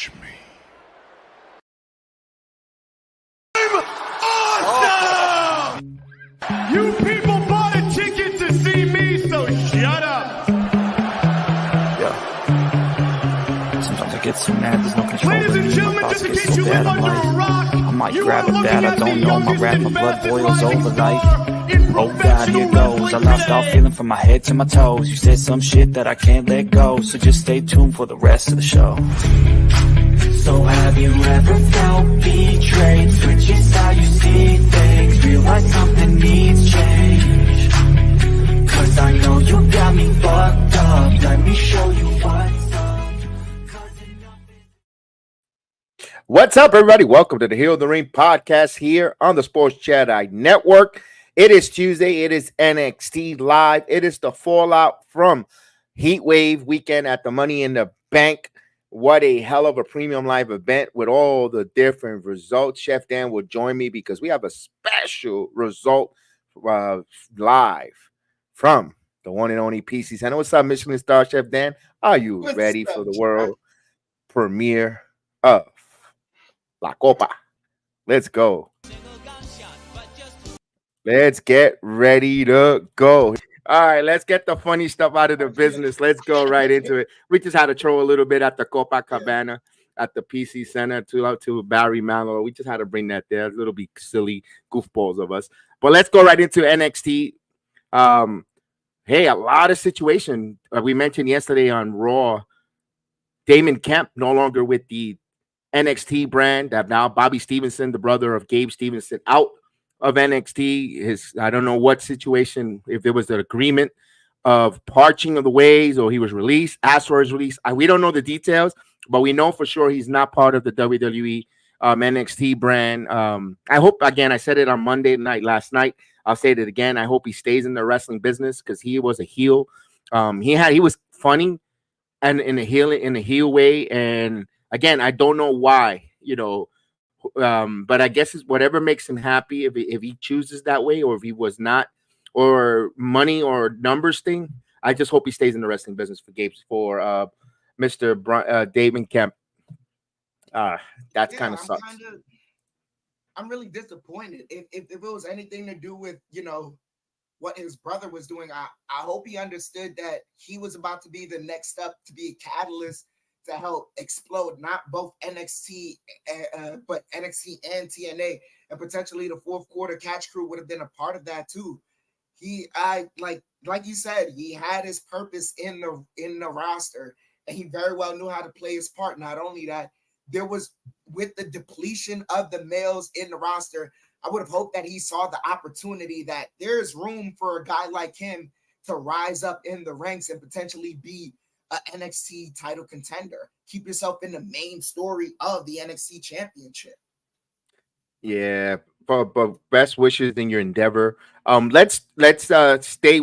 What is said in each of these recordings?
touch me. Awesome! You people bought a ticket to see me, so shut up. Yeah. Sometimes I get so mad, there's no control. Ladies and gentlemen, just in case you live under a rock, I might you grab are a bat, looking I at don't the know, my youngest rap, my and blood fastest boils rising over star like, in oh God, here professional goes. I wrestling lost all today. feeling from my head to my toes. You said some shit that I can't let go, so just stay tuned for the rest of the show. So have you ever felt betrayed? Switches how you see things, realize something needs change. Cause I know you got me fucked up, let me show you what's up. What's up, everybody? Welcome to the Heal the Ring podcast here on the Sports Jedi Network. It is Tuesday. It is NXT Live. It is the fallout from Heatwave weekend at the Money in the Bank. What a hell of a premium live event with all the different results. Chef Dan will join me because we have a special result live from the one and only PC Center. What's up, Michelin star Chef Dan? Are you ready for the world premiere of La Copa? Let's go. Let's get ready to go. All right, let's get the funny stuff out of the business. Let's go right into it. We just had to throw a little bit at the Copacabana at the PC Center to Barry Manilow. We just had to bring that there. A little bit silly goofballs of us. But let's go right into NXT. Hey, a lot of situation. We mentioned yesterday on Raw, Damon Kemp no longer with the NXT brand. Now Bobby Stevenson, the brother of Gabe Stevenson, out of NXT. I don't know what situation, if there was an agreement of parting of the ways or he was released, asked for his release. We don't know the details, but we know for sure he's not part of the WWE NXT brand. I hope, again, I said it on Monday night last night. I'll say it again. I hope he stays in the wrestling business because he was a heel. He was funny and in a heel way. And again, I don't know why, but I guess it's whatever makes him happy. If he chooses that way, or if he was not, or money or numbers thing, I just hope he stays in the wrestling business for Mr. Damon Kemp. That's kind of sucks. I'm really disappointed. If it was anything to do with what his brother was doing, I hope he understood that he was about to be the next step to be a catalyst to help explode not both NXT, but NXT and TNA, and potentially the fourth quarter Catch Crew would have been a part of that too. Like you said, he had his purpose in the roster, and he very well knew how to play his part. Not only that, there was, with the depletion of the males in the roster, I would have hoped that he saw the opportunity that there's room for a guy like him to rise up in the ranks and potentially be an NXT title contender. Keep yourself in the main story of the NXT championship. Yeah, but best wishes in your endeavor. Let's stay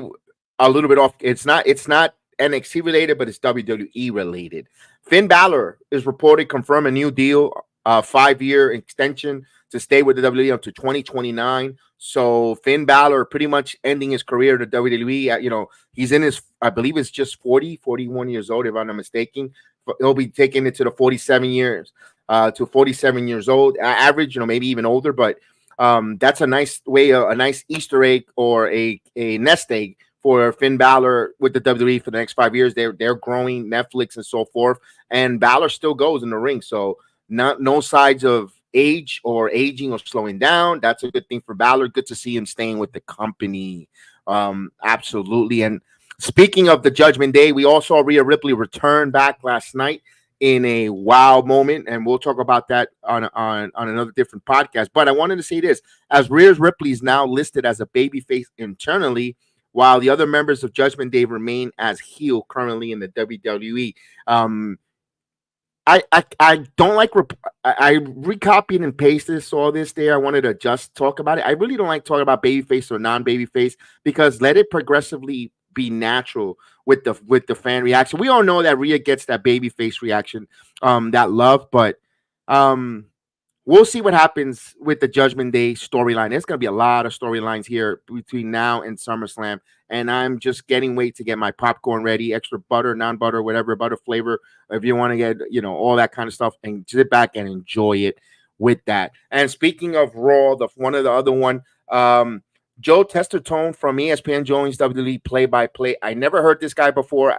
a little bit off. It's not NXT related, but it's WWE related. Finn Balor is reported confirm a new deal, 5-year extension to stay with the WWE up to 2029. So Finn Balor pretty much ending his career at the WWE. He's in his, I believe it's just 41 years old, if I'm not mistaken. He'll be taking it to the 47 years, to 47 years old average, maybe even older. But that's a nice way, a nice Easter egg or a nest egg for Finn Balor with the WWE for the next 5 years. They're growing Netflix and so forth, and Balor still goes in the ring. So no signs of age or aging or slowing down. That's a good thing for Balor. Good to see him staying with the company. Absolutely. And speaking of the Judgment Day, we all saw Rhea Ripley return back last night in a wow moment, and we'll talk about that on another different podcast. But I wanted to say this: as Rhea Ripley is now listed as a babyface internally, while the other members of Judgment Day remain as heel currently in the WWE. I don't like I recopied and pasted, saw this there. I wanted to just talk about it. I really don't like talking about babyface or non-babyface because let it progressively be natural with the fan reaction. We all know that Rhea gets that babyface reaction, that love, but we'll see what happens with the Judgment Day storyline. There's going to be a lot of storylines here between now and SummerSlam. And I'm just getting wait to get my popcorn ready, extra butter, non-butter, whatever, butter flavor, if you want to get, all that kind of stuff, and sit back and enjoy it with that. And speaking of Raw, one of the other one, Joe Testatone from ESPN joins WWE play-by-play. I never heard this guy before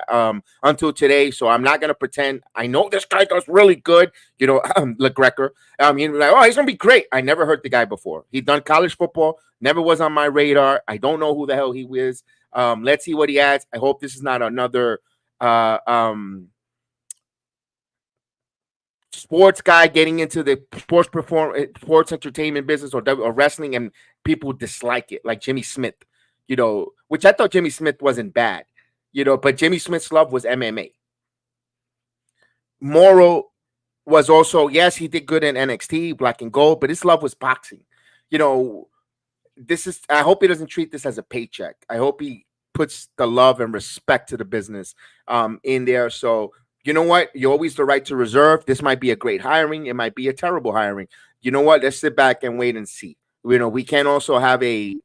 until today, so I'm not going to pretend I know this guy does really good. LeGrecker. He's going to be great. I never heard the guy before. He's done college football, never was on my radar. I don't know who the hell he is. Let's see what he adds. I hope this is not another sports guy getting into the sports entertainment business or wrestling, and people dislike it, like Jimmy Smith, which I thought Jimmy Smith wasn't bad, but Jimmy Smith's love was MMA. Morrow was also, yes, he did good in NXT, Black and Gold, but his love was boxing. I hope he doesn't treat this as a paycheck. I hope he puts the love and respect to the business in there. So, you know what? You're always the right to reserve. This might be a great hiring. It might be a terrible hiring. You know what? Let's sit back and wait and see. We can also have a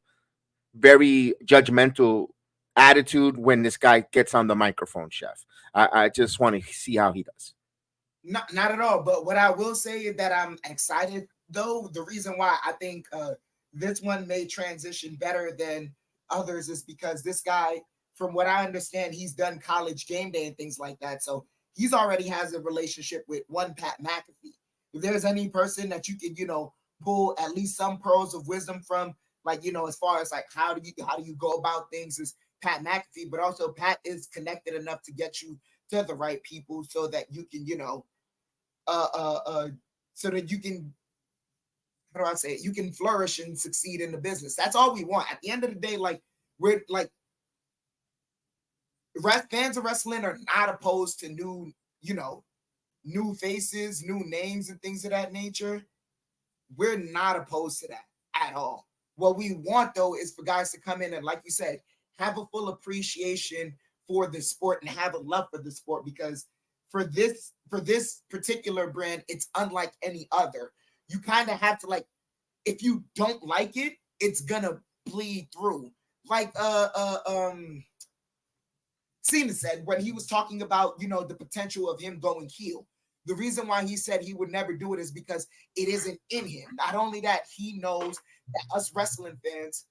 very judgmental attitude when this guy gets on the microphone, Chef. I just want to see how he does. Not at all. But what I will say is that I'm excited, though. The reason why I think this one may transition better than others is because this guy, from what I understand, he's done College Game Day and things like that. So he's already has a relationship with one Pat McAfee. If there's any person that you could, pull at least some pearls of wisdom from, like, as far as like how do you go about things, is Pat McAfee. But also Pat is connected enough to get you to the right people so that you can, so that you can, how do I say it? You can flourish and succeed in the business. That's all we want. At the end of the day, like, we're like, fans of wrestling are not opposed to new faces, new names, and things of that nature. We're not opposed to that at all. What we want, though, is for guys to come in and, like you said, have a full appreciation for the sport and have a love for the sport, because for this particular brand, it's unlike any other. You kind of have to, like, if you don't like it, it's gonna bleed through. Like Cena said when he was talking about, the potential of him going heel. The reason why he said he would never do it is because it isn't in him. Not only that, he knows that us wrestling fans,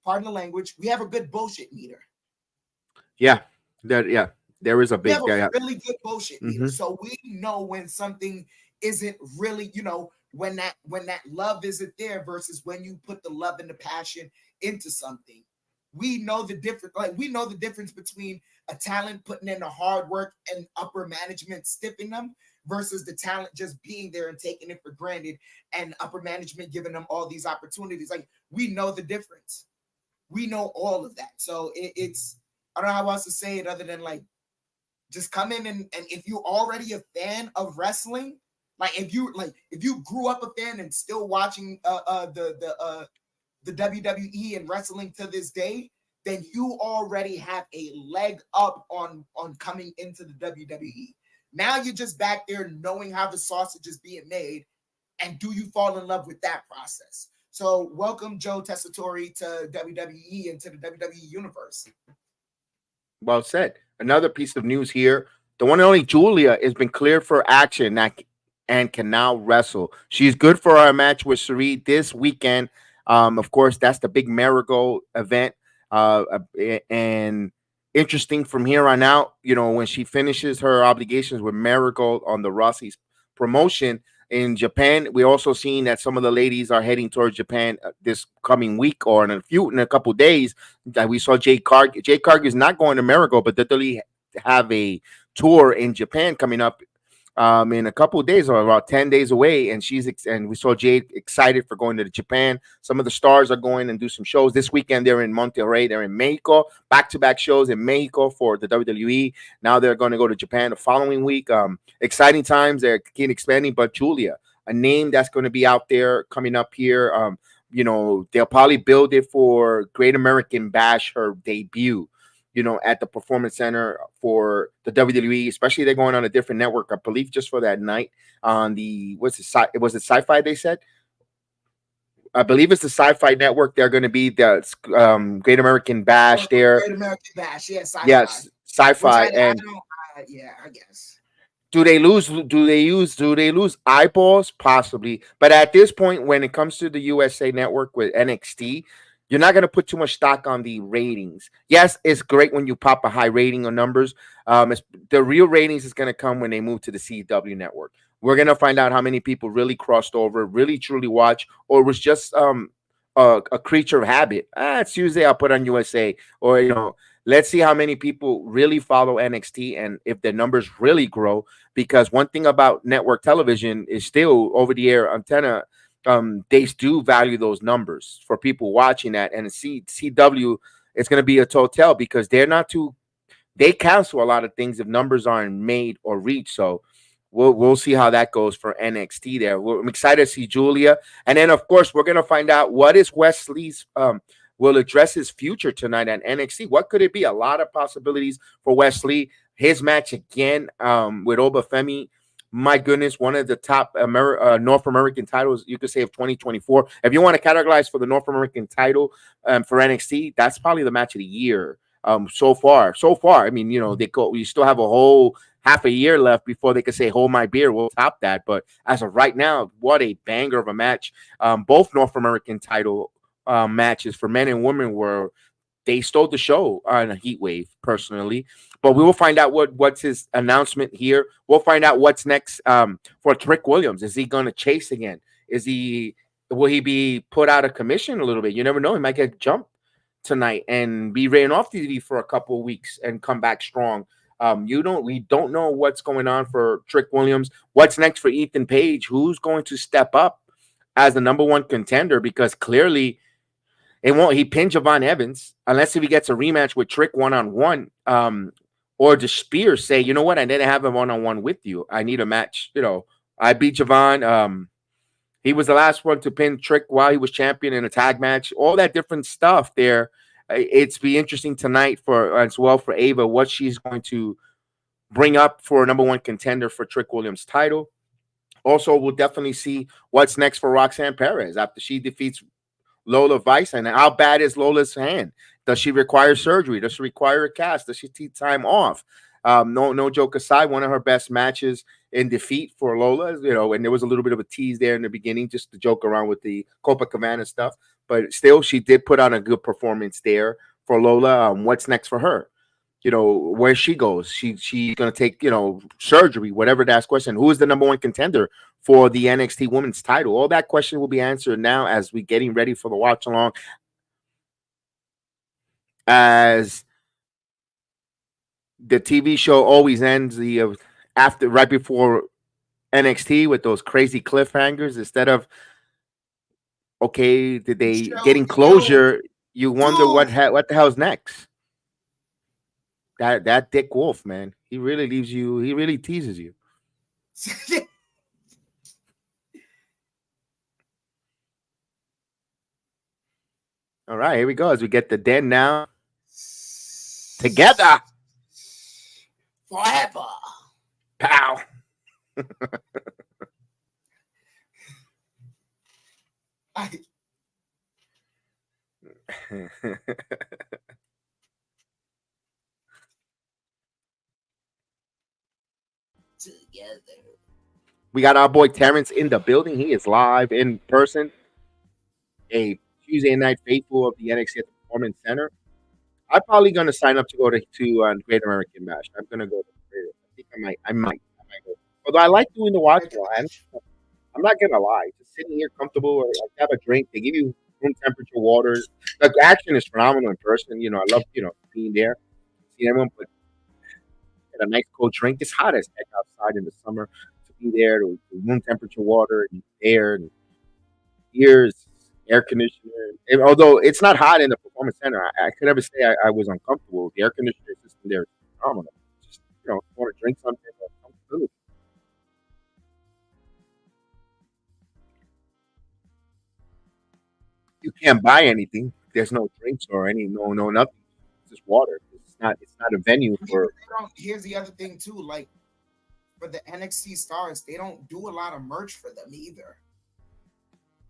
pardon the language, we have a good bullshit meter. Yeah, there is a big really good bullshit meter. So we know when something isn't really, when that love isn't there versus when you put the love and the passion into something. We know the difference. Like, we know the difference between a talent putting in the hard work and upper management stiffing them versus the talent just being there and taking it for granted and upper management giving them all these opportunities. Like, we know the difference. We know all of that. So it's, I don't know how else to say it other than, like, just come in and if you're already a fan of wrestling, like if you grew up a fan and still watching the WWE and wrestling to this day, then you already have a leg up on coming into the WWE. Now you're just back there knowing how the sausage is being made, and do you fall in love with that process? So welcome Joe Testatore to WWE and to the WWE universe. Well said. Another piece of news here. The one and only Julia has been cleared for action and can now wrestle. She's good for our match with Sari this weekend. Of course, that's the big Marigold event. And interesting from here on out, when she finishes her obligations with Marigold on the Rossi's promotion in Japan, we're also seeing that some of the ladies are heading towards Japan this coming week or in a couple of days. That we saw Jade Cargill. Jade Cargill is not going to Marigold, but they have a tour in Japan coming up in a couple of days or about 10 days away, and we saw Jade excited for going to Japan. Some of the stars are going and do some shows this weekend. They're in Monterrey, they're in Mexico, back-to-back shows in Mexico for the WWE. Now they're going to go to Japan the following week. Exciting times. They're keep expanding. But Julia, a name that's going to be out there coming up here. They'll probably build it for Great American Bash, her debut. at the Performance Center for the WWE, especially they're going on a different network, I believe, just for that night on the was it Sci-Fi? They said, I believe it's the Sci-Fi network. They're going to be the Great American Bash there. Great American Bash, yeah, Sci-Fi. Yes, Sci-Fi, I don't. Yeah, I guess. Do they lose? Do they lose eyeballs? Possibly, but at this point, when it comes to the USA Network with NXT, you're not going to put too much stock on the ratings. Yes, it's great when you pop a high rating on numbers. The real ratings is going to come when they move to the CW Network. We're going to find out how many people really crossed over, really truly watch, or was just a creature of habit. It's Tuesday, I'll put on USA, or let's see how many people really follow NXT and if the numbers really grow. Because one thing about network television is still over the air antenna. They do value those numbers for people watching that. And CW is going to be a total because they cancel a lot of things if numbers aren't made or reached. So we'll see how that goes for NXT there. I'm excited to see Julia. And then, of course, we're going to find out what is Wesley's will address his future tonight at NXT. What could it be? A lot of possibilities for Wesley. His match again with Obafemi. My goodness, one of the top North American titles, you could say, of 2024. If you want to categorize for the North American title for NXT, that's probably the match of the year so far. I mean, we still have a whole half a year left before they could say, hold my beer, we'll top that. But as of right now, what a banger of a match. Both North American title matches for men and women were they stole the show on a Heatwave personally, but we will find out what's his announcement here. We'll find out what's next for Trick Williams. Is he going to chase again? Will he be put out of commission a little bit? You never know. He might get jumped tonight and be written off TV for a couple of weeks and come back strong. We don't know what's going on for Trick Williams. What's next for Ethan Page? Who's going to step up as the number one contender? Because clearly he pinned Javon Evans unless if he gets a rematch with Trick one-on-one, or the Spears say, you know what, I didn't have a one-on-one with you. I need a match. I beat Javon. He was the last one to pin Trick while he was champion in a tag match. All that different stuff there. It's be interesting tonight as well for Ava, what she's going to bring up for a number one contender for Trick Williams' title. Also, we'll definitely see what's next for Roxanne Perez after she defeats Lola Vice. And how bad is Lola's hand? Does she require surgery? Does she require a cast? Does she take time off? No joke aside, one of her best matches in defeat for Lola, and there was a little bit of a tease there in the beginning just to joke around with the Copacabana stuff. But still, she did put on a good performance there for Lola. What's next for her? Where she goes. She's going to take, surgery, whatever that's question. Who is the number one contender for the NXT Women's title? All that question will be answered now as we're getting ready for the watch along. As the TV show always ends right before NXT with those crazy cliffhangers instead of did they getting closure? You wonder what the hell's next. That Dick Wolf, man, he really leaves you. He really teases you. All right, here we go. As we get the den now together forever, pow. together. We got our boy Terrence in the building. He is live in person. A Tuesday night faithful of the NXT at the Performance Center. I'm probably going to sign up to go to Great American Bash. I'm going to go. I think I might go. Although I like doing the watch line. I'm not going to lie. Just sitting here comfortable or have a drink. They give you room temperature water. The action is phenomenal in person. I love, being there. See everyone put a nice cold drink. It's hot as heck outside in the summer. To be there, to room temperature water and air and ears, air conditioner. Although it's not hot in the Performance Center, I could never say I was uncomfortable. The air conditioner system there is phenomenal. Just want to drink something. Comfortability. You can't buy anything. There's no drinks or no nothing. It's just water. It's not a venue I mean, for. but they don't. Here's the other thing too. Like for the NXT stars, they don't do a lot of merch for them either.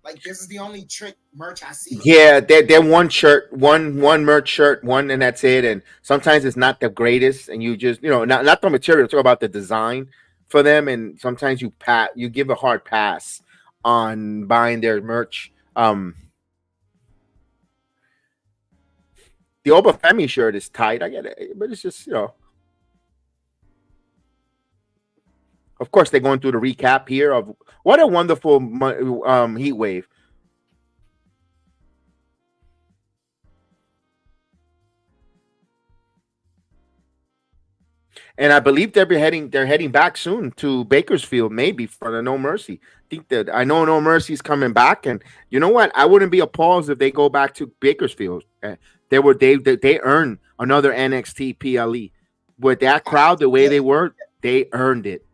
Like this is the only trick merch I see. Yeah, they're one shirt, one merch shirt, one, and that's it. And sometimes it's not the greatest, and you just not the material. Talk about the design for them, and sometimes you give a hard pass on buying their merch. The Obafemi shirt is tight. I get it, but it's just Of course, they're going through the recap here of what a wonderful heat wave. And I believe they're heading back soon to Bakersfield, maybe for the No Mercy. I know No Mercy's coming back, and you know what? I wouldn't be appalled if they go back to Bakersfield. They earned another NXT PLE with that crowd the way they were. They earned it.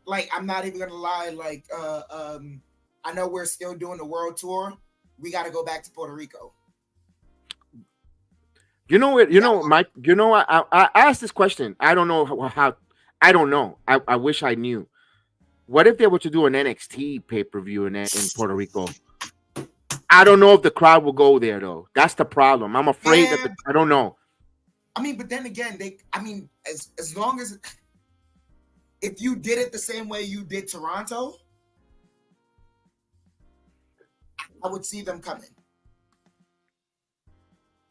Like I'm not even gonna lie. Like I know we're still doing the world tour. We got to go back to Puerto Rico. You know what? Mike. I asked this question. I don't know how. I don't know. I wish I knew. What if they were to do an NXT pay-per-view in Puerto Rico? I don't know if the crowd will go there though. That's the problem. I'm afraid that I don't know. I mean, but then again, as long as if you did it the same way you did Toronto, I would see them coming.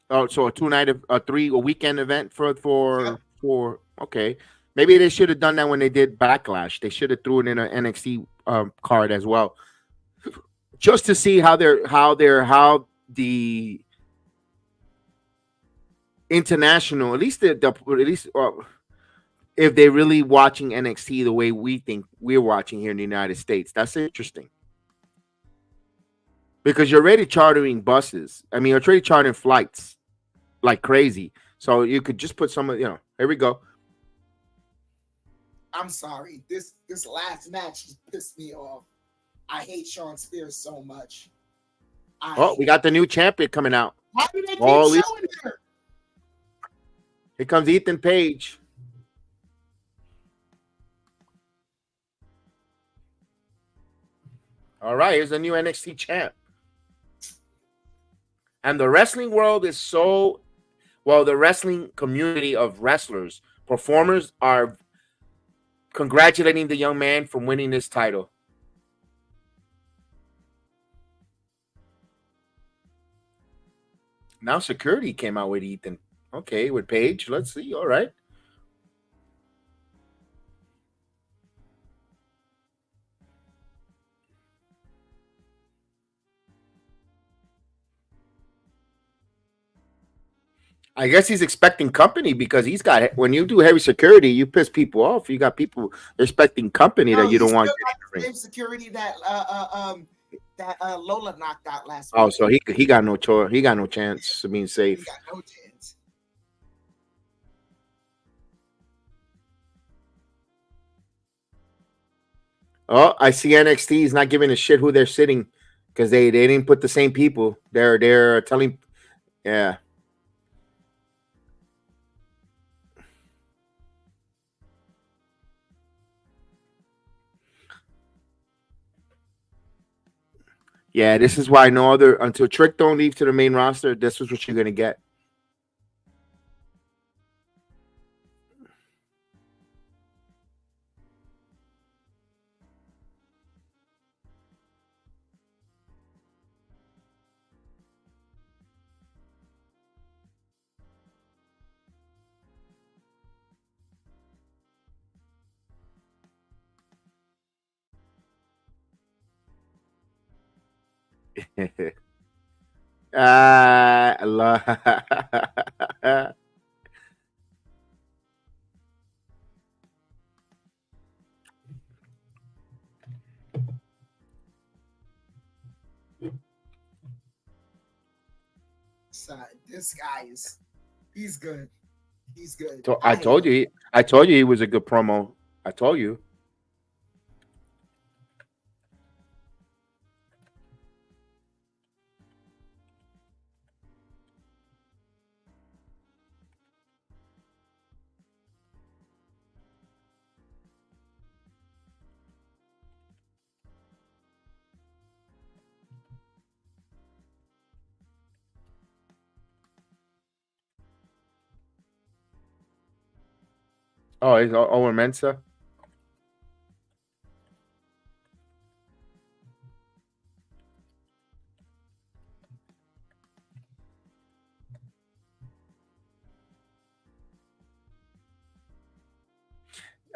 Oh, so a weekend event for okay. Maybe they should have done that when they did Backlash. They should have threw it in an NXT card as well, just to see how the international, at least if they're really watching NXT the way we think we're watching here in the United States. That's interesting. Because you're already chartering buses. I mean, you're already chartering flights like crazy. So you could just put some, here we go. I'm sorry. This last match just pissed me off. I hate Sean Spears so much. We got the new champion coming out. Why do they keep showing here? Here comes Ethan Page. All right, here's the new NXT champ. And the wrestling world is the wrestling community of wrestlers, performers are congratulating the young man for winning this title. Now security came out with Ethan. Okay, with Paige. Let's see. All right. I guess he's expecting company because he's got, when you do heavy security, you piss people off. You got people expecting company that you don't want. The same security that Lola knocked out last week. Oh, so he got no choice. He got no chance of being safe. He got no chance. Oh, I see NXT is not giving a shit who they're sitting because they didn't put the same people. They're telling, yeah. Yeah, this is why until Trick don't leave to the main roster, this is what you're gonna get. Allah. This guy he's good. He's good. I told you he was a good promo. I told you. Oh, it's Owen Mensa.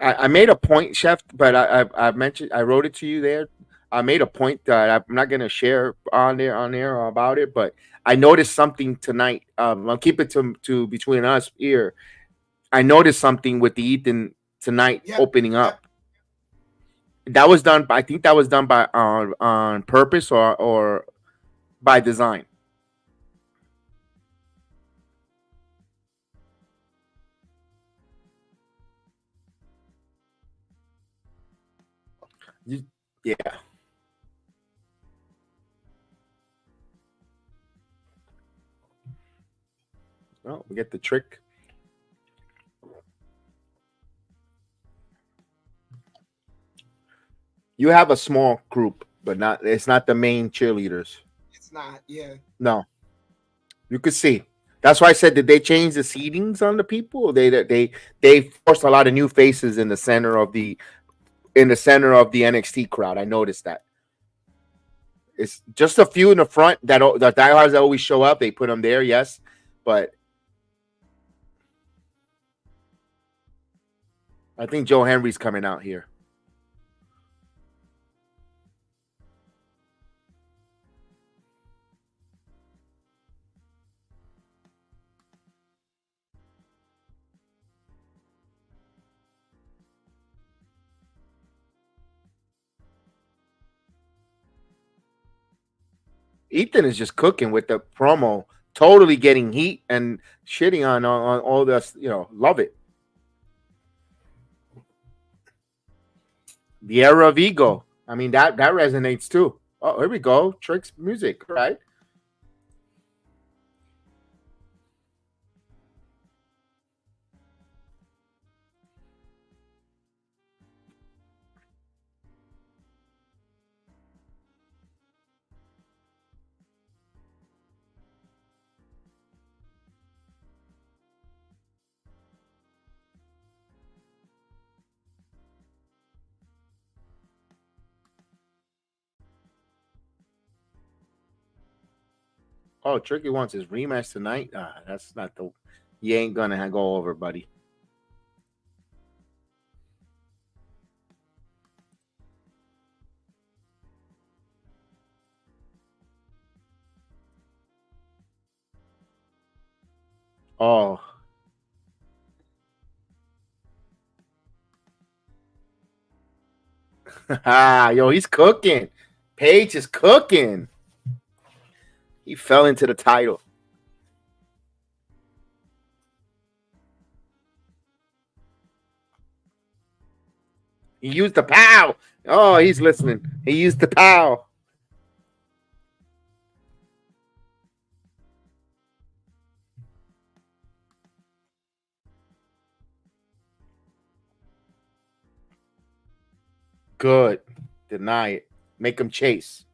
I made a point, Chef, but I mentioned, I wrote it to you there. I made a point that I'm not gonna share on there about it, but I noticed something tonight. I'll keep it to between us here. I noticed something with the Ethan tonight Yep, opening yep. up. That was done. I think that was done by on purpose or by design. Yeah. Oh, we get the trick. You have a small group, but not. It's not the main cheerleaders. It's not. Yeah. No, you could see. That's why I said, did they change the seatings on the people? They forced a lot of new faces in the center of the NXT crowd. I noticed that. It's just a few in the front that diehards that always show up. They put them there, yes, but I think Joe Henry's coming out here. Ethan is just cooking with the promo, totally getting heat and shitting on all this. Love it. The era of ego. I mean, that resonates too. Oh, here we go. Trick's music, right? Oh, Tricky wants his rematch tonight. That's not the. You ain't gonna go over, buddy. Oh, yo, he's cooking. Paige is cooking. He fell into the title. He used the pow. Oh, he's listening. He used the pow. Good. Deny it. Make him chase.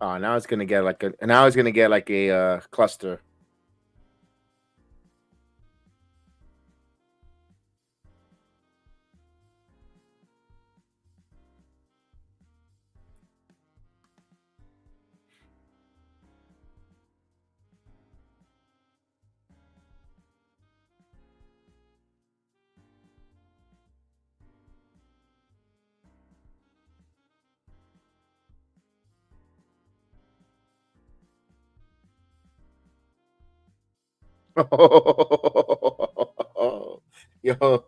Oh, now it's gonna get like a cluster. Yo,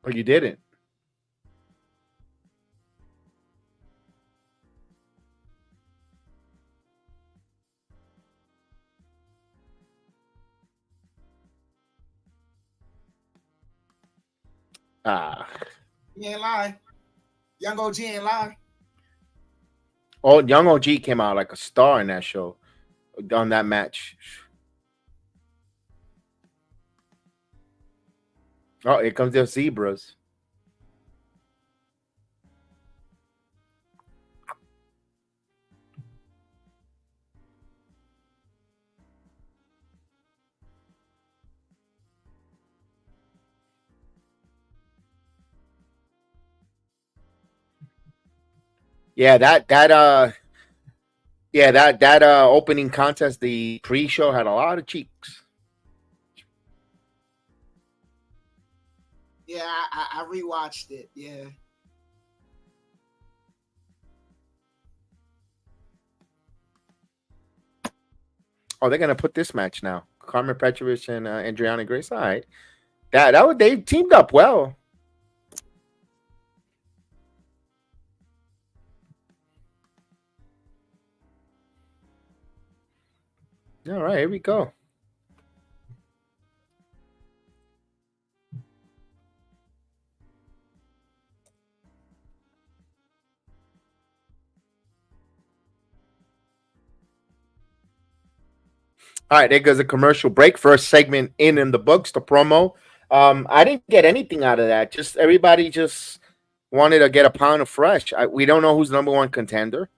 But you didn't. He ain't lying. Young OG ain't lying. Oh, Young OG came out like a star in that show, on that match. Oh, here comes the Zebras. Yeah, that opening contest, the pre-show had a lot of cheeks. Yeah, I rewatched it. Yeah. Oh, they're gonna put this match now. Carmen Petrovich and Adriana Grace. All right, they teamed up well. All right, here we go. All right, there goes a commercial break. First segment in the books, the promo. I didn't get anything out of that. Just everybody just wanted to get a pound of fresh. We don't know who's the number one contender.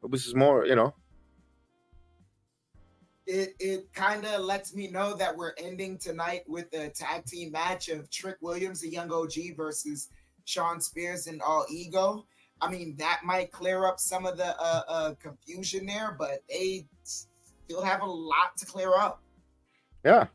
This is more, It kind of lets me know that we're ending tonight with a tag team match of Trick Williams, the Young OG, versus Shawn Spears and All Ego. I mean, that might clear up some of the confusion there, but they still have a lot to clear up. Yeah.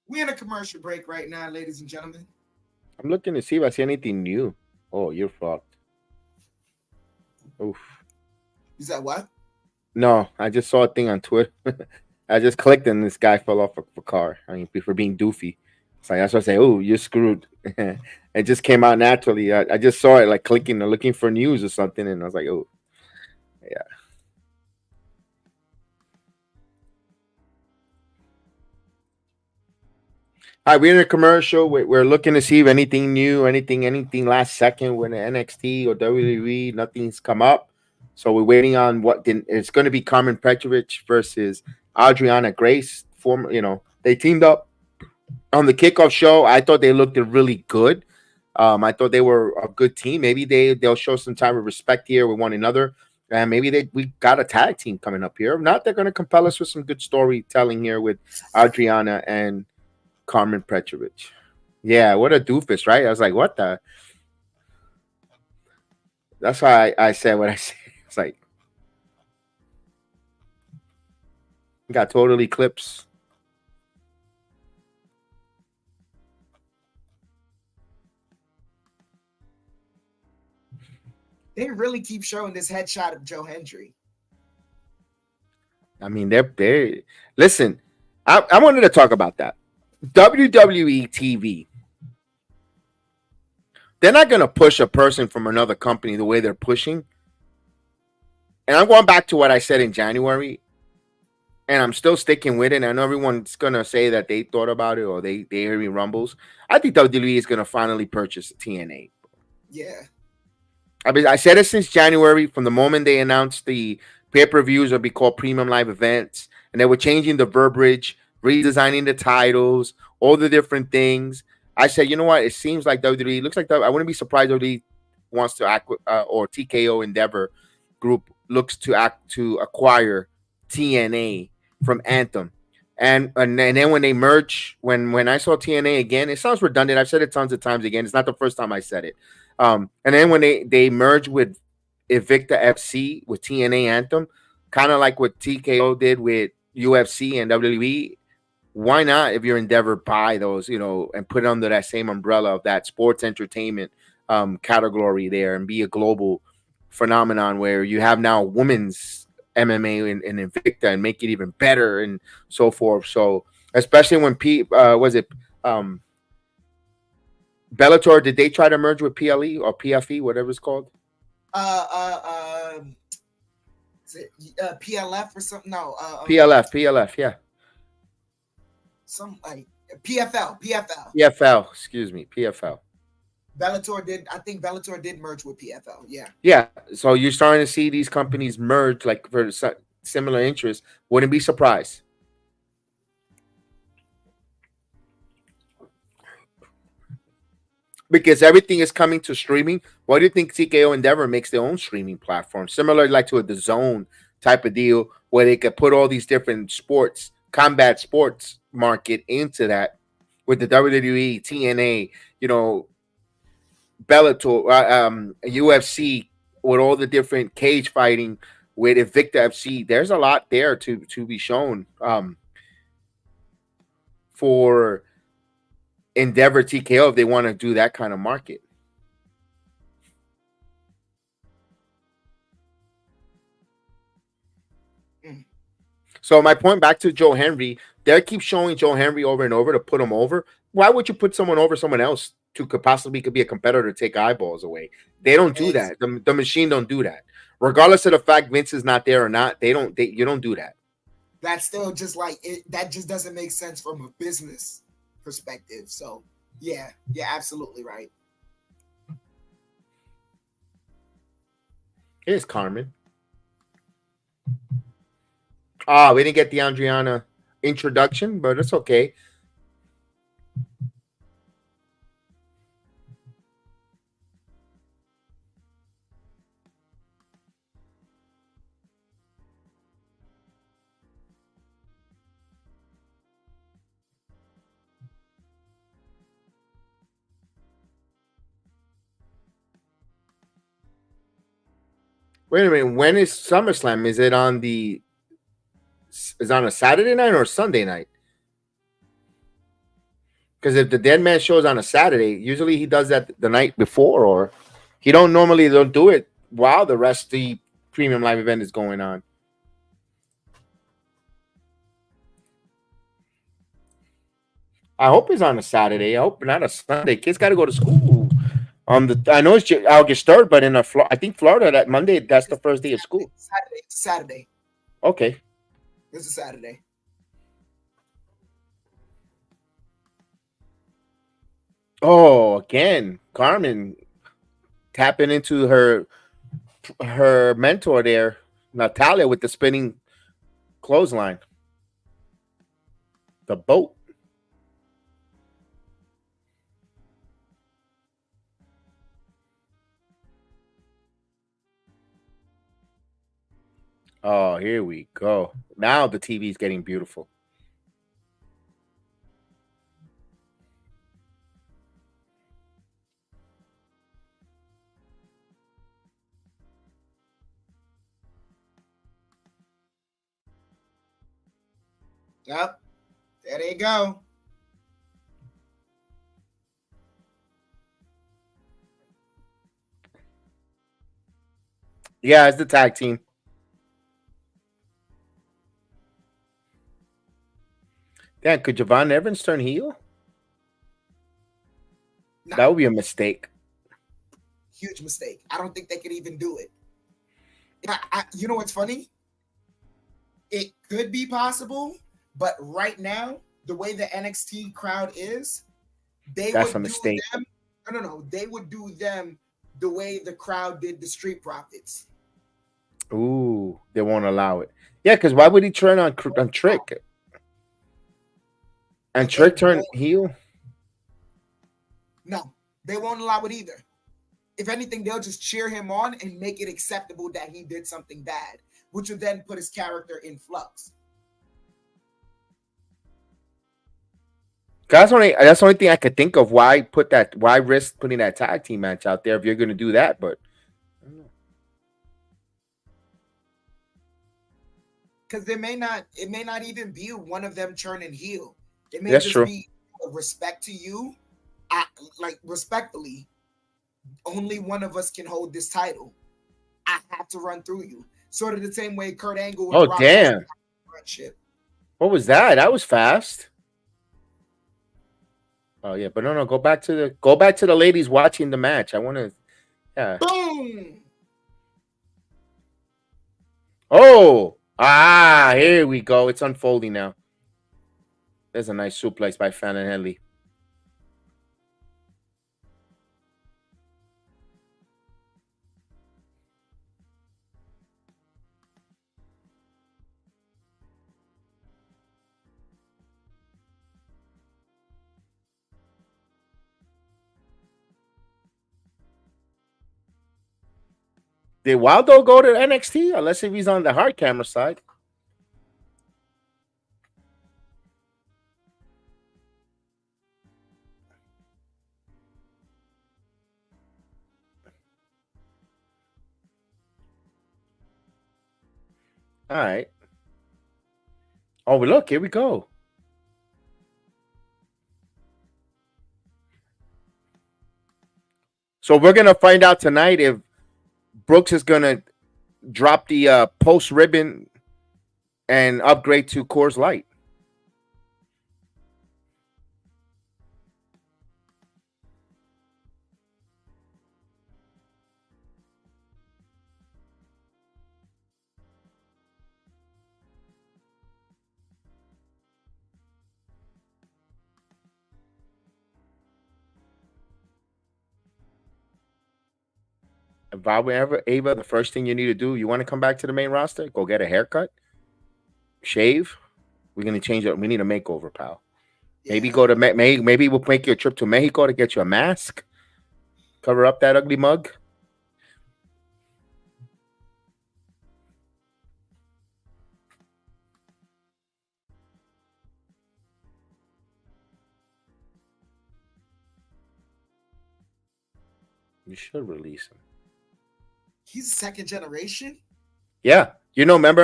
We're in a commercial break right now, ladies and gentlemen. I'm looking to see if I see anything new. Oh, you're fucked. Oof. Is that what? No, I just saw a thing on Twitter. I just clicked and this guy fell off a car. I mean, for being doofy. It's like, that's what I say. Oh, you're screwed. It just came out naturally. I just saw it like clicking or looking for news or something, and I was like, oh, yeah. All right, we're in a commercial. We're looking to see if anything new, anything last second with NXT or WWE. Nothing's come up, so we're waiting on it's going to be Carmen Petrovich versus Adriana Grace. They teamed up on the kickoff show. I thought they looked really good. I thought they were a good team. Maybe they'll show some type of respect here with one another, and maybe we got a tag team coming up here. If not, they're going to compel us with some good storytelling here with Adriana and Carmen Petrovich. Yeah, what a doofus, right? I was like, what the? That's why I said what I said. It's like, got totally clips. They really keep showing this headshot of Joe Hendry. I mean, they're listen. I wanted to talk about that. WWE TV. They're not going to push a person from another company the way they're pushing. And I'm going back to what I said in January, and I'm still sticking with it. I know everyone's going to say that they thought about it or they hear me rumbles. I think WWE is going to finally purchase TNA. Yeah. I said it since January, from the moment they announced the pay-per-views would be called premium live events, and they were changing the verbiage, redesigning the titles, all the different things. I said, you know what? It seems like WWE looks like I wouldn't be surprised if WWE wants to or TKO Endeavor Group looks to acquire TNA from Anthem. And then when they merge, when I saw TNA again, it sounds redundant. I've said it tons of times again. It's not the first time I said it. And then when they merged with Invicta FC with TNA Anthem, kind of like what TKO did with UFC and WWE. Why not, if you're Endeavor, buy those, and put it under that same umbrella of that sports entertainment category there, and be a global phenomenon where you have now women's MMA in Invicta, and make it even better and so forth. So especially when Bellator, did they try to merge with PLE or PFE, whatever it's called? Is it PLF or something? No, PLF, yeah. Some like PFL. PFL, excuse me, PFL. I think Bellator did merge with PFL. Yeah. Yeah. So you're starting to see these companies merge, like, for similar interests. Wouldn't be surprised. Because everything is coming to streaming. Why do you think TKO Endeavor makes their own streaming platform, similar like to a DAZN type of deal, where they could put all these different sports, combat sports market into that, with the WWE, TNA, Bellator, UFC, with all the different cage fighting with Invicta FC. There's a lot there to be shown for Endeavor TKO if they want to do that kind of market. So my point back to Joe Henry, they keep showing Joe Henry over and over to put him over. Why would you put someone over someone else could be a competitor to take eyeballs away? They don't do that. The machine don't do that. Regardless of the fact Vince is not there or not, you don't do that. That's still just like it. That just doesn't make sense from a business perspective. So yeah, absolutely right. Here's Carmen. We didn't get the Adriana introduction, but it's okay. Wait a minute. When is SummerSlam? Is it on a Saturday night or a Sunday night? Because if the Dead Man shows on a Saturday, usually he does that the night before, or he don't do it while the rest of the premium live event is going on. I hope it's on a Saturday. I hope not a Sunday. Kids got to go to school. I know it's August 3rd, but I think Florida, that Monday, that's the first day of school. Saturday. Okay. It's a Saturday. Oh, again, Carmen tapping into her mentor there, Natalia, with the spinning clothesline. The boat. Oh, here we go. Now the TV is getting beautiful. Yep. There they go. Yeah, it's the tag team. Damn, could Javon Evans turn heel? No. That would be a mistake. Huge mistake. I don't think they could even do it. You know what's funny? It could be possible, but right now, the way the NXT crowd is, that's a mistake. No. They would do them the way the crowd did the Street Profits. Ooh, they won't allow it. Yeah, because why would he turn on Trick? And Trick turn heel? No, they won't allow it either. If anything, they'll just cheer him on and make it acceptable that he did something bad, which would then put his character in flux. That's the only thing I could think of. Why risk putting that tag team match out there if you're gonna do that? But Because it may not even be one of them turning heel. It may that's just true. be respect to you. Like respectfully, only one of us can hold this title. I have to run through you. Sort of the same way Kurt Angle and Oh Brock damn! Lesnar friendship. What was that? That was fast. Oh yeah, but no. Go back to the ladies watching the match. I want to. Yeah. Boom! Oh, here we go. It's unfolding now. There's a nice suplex by Fanalysis. Did Waldo go to NXT? Unless if he's on the hard camera side. All right. Oh, look, here we go. So we're gonna find out tonight if Brooks is gonna drop the post ribbon and upgrade to Coors Light. If I were ever Ava, the first thing you need to do, you want to come back to the main roster, go get a haircut, shave. We're gonna change it. We need a makeover, pal. Maybe go to maybe we'll make you a trip to Mexico to get you a mask, cover up that ugly mug. You should release him. He's second generation. Yeah, remember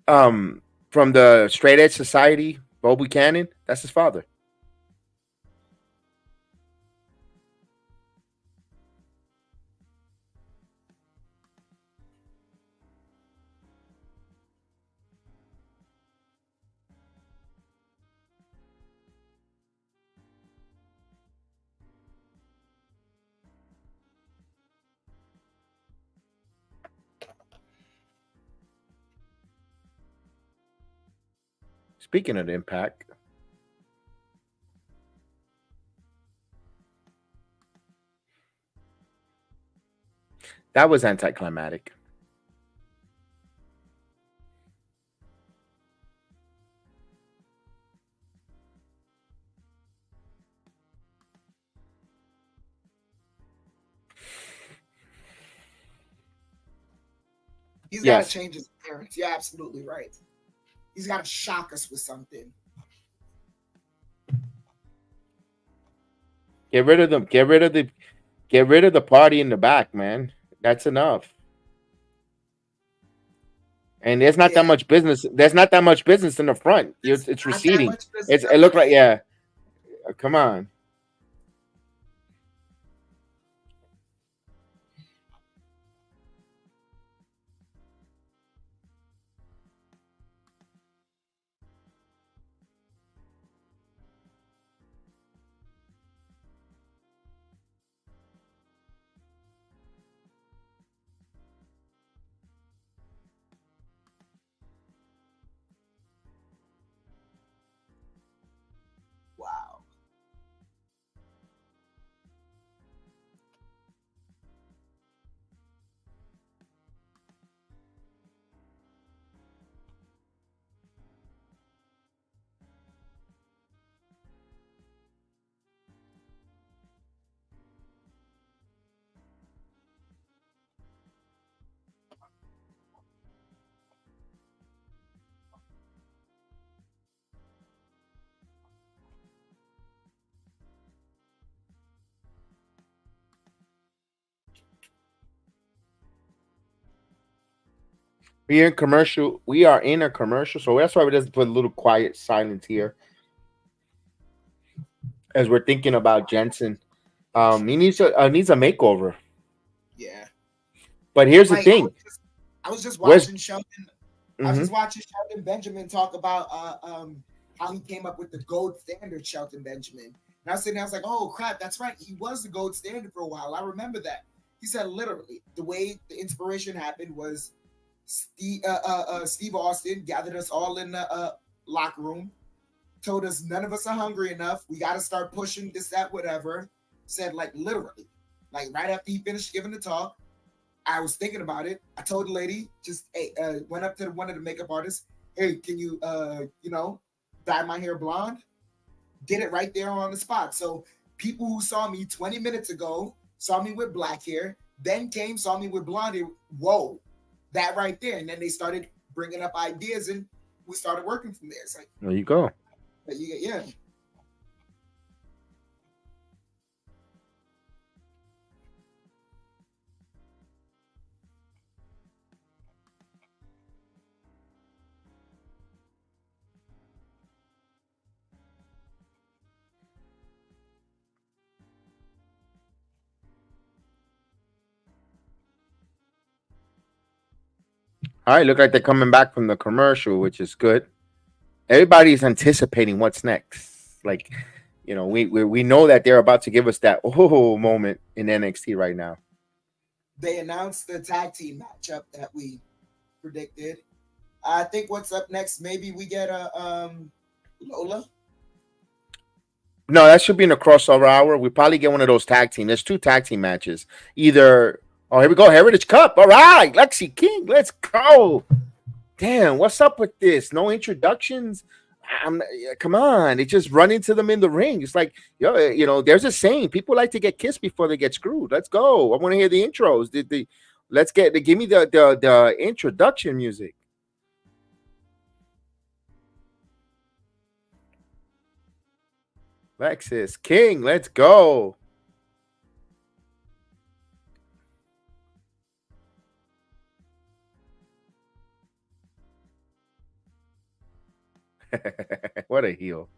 from the Straight Edge Society, Bo Buchanan. That's his father. Speaking of Impact, that was anticlimactic. He's got to change his appearance. You're absolutely right. He's got to shock us with something. Get rid of them. Get rid of the party in the back, man. That's enough. And there's not that much business. There's not that much business in the front. It's receding. It looked like come on. Wow. We in commercial. We are in a commercial, so that's why we just put a little quiet silence here as we're thinking about Jensen. He needs a makeover. Yeah. But here's the Like thing: I was just where's watching Sheldon. I was mhm. just watching Sheldon Benjamin talk about how he came up with the gold standard, Sheldon Benjamin. And I was sitting there, I was like, oh crap, that's right. He was the gold standard for a while. I remember that. He said literally the way the inspiration happened was Steve Austin gathered us all in the locker room, told us none of us are hungry enough. We got to start pushing this, that, whatever. Said like literally, like right after he finished giving the talk, I was thinking about it. I told the lady, just went up to one of the makeup artists. Hey, can you, dye my hair blonde? Did it right there on the spot. So people who saw me 20 minutes ago saw me with black hair, then saw me with blonde hair. Whoa, that right there. And then they started bringing up ideas, and we started working from there. It's like, There you go. yeah. All right, look like they're coming back from the commercial, which is good. Everybody's anticipating what's next. Like, we know that they're about to give us that moment in NXT right now. They announced the tag team matchup that we predicted. I think what's up next, maybe we get a Lola. No, that should be in a crossover hour. We probably get one of those tag team. There's 2 tag team matches. Either here we go, Heritage Cup. All right, Lexi King, let's go. Damn, what's up with this? No introductions. Come on, they just run into them in the ring. It's like, there's a saying: people like to get kissed before they get screwed. Let's go. I want to hear the intros. Give me the introduction music. Lexus King, let's go. What a heel.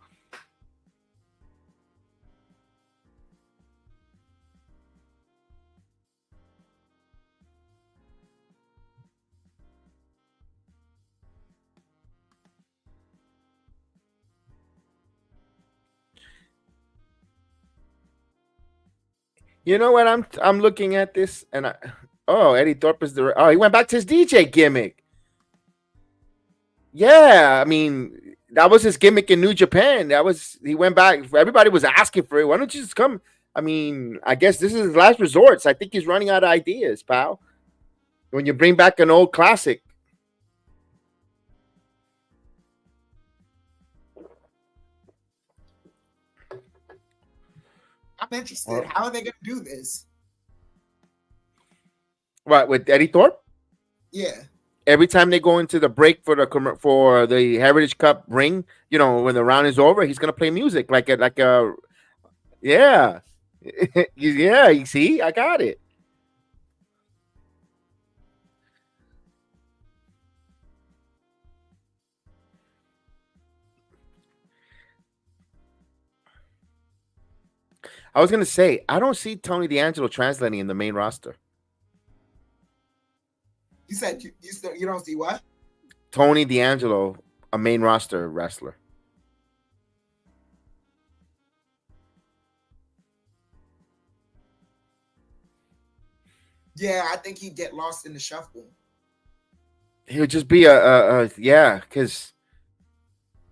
You know what? I'm looking at this and Eddie Thorpe is he went back to his DJ gimmick. Yeah, I mean, that was his gimmick in New Japan. He went back. Everybody was asking for it. Why don't you just come? I mean, I guess this is his last resort. So I think he's running out of ideas, pal. When you bring back an old classic. I'm interested. How are they going to do this? What, with Eddie Thorpe? Yeah. Every time they go into the break for the Heritage Cup ring, when the round is over, he's gonna play music like a yeah. Yeah, you see, I got it. I was gonna say, I don't see Tony D'Angelo translating in the main roster. You said you don't see what? Tony D'Angelo, a main roster wrestler. Yeah, I think he'd get lost in the shuffle. He would just be because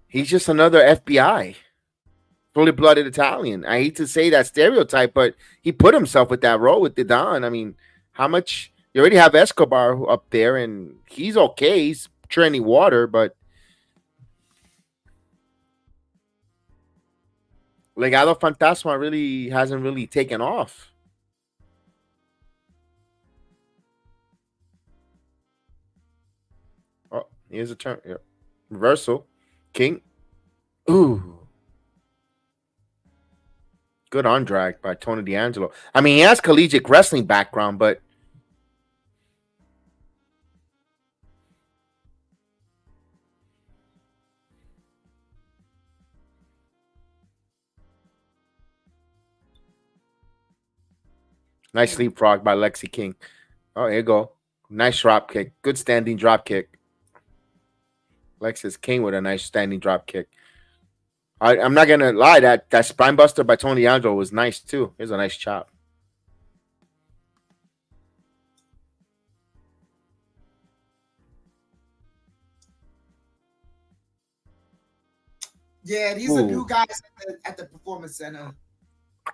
he's just another FBI, fully blooded Italian. I hate to say that stereotype, but he put himself with that role with the Don. I mean, how much you already have Escobar up there, and he's okay. He's treading water, but Legado Fantasma really hasn't really taken off. Oh, here's a turn. Yep. Reversal. King. Ooh. Good on drag by Tony D'Angelo. I mean, he has collegiate wrestling background, but Nice leapfrog by Lexi King. Oh, here you go. Nice drop kick. Good standing drop kick. Lexis King with a nice standing drop kick. I'm not gonna lie, that spine buster by Tony Angelo was nice too. Here's a nice chop. Yeah, these are new guys at the Performance Center.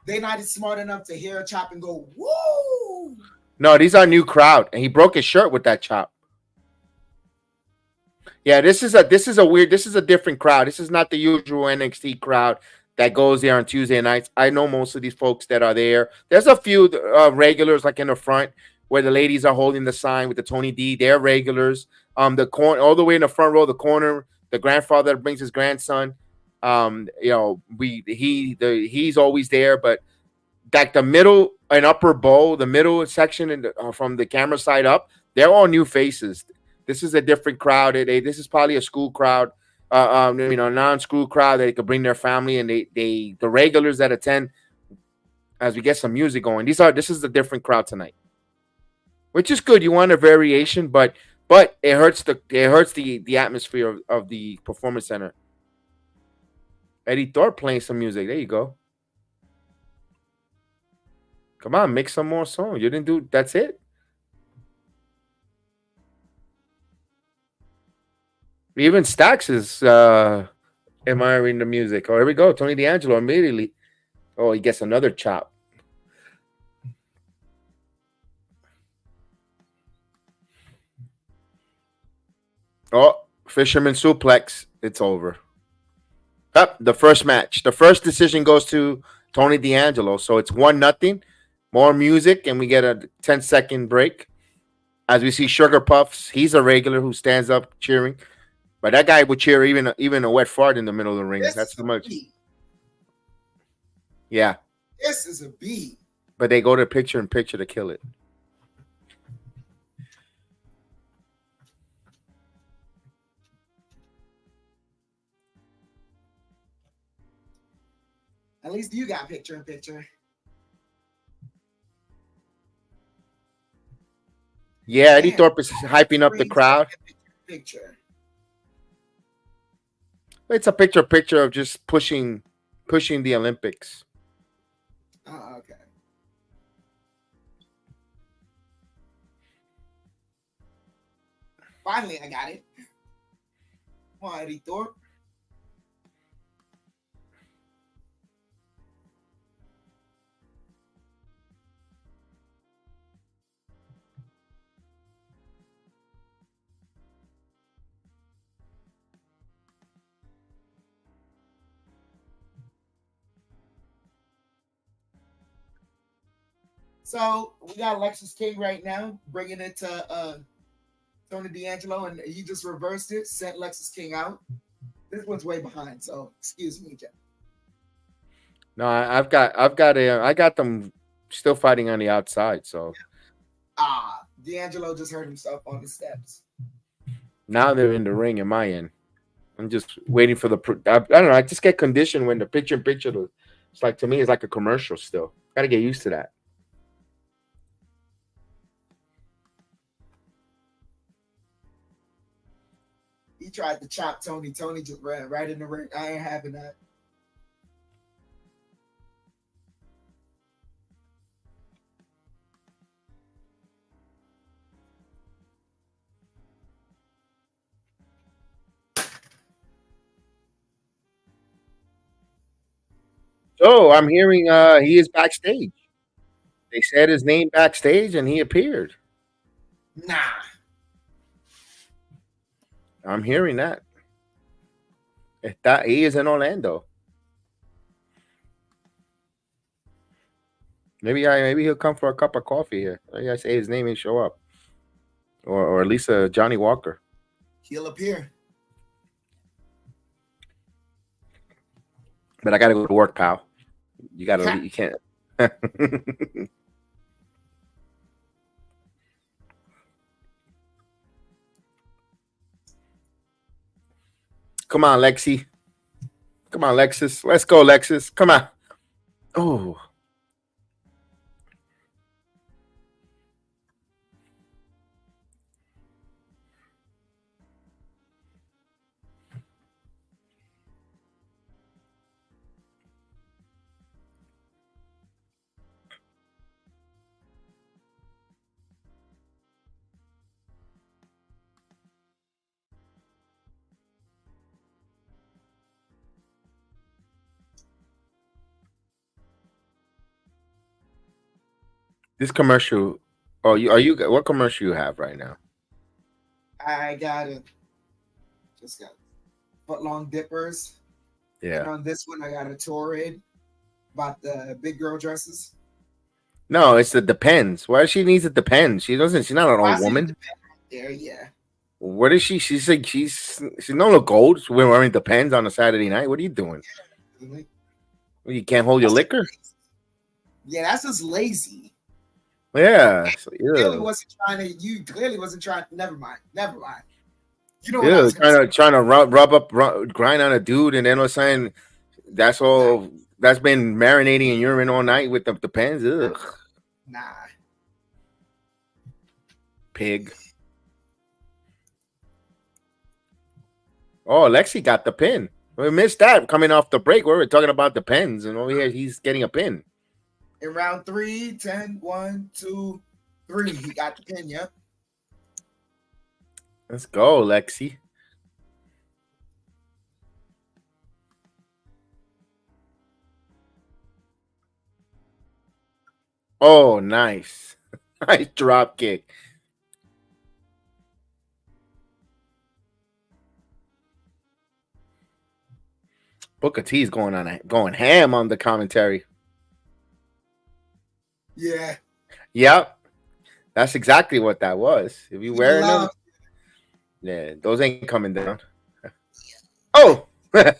They're not smart enough to hear a chop and go, woo! No, these are new crowd. And he broke his shirt with that chop. Yeah, this is a different crowd. This is not the usual NXT crowd that goes there on Tuesday nights. I know most of these folks that are there. There's a few regulars like in the front where the ladies are holding the sign with the Tony D. They're regulars. The corner, all the way in the front row, the corner, the grandfather that brings his grandson. He's always there, but like the middle and upper bowl, the middle section from the camera side up, they're all new faces. This is a different crowd. This is probably a school crowd, non-school crowd that they could bring their family, and the regulars that attend as we get some music going. This is a different crowd tonight, which is good. You want a variation, but it hurts the atmosphere of the Performance Center. Eddie Thorpe playing some music. There you go. Come on, make some more songs. You didn't do that's it. Even Stax is admiring the music. Oh, here we go. Tony D'Angelo immediately. Oh, he gets another chop. Oh, Fisherman suplex. It's over. Up the first match. The first decision goes to Tony D'Angelo. So it's 1-0. More music, and we get a 10-second break. As we see Sugar Puffs, he's a regular who stands up cheering. But that guy would cheer even a wet fart in the middle of the ring. That's too much. Yeah. This is a beat. But they go to picture-in-picture to kill it. At least you got picture-in-picture. Yeah, Eddie Thorpe is hyping up the crowd. Picture. It's a picture of just pushing the Olympics. Oh, okay. Finally, I got it. Come on, Eddie Thorpe. So we got Lexis King right now, bringing it to Tony D'Angelo, and he just reversed it, sent Lexis King out. This one's way behind, so excuse me, Jeff. No, I got them still fighting on the outside. So D'Angelo just hurt himself on the steps. Now they're in the ring in my end. I'm just waiting for I don't know. I just get conditioned when the picture-in-picture. It's like, to me, it's like a commercial still. Got to get used to that. He tried to chop Tony. Tony just ran right in the ring. I ain't having that. So I'm hearing he is backstage. They said his name backstage and he appeared. Nah. I'm hearing that. He is in Orlando. Maybe he'll come for a cup of coffee here. Maybe I say his name and show up. Or at least Johnny Walker. He'll appear. But I gotta go to work, pal. You can't. Come on, Lexi. Come on, Lexus. Let's go, Lexus. Come on. Oh. This commercial. Oh, you? What commercial you have right now? I got it. Just got foot long dippers. Yeah. And on this one, I got a Torrid about the big girl dresses. No, it's the Depends. Why does she needs it Depends? She doesn't. She's not an old woman. There, yeah. What is she? She's like she's don't look old. We're wearing Depends on a Saturday night. What are you doing? Yeah. You can't hold your liquor. Yeah, that's just lazy. Yeah. You clearly wasn't trying to. You clearly wasn't trying. Never mind. You know what Yeah, I was trying to rub up, grind on a dude, and then all of a sudden, that's all that's been marinating in urine all night with the Depends. Ugh. Nah. Pig. Oh, Lexi got the pin. We missed that coming off the break. We were talking about the pins, and over here he's getting a pin. In round 3, 10, 1, 2, 3. He got the pin, yep. Let's go, Lexi. Oh, nice. Nice drop kick. Booker T's going ham on the commentary. Yeah. Yep. That's exactly what that was. If you wearing them, yeah, those ain't coming down. Oh. No,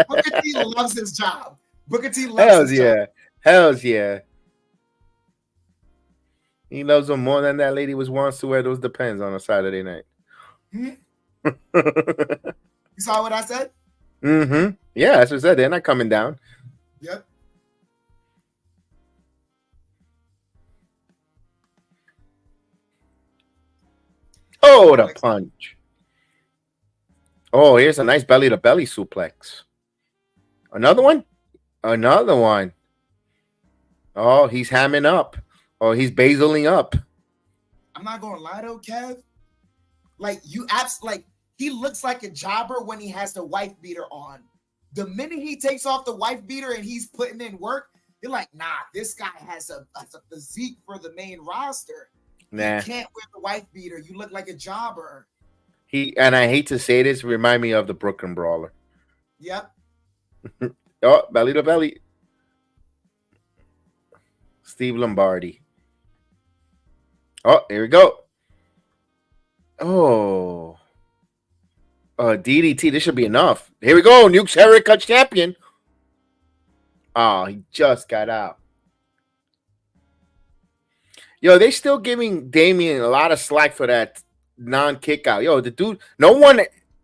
Booker T loves his job. Booker T loves his job. Hells yeah. He loves them more than that lady wants to wear those Depends on a Saturday night. You saw what I said? Mm-hmm. Yeah, that's what I said. They're not coming down. Yep. Oh, the punch. Oh, here's a nice belly-to-belly suplex. Another one? Another one. Oh, he's hamming up. Oh, he's basiling up. I'm not gonna lie though, Kev. Like he looks like a jobber when he has the wife beater on. The minute he takes off the wife beater and he's putting in work, you're like, nah, this guy has a physique for the main roster. Nah. You can't wear the wife beater. You look like a jobber. And I hate to say this, remind me of the Brooklyn Brawler. Yep. Oh, belly to belly. Steve Lombardi. Oh, here we go. Oh. DDT. This should be enough. Here we go. Nuke's Herica champion. Oh, he just got out. Yo, they still giving Damien a lot of slack for that non-kick out. Yo, the dude, no one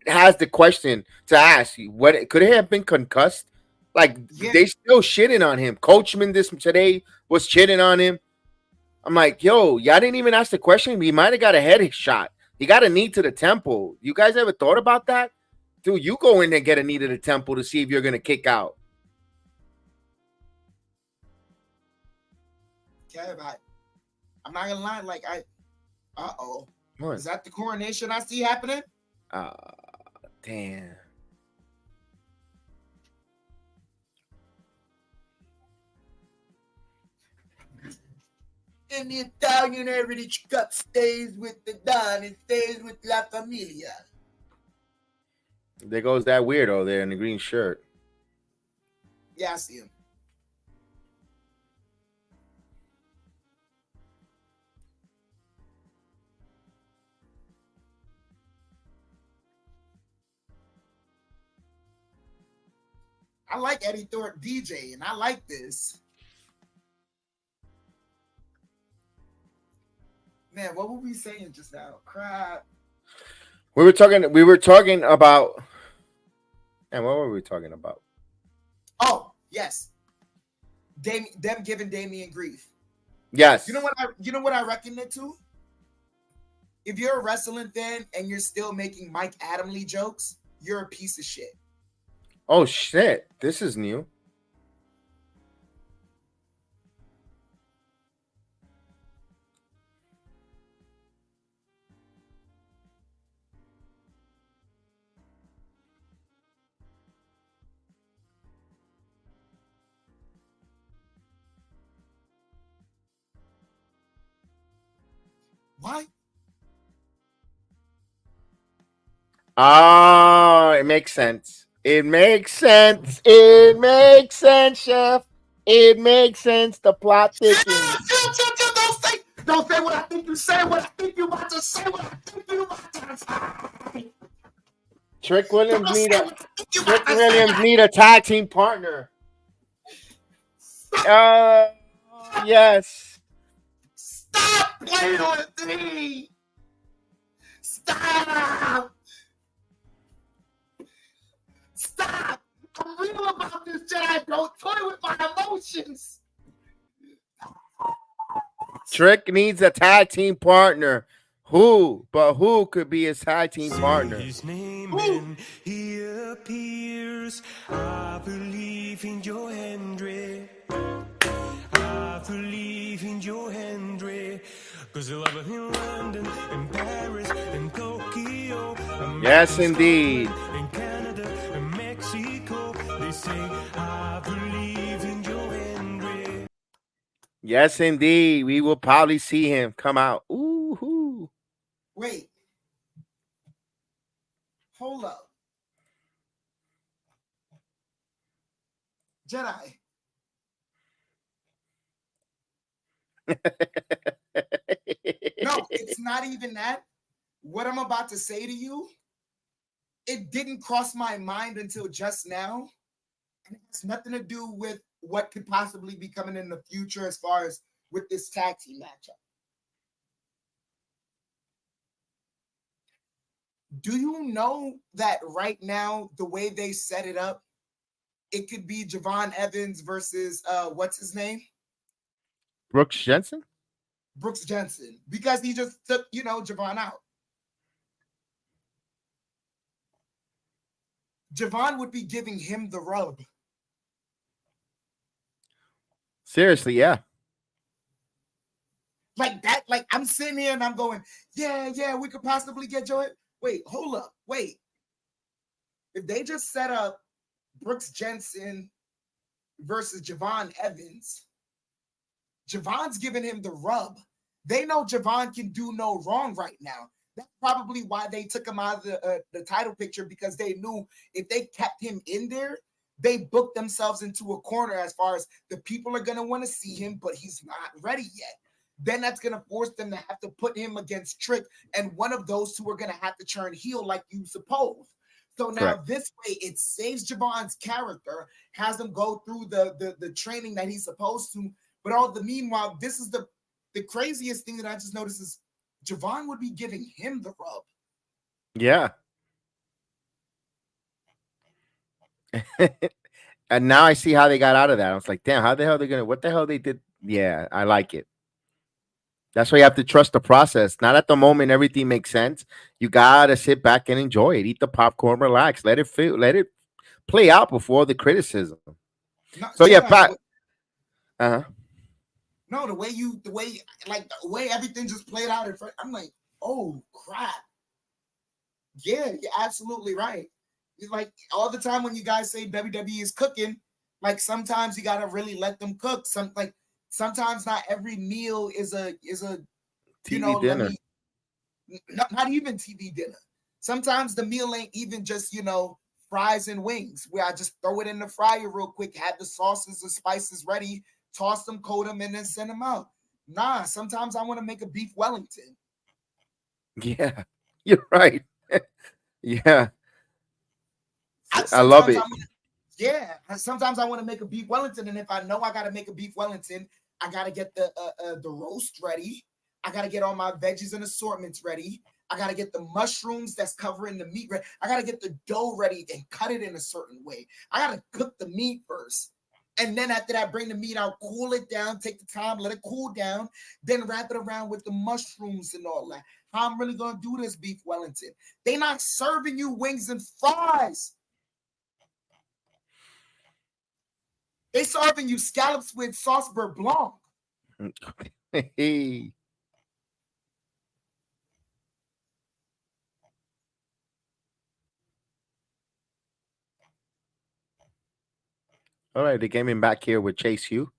has the question to ask you. What could it have been concussed? Like, they still shitting on him. Coachman this today was shitting on him. I'm like, yo, y'all didn't even ask the question. He might have got a head shot. He got a knee to the temple. You guys ever thought about that? Dude, you go in there and get a knee to the temple to see if you're going to kick out. Kev, I'm not going to lie. Like, uh-oh. What? Is that the coronation I see happening? Damn. In the Italian heritage cup stays with the Don, it stays with La Familia. There goes that weirdo there in the green shirt. Yeah, I see him. I like Eddie Thorpe DJ, and I like this. Man, what were we saying just now? Crap. We were talking about. And what were we talking about? Oh, yes. Them giving Damien grief. Yes. You know what I reckon it to? If you're a wrestling fan and you're still making Mike Adamle jokes, you're a piece of shit. Oh shit. This is new. Why? Oh, it makes sense. It makes sense. It makes sense, Chef. It makes sense. The plot thickens. Don't say what I think you say. What I think you about to say. What I think you about to say. Trick Williams need a tag team partner. Yes. Stop playing with me. Stop. Stop. I'm real about this, Jedi. Don't toy with my emotions. Trick needs a tag team partner. Who? But who could be his tag team partner? His name and he appears. I believe in your Henry. I believe in your Henry. Cause I love him in London and Paris and Tokyo. Yes, indeed. In Canada and Mexico. They say I believe in your Henry. Yes, indeed. We will probably see him come out. Ooh. Wait. Hold up. Jedi. No, it's not even that. What I'm about to say to you, it didn't cross my mind until just now. And it has nothing to do with what could possibly be coming in the future as far as with this tag team matchup. Do you know that right now, the way they set it up, it could be Javon Evans versus what's his name? Brooks Jensen? Brooks Jensen, because he just took, Javon out. Javon would be giving him the rub. Seriously, yeah. Like that, like I'm sitting here and I'm going, yeah, we could possibly get Joe. Wait, hold up, wait. If they just set up Brooks Jensen versus Javon Evans, Javon's giving him the rub. They know Javon can do no wrong right now. That's probably why they took him out of the title picture, because they knew if they kept him in there, they booked themselves into a corner as far as the people are going to want to see him, but he's not ready yet. Then that's going to force them to have to put him against Trick, and one of those two are going to have to turn heel like you suppose. So now This way, it saves Javon's character, has him go through the training that he's supposed to. But all the meanwhile, this is the craziest thing that I just noticed is Javon would be giving him the rub. Yeah. And now I see how they got out of that. I was like, damn, how the hell what the hell they did? Yeah, I like it. That's why you have to trust the process. Not at the moment everything makes sense. You gotta sit back and enjoy it. Eat the popcorn, relax, let it play out before the criticism. So yeah, Pat. No, the way everything just played out in front, I'm like, oh crap. Yeah, you're absolutely right. It's like all the time when you guys say WWE is cooking, like sometimes you gotta really let them cook. Sometimes not every meal is a TV dinner. Not even TV dinner. Sometimes the meal ain't even just fries and wings, where I just throw it in the fryer real quick, have the sauces and spices ready, toss them, coat them, and then send them out. Nah, sometimes I want to make a beef Wellington. Yeah, you're right. Yeah. I love it. Sometimes I want to make a beef Wellington, and if I know I got to make a beef Wellington, I got to get the roast ready. I got to get all my veggies and assortments ready. I got to get the mushrooms that's covering the meat ready. I got to get the dough ready and cut it in a certain way. I got to cook the meat first. And then after that, bring the meat out, cool it down, take the time, let it cool down, then wrap it around with the mushrooms and all that. How I'm really going to do this beef Wellington. They not serving you wings and fries. They serving you scallops with sauce beurre blanc. Hey. All right, they came in back here with Chase Hugh.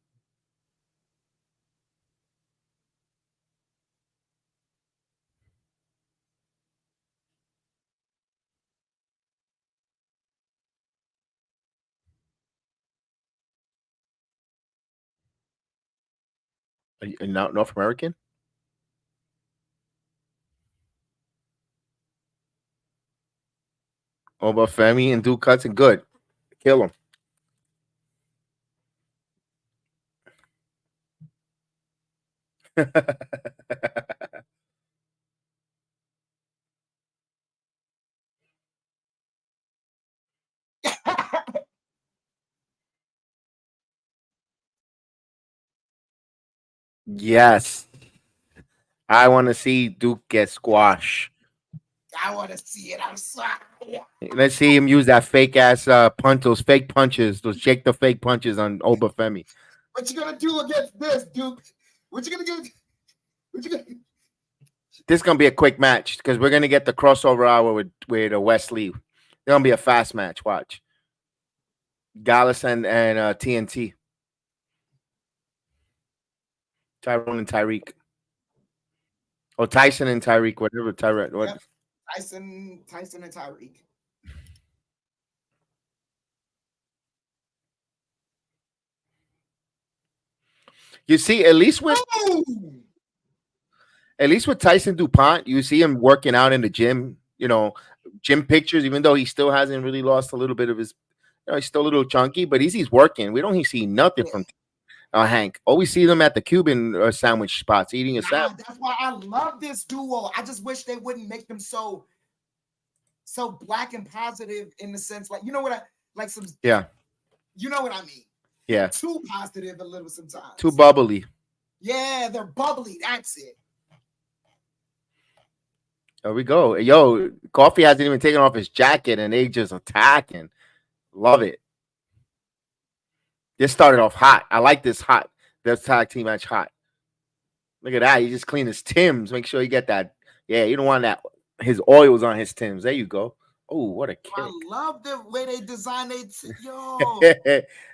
North American. Femi and Duke Hudson, good. Kill him. Yes. I want to see Duke get squashed. I want to see it. I'm sorry. Let's see him use that fake ass those fake punches, those shake the fake punches on Obafemi. What you gonna do against this, Duke? What you gonna do? What you gonna? This is gonna be a quick match because we're gonna get the crossover hour with Wesley. It's gonna be a fast match. Watch. Gallus and TNT. Tyrone and Tyreek. Oh, Tyson and Tyreek, whatever. What? Yep. Tyson and Tyreek. You see, at least with Tyson DuPont, you see him working out in the gym. You know, gym pictures. Even though he still hasn't really lost a little bit of his, he's still a little chunky, but he's working. We don't see nothing from Hank. Always see them at the Cuban sandwich spots eating a sandwich. That's why I love this duo. I just wish they wouldn't make them so black and positive in the sense, like, you know what I like some. Yeah. You know what I mean. Yeah. Too positive a little sometimes. Too bubbly. Yeah, they're bubbly. That's it. There we go. Yo, Coffee hasn't even taken off his jacket and they just attacking. Love it. This started off hot. I like this hot. This tag team match hot. Look at that. He just cleaned his Timbs. Make sure you get that. Yeah, you don't want that. His oils on his Timbs. There you go. Oh, what a kick. I love the way they design it. Yo.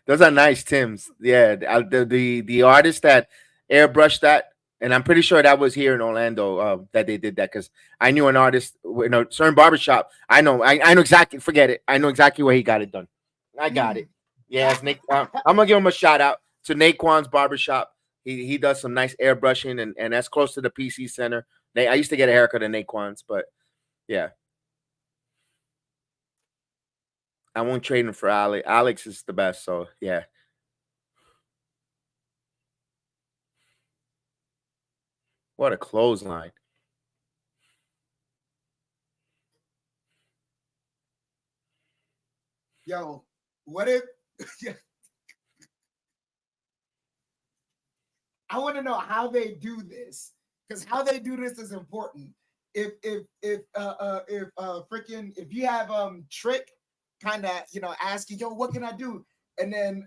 Those are nice Timbs. Yeah, the artist that airbrushed that, and I'm pretty sure that was here in Orlando that they did that, because I knew an artist in a certain barbershop. I know exactly. Forget it. I know exactly where he got it done. I got it. Yeah, it's Nate. I'm gonna give him a shout out to Naquan's barbershop. He does some nice airbrushing, and that's close to the PC Center. I used to get a haircut at Naquan's, but yeah. I won't trade him for Alex. Alex is the best, so yeah. What a clothesline. Yo, what if I want to know how they do this, because how they do this is important. If you have Trick kind of, ask you, yo, what can I do? And then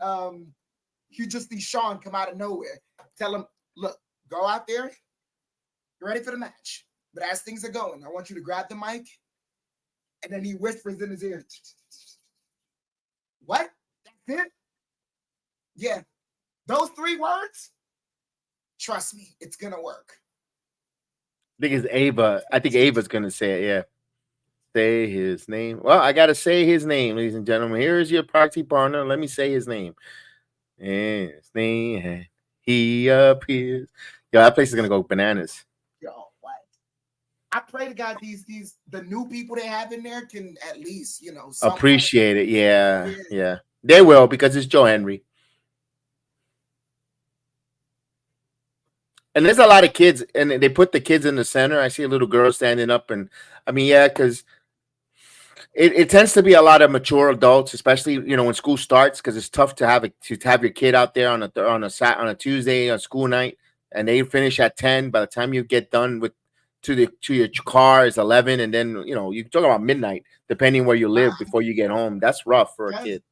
you just see Sean come out of nowhere. Tell him, look, go out there. You're ready for the match. But as things are going, I want you to grab the mic. And then he whispers in his ear. What? That's it? Yeah. Those 3 words? Trust me, it's going to work. I think it's Ava. I think Ava's going to say it, yeah. Say his name. Well, I got to say his name, ladies and gentlemen. Here is your proxy partner. Let me say his name. And his name, he appears. Yo, that place is going to go bananas. Yo, what? I pray to God the new people they have in there can at least, appreciate it. Yeah. They will, because it's Joe Henry. And there's a lot of kids, and they put the kids in the center. I see a little girl standing up, and I mean, yeah, because it tends to be a lot of mature adults, especially when school starts, because it's tough to have your kid out there on a Tuesday on school night, and they finish at 10. By the time you get done to your car is 11, and then you talk about midnight, depending where you live before you get home. That's rough for a kid.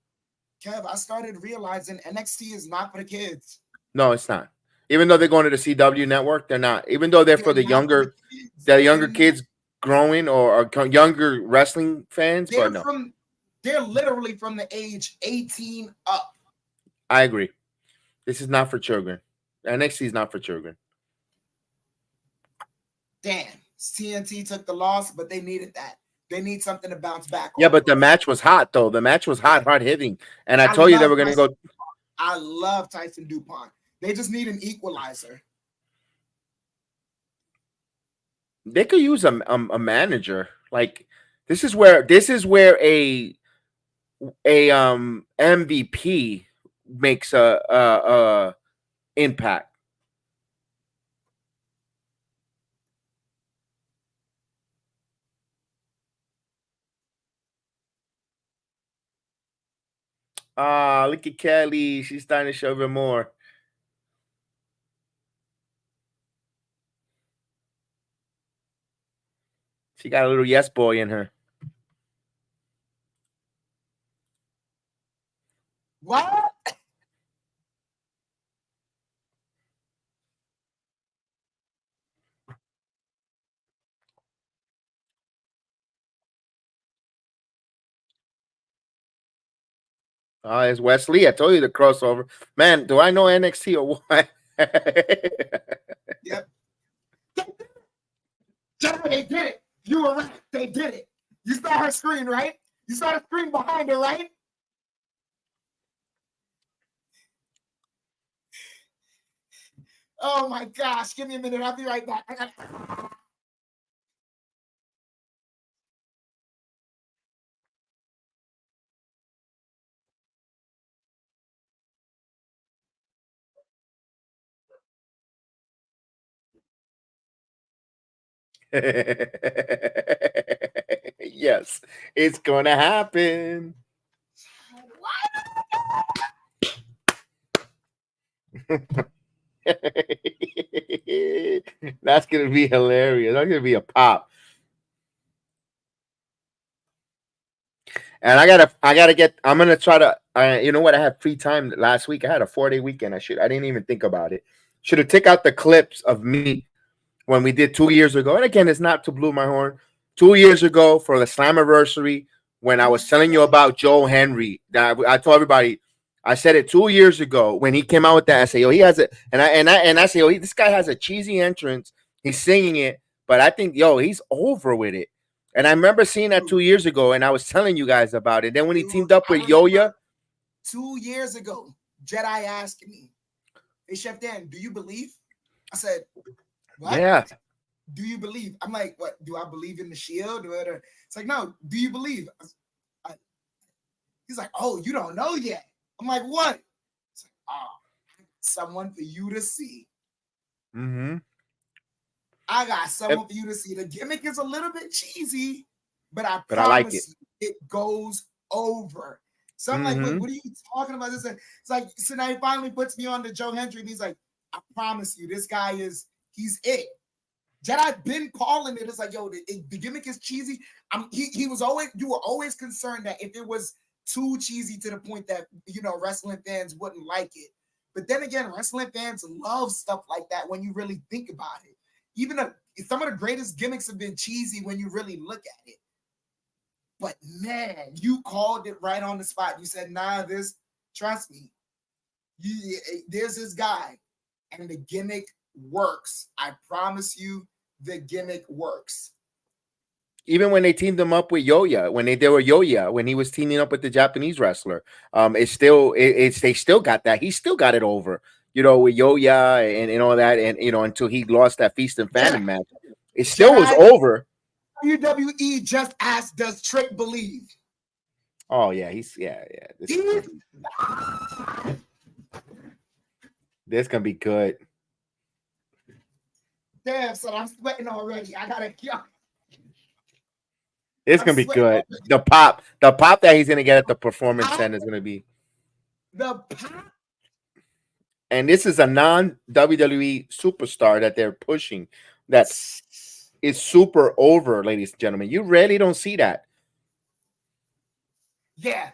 Kev, I started realizing NXT is not for the kids. No, it's not. Even though they're going to the CW network, they're not. Even though they're for the younger kids growing or younger wrestling fans, but no. They're literally from the age 18 up. I agree. This is not for children. NXT is not for children. Damn. TNT took the loss, but they needed that. They need something to bounce back on. Yeah, but the match was hot, though. The match was hot hitting. And I told you they were going to go. I love Tyson DuPont. They just need an equalizer. They could use a manager. Like this is where a MVP makes a impact. Ah, look at Kelly. She's starting to show even more. She got a little yes boy in her. What? Oh, it's Wesley. I told you the crossover. Man, do I know NXT or what? Yep. They did it. You were right. They did it. You saw her screen, right? You saw the screen behind her, right? Oh my gosh. Give me a minute. I'll be right back. I got Yes, it's gonna happen. That's gonna be hilarious. That's gonna be a pop. And I'm gonna try to. You know what? I had free time last week. I had a 4-day weekend. I didn't even think about it. Should have took out the clips of me when we did 2 years ago. And again, it's not to blow my horn. 2 years ago for the Slammiversary, when I was telling you about Joe Henry, that I told everybody. I said it 2 years ago when he came out with that. I say, "Yo, he has it," and I say, "Yo, this guy has a cheesy entrance. He's singing it, but I think, yo, he's over with it." And I remember seeing that 2 years ago, and I was telling you guys about it. Then when he teamed up with Yoya 2 years ago, Jedi asked me, "Hey, Chef Dan, do you believe?" I said, "What? yeah, Do you believe?" I'm like, "What? Do I believe in the Shield?" It's like, "No. Do you believe?" He's like, "Oh, you don't know yet." I'm like, "What?" It's like, "Oh, someone for you to see." mm-hmm. I got someone for you to see. The gimmick is a little bit cheesy, but I But I like it. promise you, it goes over. So I'm like, Mm-hmm. what are you talking about? It's like, so now he finally puts me on to Joe Hendry, and he's like, "I promise you, this guy he's it." Jedi been calling it. It's like, yo, the gimmick is cheesy. You were always concerned that if it was too cheesy to the point that, wrestling fans wouldn't like it. But then again, wrestling fans love stuff like that when you really think about it. Even some of the greatest gimmicks have been cheesy when you really look at it. But man, you called it right on the spot. You said, "Nah, trust me, there's this guy, and the gimmick works. I promise you, the gimmick works." Even when they teamed him up with Yoya, when they were Yoya, when he was teaming up with the Japanese wrestler, they still got that. He still got it over, with Yoya and all that, and until he lost that Feast and Famine match, it still was over. WWE just asked, "Does Trick believe?" Oh yeah, This gonna be good. Damn, son, I'm sweating already. I gotta go. It's gonna be good. The pop that he's gonna get at the Performance Center is gonna be the pop. And this is a non-WWE superstar that they're pushing. That is super over, ladies and gentlemen. You rarely don't see that. Yeah.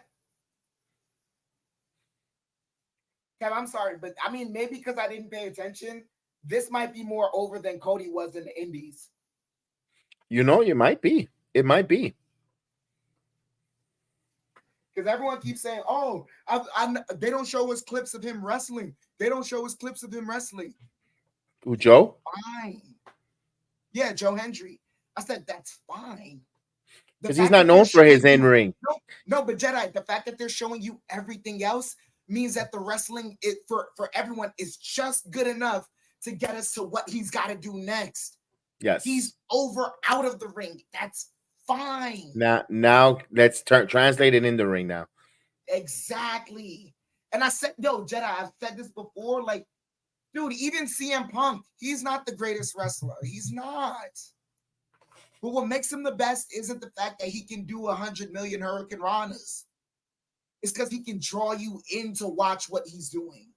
Kev, I'm sorry, but I mean, maybe because I didn't pay attention, this might be more over than Cody was in the Indies. You might be. It might be. Because everyone keeps saying, "Oh, they don't show us clips of him wrestling. They don't show us clips of him wrestling." Who, Joe? Fine. Yeah, Joe Hendry. I said, that's fine. Because he's not known for his in-ring. No, but Jedi, the fact that they're showing you everything else means that the wrestling for everyone is just good enough to get us to what he's got to do next. Yes. He's over out of the ring. That's fine. Now let's translate it in the ring now. Exactly. And I said, yo, Jedi, I've said this before. Like, dude, even CM Punk, he's not the greatest wrestler. He's not. But what makes him the best isn't the fact that he can do 100 million Hurricane Ranas. It's because he can draw you in to watch what he's doing.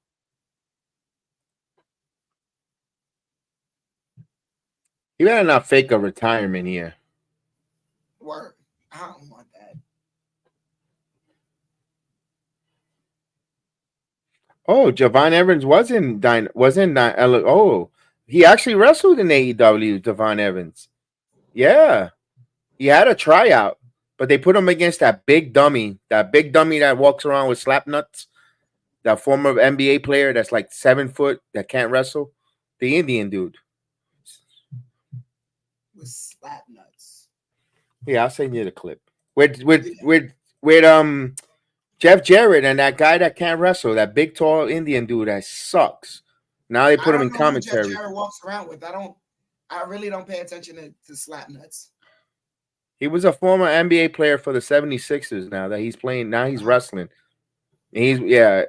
You better not fake a retirement here. Word. I don't want that. Oh, Javon Evans he actually wrestled in AEW, Javon Evans. Yeah. He had a tryout, but they put him against that big dummy that walks around with slap nuts, that former NBA player that's like 7 foot that can't wrestle, the Indian dude. With slap nuts. Yeah, I'll send you the clip. With Jeff Jarrett and that guy that can't wrestle, that big tall Indian dude that sucks. Now they put him in commentary. Jeff Jarrett walks around with. I really don't pay attention to slap nuts. He was a former NBA player for the 76ers now that he's playing. Now he's wrestling. Yeah.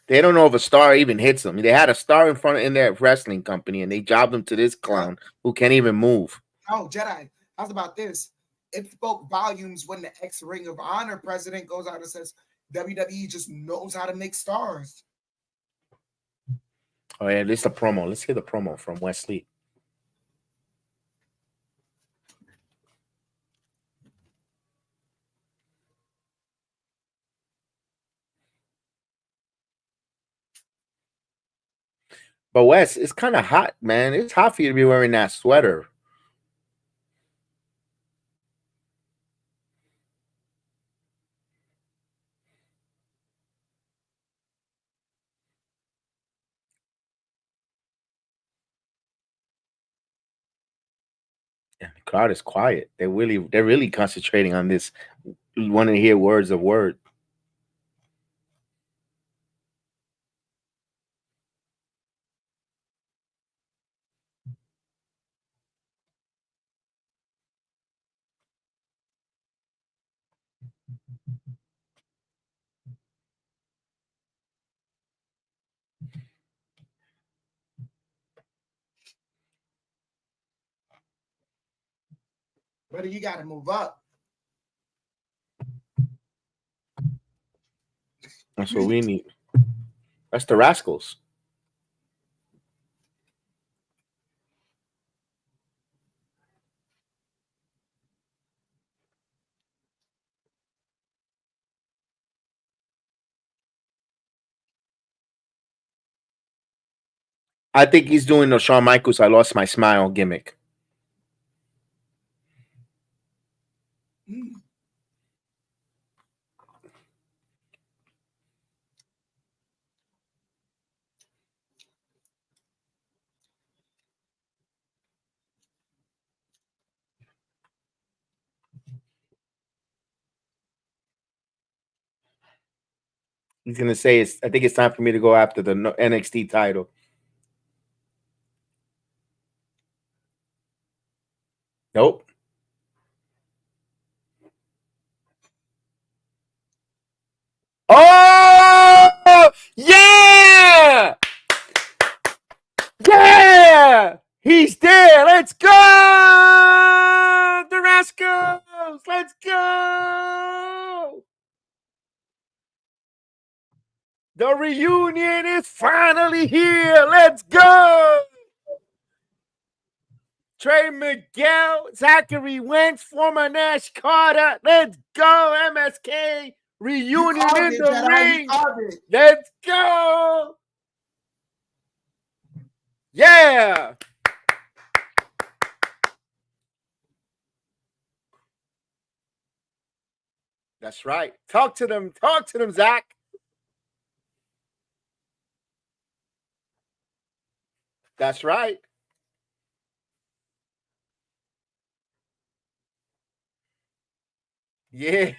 They don't know if a star even hits them. They had a star in their wrestling company, and they jobbed him to this clown who can't even move. Oh, Jedi. How's about this? It spoke volumes when the ex-Ring of Honor president goes out and says WWE just knows how to make stars. Oh, yeah, this is the promo. Let's hear the promo from Wesley. But Wes, it's kind of hot, man. It's hot for you to be wearing that sweater. Yeah, the crowd is quiet. They're really concentrating on this. Want to hear words of word. Brother, you got to move up. That's what we need. That's the Rascals. I think he's doing the Shawn Michaels "I Lost My Smile" gimmick. He's gonna say, I think it's time for me to go after the NXT title. Nope. Oh yeah! Yeah! He's there. Let's go! The Rascals! Let's go! The reunion is finally here. Let's go! Trey Miguel, Zachary Wentz, former Nash Carter. Let's go, MSK. Reunion in the ring. Let's go. Yeah. That's right. Talk to them. Talk to them, Zach. That's right. Yeah.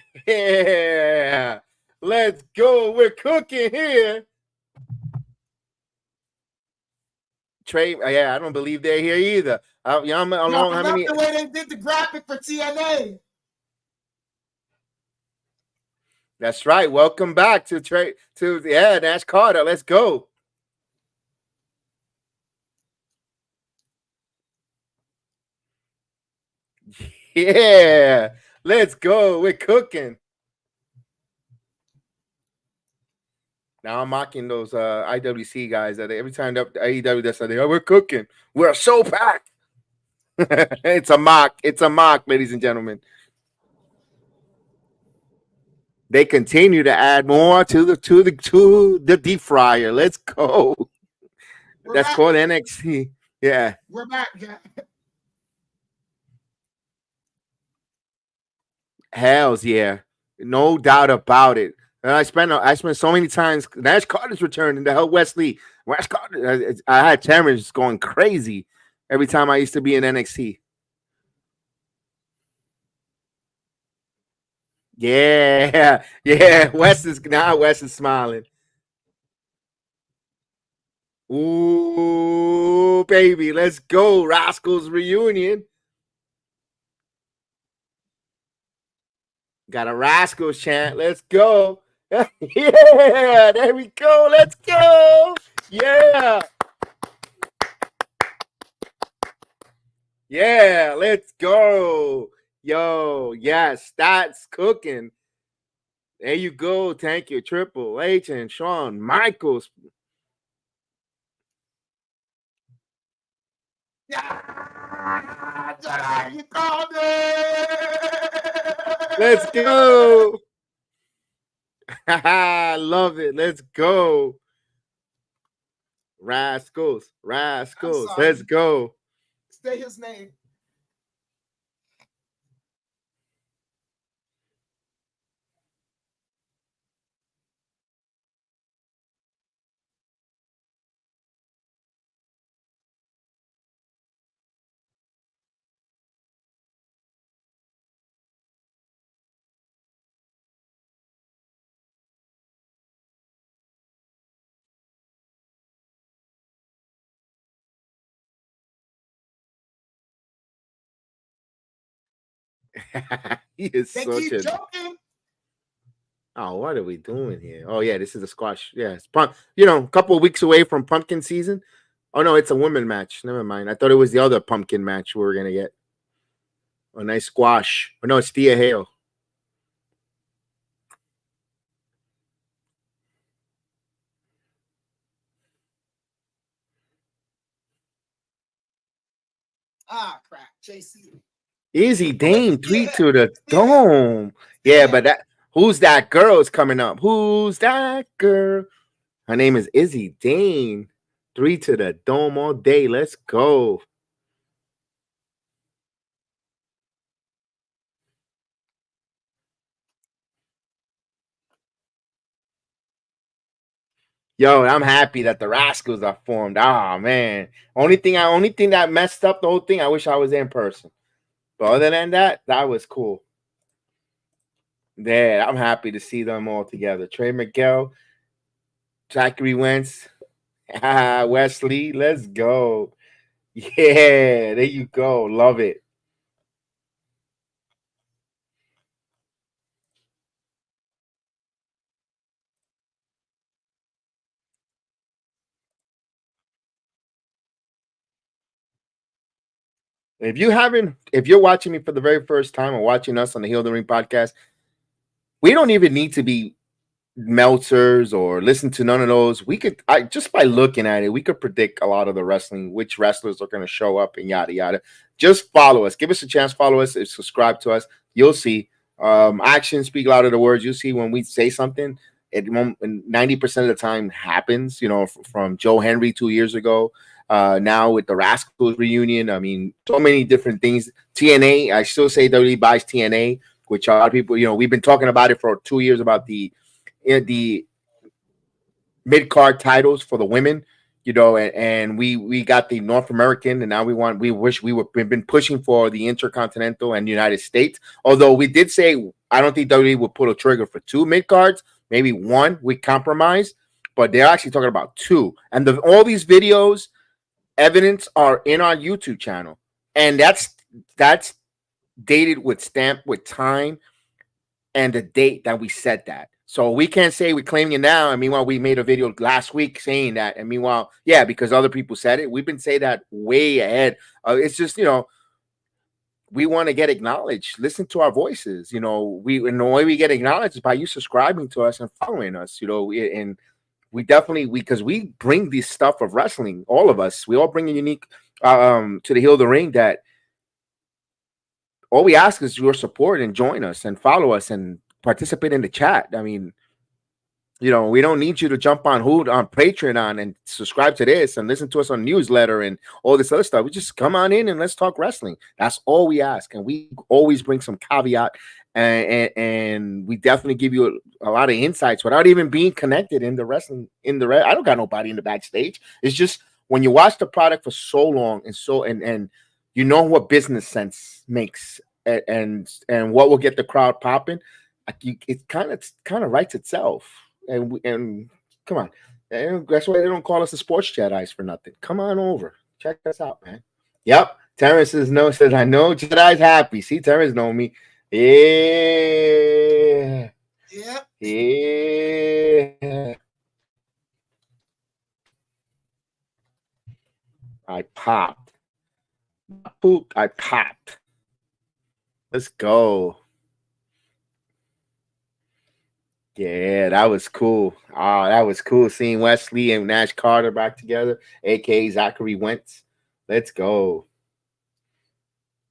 Let's go. We're cooking here. Trey, yeah, I don't believe they're here either. I'm along. How many? The way they did the graphic for TNA. That's right. Welcome back to Trey. Nash Carter. Let's go. Yeah, let's go. We're cooking. Now I'm mocking those IWC guys that every time the AEW does something, we're cooking. We're so packed. It's a mock. It's a mock, ladies and gentlemen. They continue to add more to the deep fryer. Let's go. That's back. Called NXT. Yeah. We're back. Yeah. Hells yeah. No doubt about it. And I spent so many times. Nash Carter's returning to help Wesley. Nash Carter. I had Terrence going crazy every time I used to be in NXT. Yeah. Wes is smiling. Ooh, baby, let's go. Rascals reunion. Got a Rascals chant. Let's go. Yeah, there we go. Let's go. Yeah. Yeah, let's go. Yo, yes, that's cooking. There you go. Thank you, Triple H and Shawn Michaels. Yeah, you called it. Let's go. I love it. Let's go. Rascals. Let's go. Say his name. He is they such keep a joking. Oh, what are we doing here? Oh, yeah, this is a squash. Yeah, it's a couple of weeks away from pumpkin season. Oh, no, it's a women match. Never mind. I thought it was the other pumpkin match we were going to get. A nice squash. Oh, no, it's Thea Hale. Ah, crap. JC. Izzy Dane, 3 to the dome. Yeah, but who's that girl's coming up? Who's that girl? Her name is Izzy Dane. 3 to the dome all day. Let's go. Yo, I'm happy that the Rascals are formed. Oh man. Only thing that messed up the whole thing, I wish I was in person. But other than that, that was cool. Yeah, I'm happy to see them all together. Trey Miguel, Zachary Wentz, Wesley, let's go. Yeah, there you go. Love it. If you're watching me for the very first time or watching us on the Heal the Ring podcast, we don't even need to be Meltzers or listen to none of those. We could just by looking at it, we could predict a lot of the wrestling, which wrestlers are going to show up and yada yada. Just follow us, give us a chance, follow us, and subscribe to us. You'll see. Actions speak louder than words. You see when we say something, it 90% of the time happens. From Joe Henry 2 years ago. Now with the Rascals reunion, I mean, so many different things. TNA, I still say WWE buys TNA, which a lot of people, we've been talking about it for 2 years about the mid-card titles for the women, and we got the North American, and now we've been pushing for the Intercontinental and United States. Although we did say I don't think WWE would pull a trigger for 2 mid-cards, maybe 1 we compromise, but they're actually talking about 2. And all these videos, evidence are in our YouTube channel, and that's dated with stamp with time and the date that we said that. So we can't say we're claiming it now. And meanwhile, we made a video last week saying that. And meanwhile, yeah, because other people said it, we've been saying that way ahead. It's just, we want to get acknowledged. Listen to our voices. And the way we get acknowledged is by you subscribing to us and following us. And we definitely because we bring this stuff of wrestling. All of us, we all bring a unique to the heel of the ring that. All we ask is your support and join us and follow us and participate in the chat. I mean, we don't need you to jump on Patreon and subscribe to this and listen to us on newsletter and all this other stuff. We just come on in and let's talk wrestling. That's all we ask. And we always bring some caveat and we definitely give you a lot of insights without even being connected in the wrestling. I don't got nobody in the backstage. It's just when you watch the product for so long and you know what business sense makes and what will get the crowd popping. It kind of writes itself. And come on, that's why they don't call us the sports Jedi's for nothing. Come on over, check us out, man. Yep, Terrence says I know Jedi's happy. See, Terrence know me. Yeah. Yep. Yeah. I popped. Poop, I popped. Let's go. Yeah, that was cool. Oh, that was cool seeing Wesley and Nash Carter back together, aka Zachary Wentz. Let's go.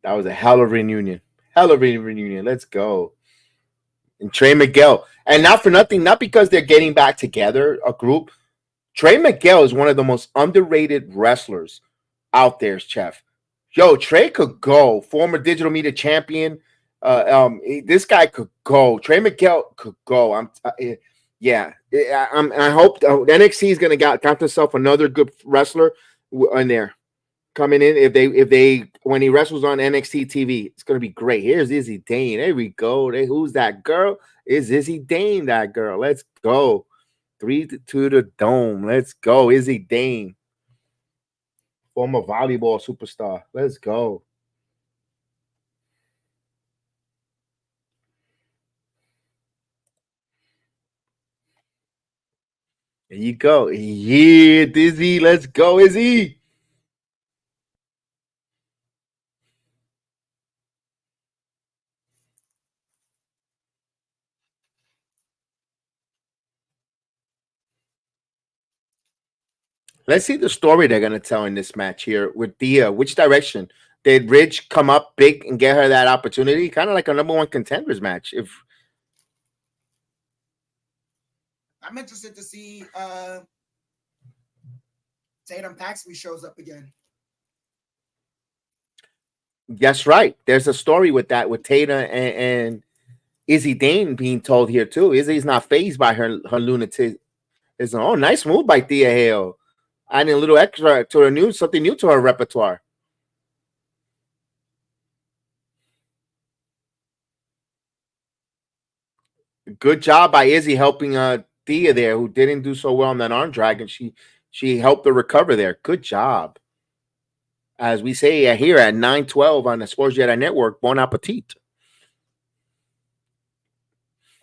That was a hell of a reunion. Let's go. And Trey Miguel. And not for nothing, not because they're getting back together, a group. Trey Miguel is one of the most underrated wrestlers out there, Chef. Yo, Trey could go. Former digital media champion. This guy could go. Trey Miguel could go. I hope NXT is gonna got himself another good wrestler in there coming in. If they when he wrestles on NXT TV, it's gonna be great. Here's Izzy Dane. There we go. Who's that girl? Is Izzy Dane that girl? Let's go. 3-2 the dome. Let's go, Izzy Dane. Former volleyball superstar. Let's go. There you go. Yeah, Dizzy. Let's go, Izzy. Let's see the story they're going to tell in this match here with Thea. Which direction? Did Ridge come up big and get her that opportunity? Kind of like a number one contenders match. I'm interested to see Tatum Paxley shows up again. That's right. There's a story with that with Tatum and Izzy Dane being told here too. Izzy's not fazed by her lunatic. It's nice move by Thea Hale. Adding a little extra to her news, something new to her repertoire. Good job by Izzy helping Thea there, who didn't do so well on that arm drag, and she helped her recover there. Good job. As we say here at 9:12 on the Sports Jedi Network, bon appetit.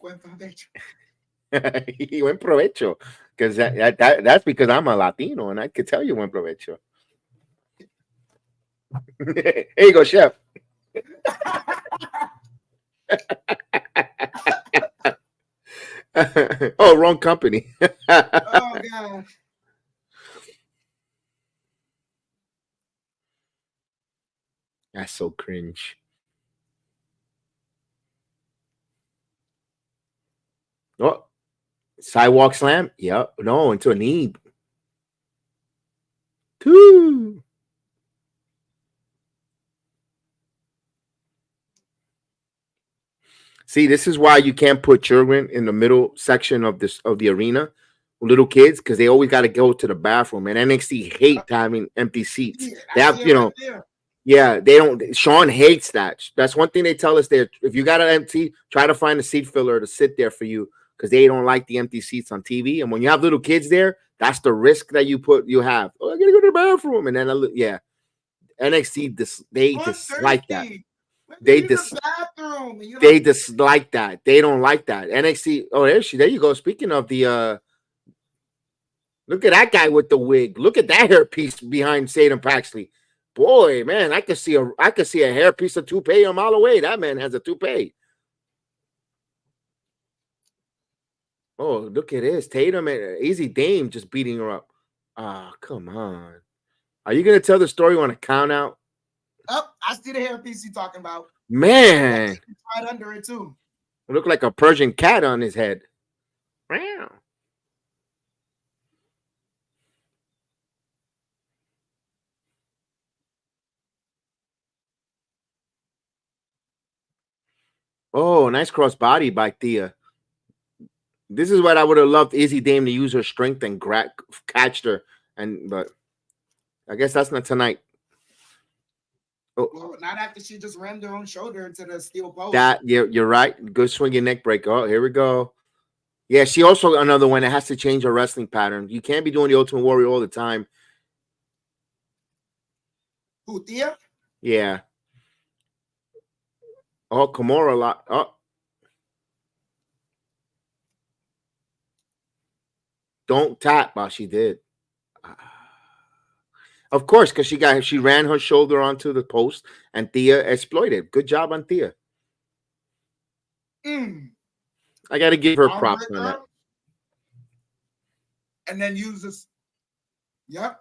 Buen provecho. Buen provecho. Because that's because I'm a Latino and I could tell you buen provecho. Here you go, Chef. Oh, wrong company. Oh, gosh. That's so cringe. Oh. Sidewalk slam? Yep. No, into a knee. Two. See, this is why you can't put children in the middle section of the arena, little kids, because they always got to go to the bathroom. And NXT hate having empty seats. They have, yeah, they don't. Sean hates that. That's one thing they tell us there. If you got an empty, try to find a seat filler to sit there for you, because they don't like the empty seats on TV. And when you have little kids there, That's the risk that you have. Oh, I gotta go to the bathroom, and then NXT they I'm dislike that. thirsty. Let me They in the bathroom. And you're they like, dislike that. They don't like that. NXT. Oh, there you go. Speaking of the look at that guy with the wig. Look at that hairpiece behind Satan Paxley. Boy, man, I could see a hairpiece of toupee a mile away. That man has a toupee. Oh, look at this. Tatum and Easy Dame just beating her up. Ah, come on. Are you gonna tell the story on a count out? oh, I see the hairpiece you talking about. Man, Right under it too. it looked like a Persian cat on his head. Wow. Oh, nice cross body by Thea. This is what I would have loved Izzy Dame to use her strength and catch her, but I guess that's not tonight. Oh. Well, not after she just rammed her own shoulder into the steel post. You're right. Good swinging neck break. Oh, here we go. Yeah, she also another one that has to change her wrestling pattern. You can't be doing the Ultimate Warrior all the time. Who, Thea? Yeah. Oh, Kimura a lot. Oh. Don't tap. Well, she did. Of course, because she ran her shoulder onto the post and Thea exploited. Good job on Thea. I got to give her props on that. And then use this. Yep.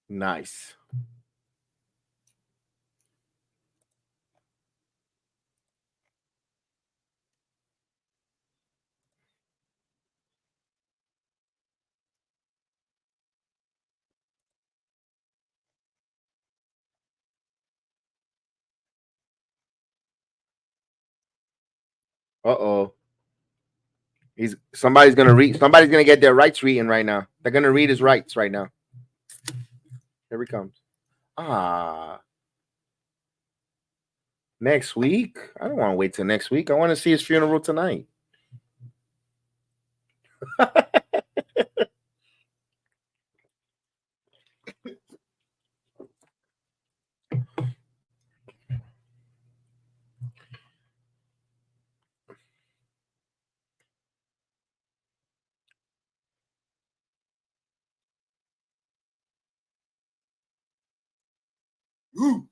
Nice. Uh-oh. Somebody's gonna get their rights reading right now. They're gonna read his rights right now. Here he comes. Next week? I don't want to wait till next week. I want to see his funeral tonight. Ooh.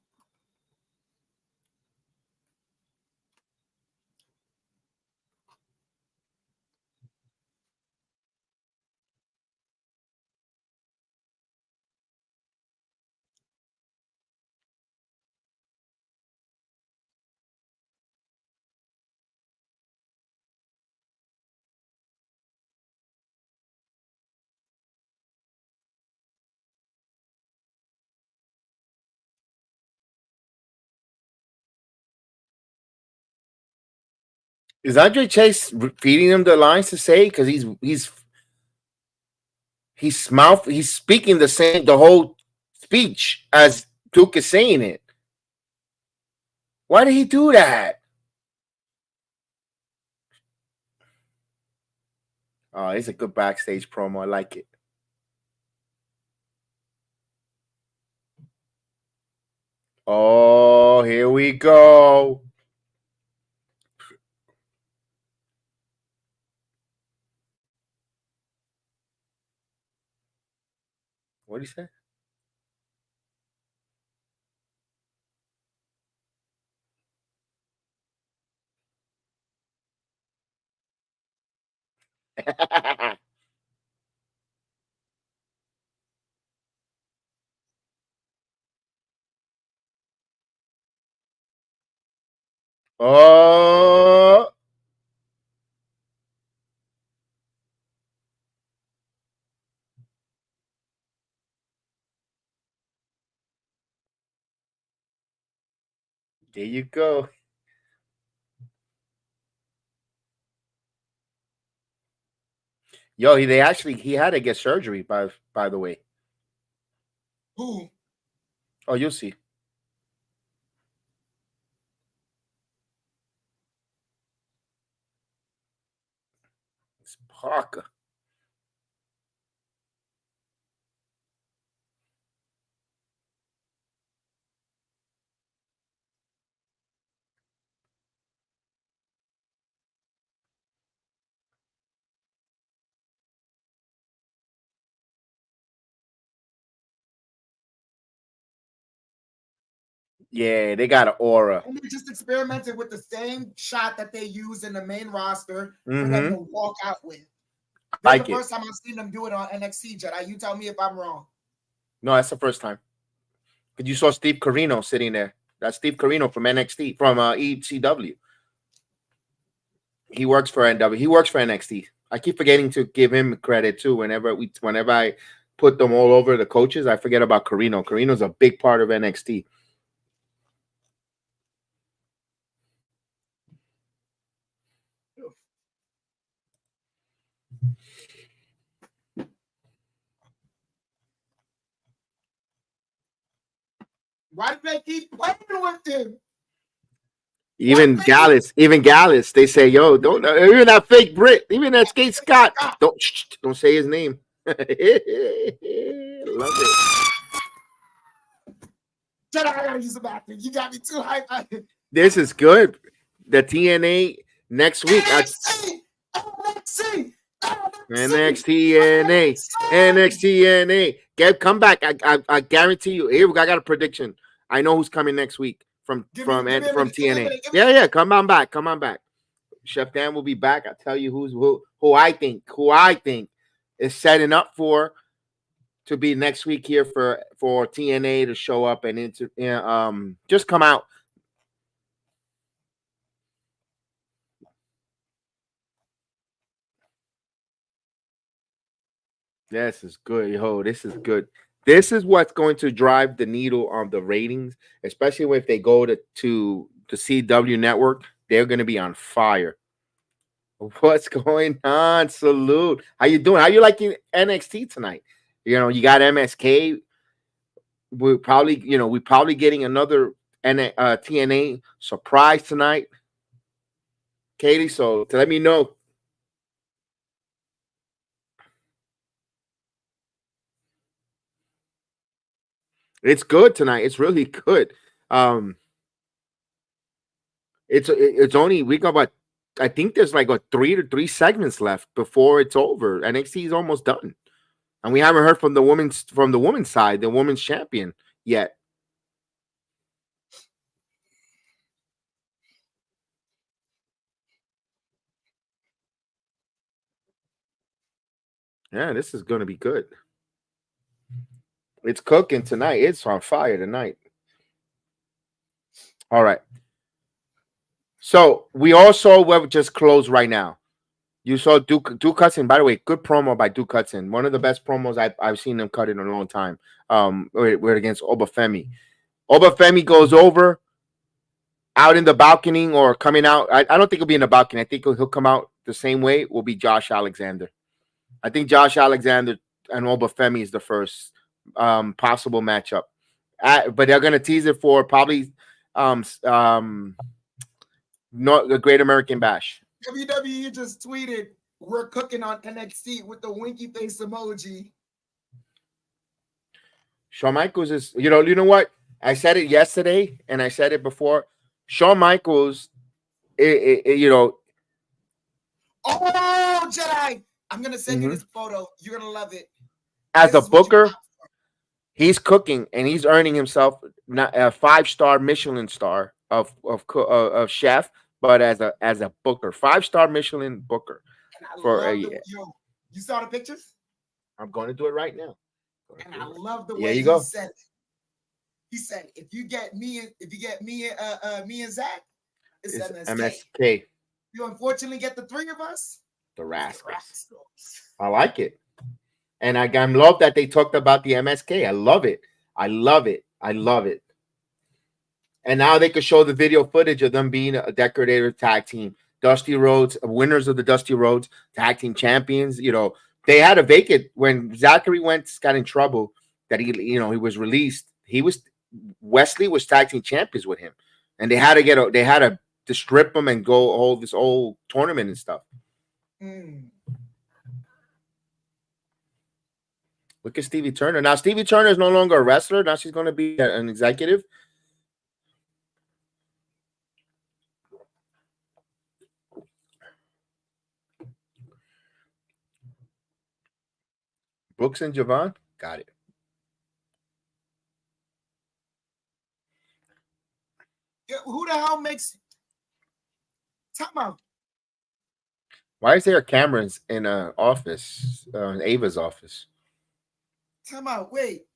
Is Andre Chase feeding him the lines to say? Because he's speaking the whole speech as Duke is saying it. Why did he do that? Oh, it's a good backstage promo. I like it. Oh, here we go. What did he say? Oh. There you go. Yo, he had to get surgery by the way. Who? Oh, you'll see. Fuck. Yeah, they got an aura. And they just experimented with the same shot that they use in the main roster for them Mm-hmm. to walk out with. This Like is the it. first time I've seen them do it on NXT, Jedi. You tell me if I'm wrong. No, that's the first time. Because you saw Steve Corino sitting there. That's Steve Corino from NXT, from ECW. He works for NW. He works for NXT. I keep forgetting to give him credit too. Whenever I put them all over the coaches, I forget about Corino. Corino's a big part of NXT. Why do they keep playing with him? Even Gallus, they say, yo, don't even that fake Brit, even that Skate Scott, don't say his name. Love it. Jedi, I gotta use the bathroom. You got me too hyped. This is good. The TNA next week. NXT. NXT. Come back. I guarantee you. Here, I got a prediction. I know who's coming next week from TNA. Yeah. Come on back. Chef Dan will be back. I'll tell you who I think is setting up to be next week here for TNA to show up and just come out. This is good, yo. This is good. This is what's going to drive the needle on the ratings, especially if they go to the CW network. They're going to be on fire. What's going on? Salute. How you doing? How you liking NXT tonight? You know, you got MSK. We're probably getting another TNA surprise tonight, Katie. So to let me know. It's good tonight. It's really good. It's only we got about, I think there's like 3 segments left before it's over. NXT is almost done, and we haven't heard from the women's side, the women's champion yet. Yeah, this is going to be good. It's cooking tonight. It's on fire tonight. All right. So we also will just close right now. You saw Duke Hudson. By the way, good promo by Duke Hudson. One of the best promos I've seen him cut in a long time. We're against Obafemi. Obafemi goes over out in the balcony or coming out. I don't think he'll be in the balcony. I think he'll come out the same way. Will be Josh Alexander. I think Josh Alexander and Obafemi is the first possible matchup. But they're going to tease it for probably not the Great American Bash. WWE just tweeted, "We're cooking on NXT" with the winky face emoji. Shawn Michaels is, you know what? I said it yesterday and I said it before. Shawn Michaels, Oh, Jedi! I'm gonna send you this photo. You're gonna love it. As a booker, he's cooking and he's earning himself not a 5-star Michelin star of chef, but as a booker, 5-star Michelin booker for a year. You saw the pictures? I'm going to do it right now. And I love the way he said it. He said, "If you get me and Zach, it's MSK. You unfortunately get the 3 of us. The Rascals. I like it. And I love that they talked about the MSK. I love it. And now they could show the video footage of them being a decorated tag team. Dusty Rhodes, winners of the Dusty Rhodes tag team champions. You know, they had a vacant when Zachary Wentz got in trouble that he was released. Wesley was tag team champions with him. And they had to strip him and go hold this old tournament and stuff. Look at Stevie Turner. Now, Stevie Turner is no longer a wrestler. Now she's going to be an executive. Brooks and Javon. Got it. Yeah, who the hell makes time out? Why is there cameras in an office, Ava's office? Time out. Wait.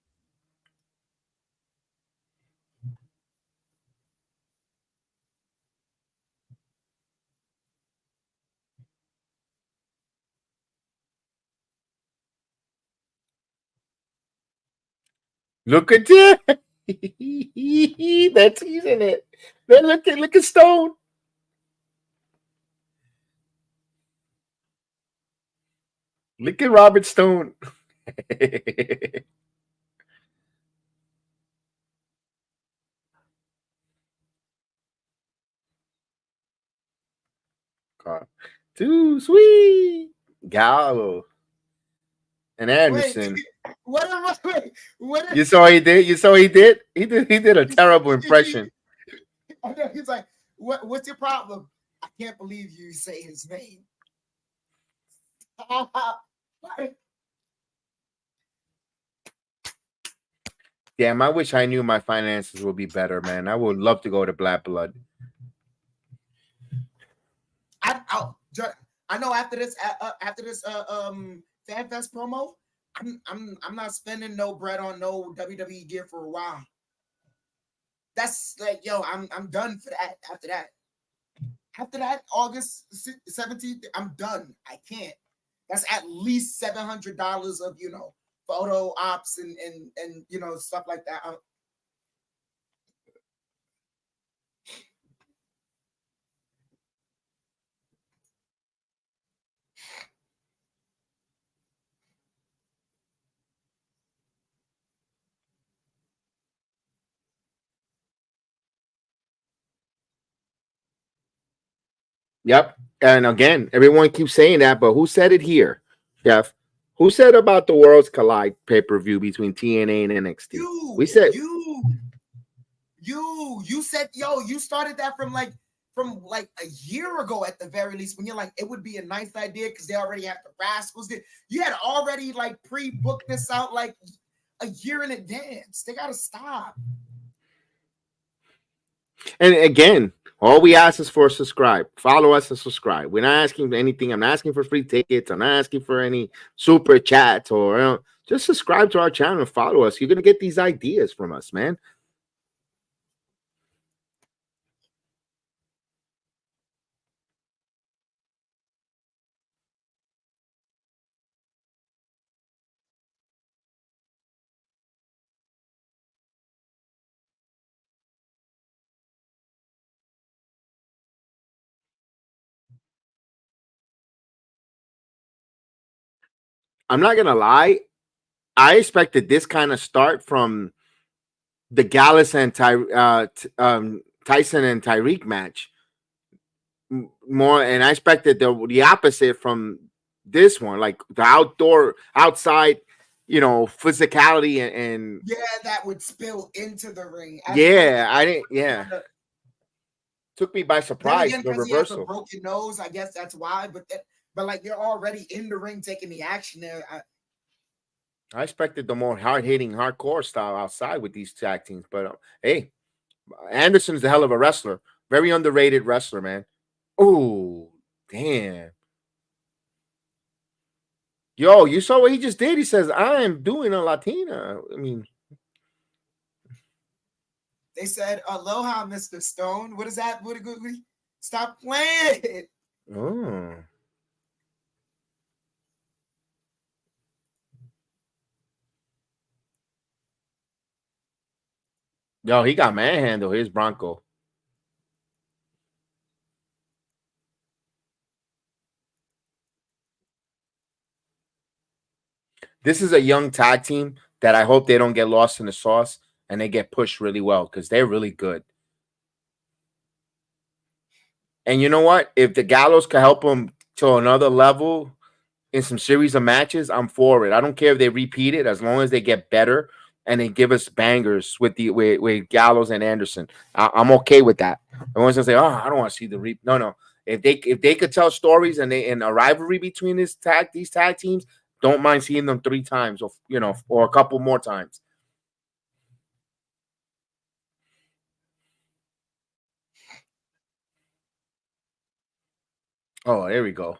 Look at that. That's teasing it. Then look at Stone. Look at Robert Stone. Too sweet. Gallo. And Anderson. Wait, what? You saw he did? You saw he did? He did a terrible impression. He's like, what's your problem? I can't believe you say his name. Damn, I wish I knew my finances would be better, man. I would love to go to Black Blood. I know after this FanFest promo, I'm not spending no bread on no WWE gear for a while. That's like, yo, I'm done for that. After that, August 17th, I'm done. I can't. That's at least $700 of, you know, photo ops and you know, stuff like that. Yep. And again, everyone keeps saying that, but who said it here, Jeff? Who said about the Worlds Collide pay-per-view between TNA and NXT? We said you said, yo, you started that from like a year ago at the very least, when you're like, it would be a nice idea because they already have the Rascals. You had already like pre-booked this out like a year in advance. They gotta stop. And again, all we ask is for a subscribe. Follow us and subscribe. We're not asking for anything. I'm not asking for free tickets. I'm not asking for any super chats or just subscribe to our channel and follow us. You're going to get these ideas from us, man. I'm not going to lie. I expected this kind of start from the Gallus and Tyson and Tyreek match more, and I expected the opposite from this one, like the outside, you know, physicality and yeah, that would spill into the ring. I didn't. Yeah, took me by surprise. Again, the reversal, he has a broken nose. I guess that's why. But like they're already in the ring taking the action there. I expected the more hard-hitting, hardcore style outside with these tag teams. But hey, Anderson's a hell of a wrestler. Very underrated wrestler, man. Oh, damn. Yo, you saw what he just did? He says, I am doing a Latina. I mean, they said, aloha, Mr. Stone. What is that? Stop playing. Oh. Yo, he got manhandled. Here's Bronco. This is a young tag team that I hope they don't get lost in the sauce and they get pushed really well because they're really good. And you know what? If the Gallows can help them to another level in some series of matches, I'm for it. I don't care if they repeat it, as long as they get better and they give us bangers with with Gallows and Anderson. I'm okay with that. Everyone's gonna say, "Oh, I don't want to see the No. If they could tell stories and a rivalry between these tag teams, don't mind seeing them 3 times or a couple more times. Oh, there we go.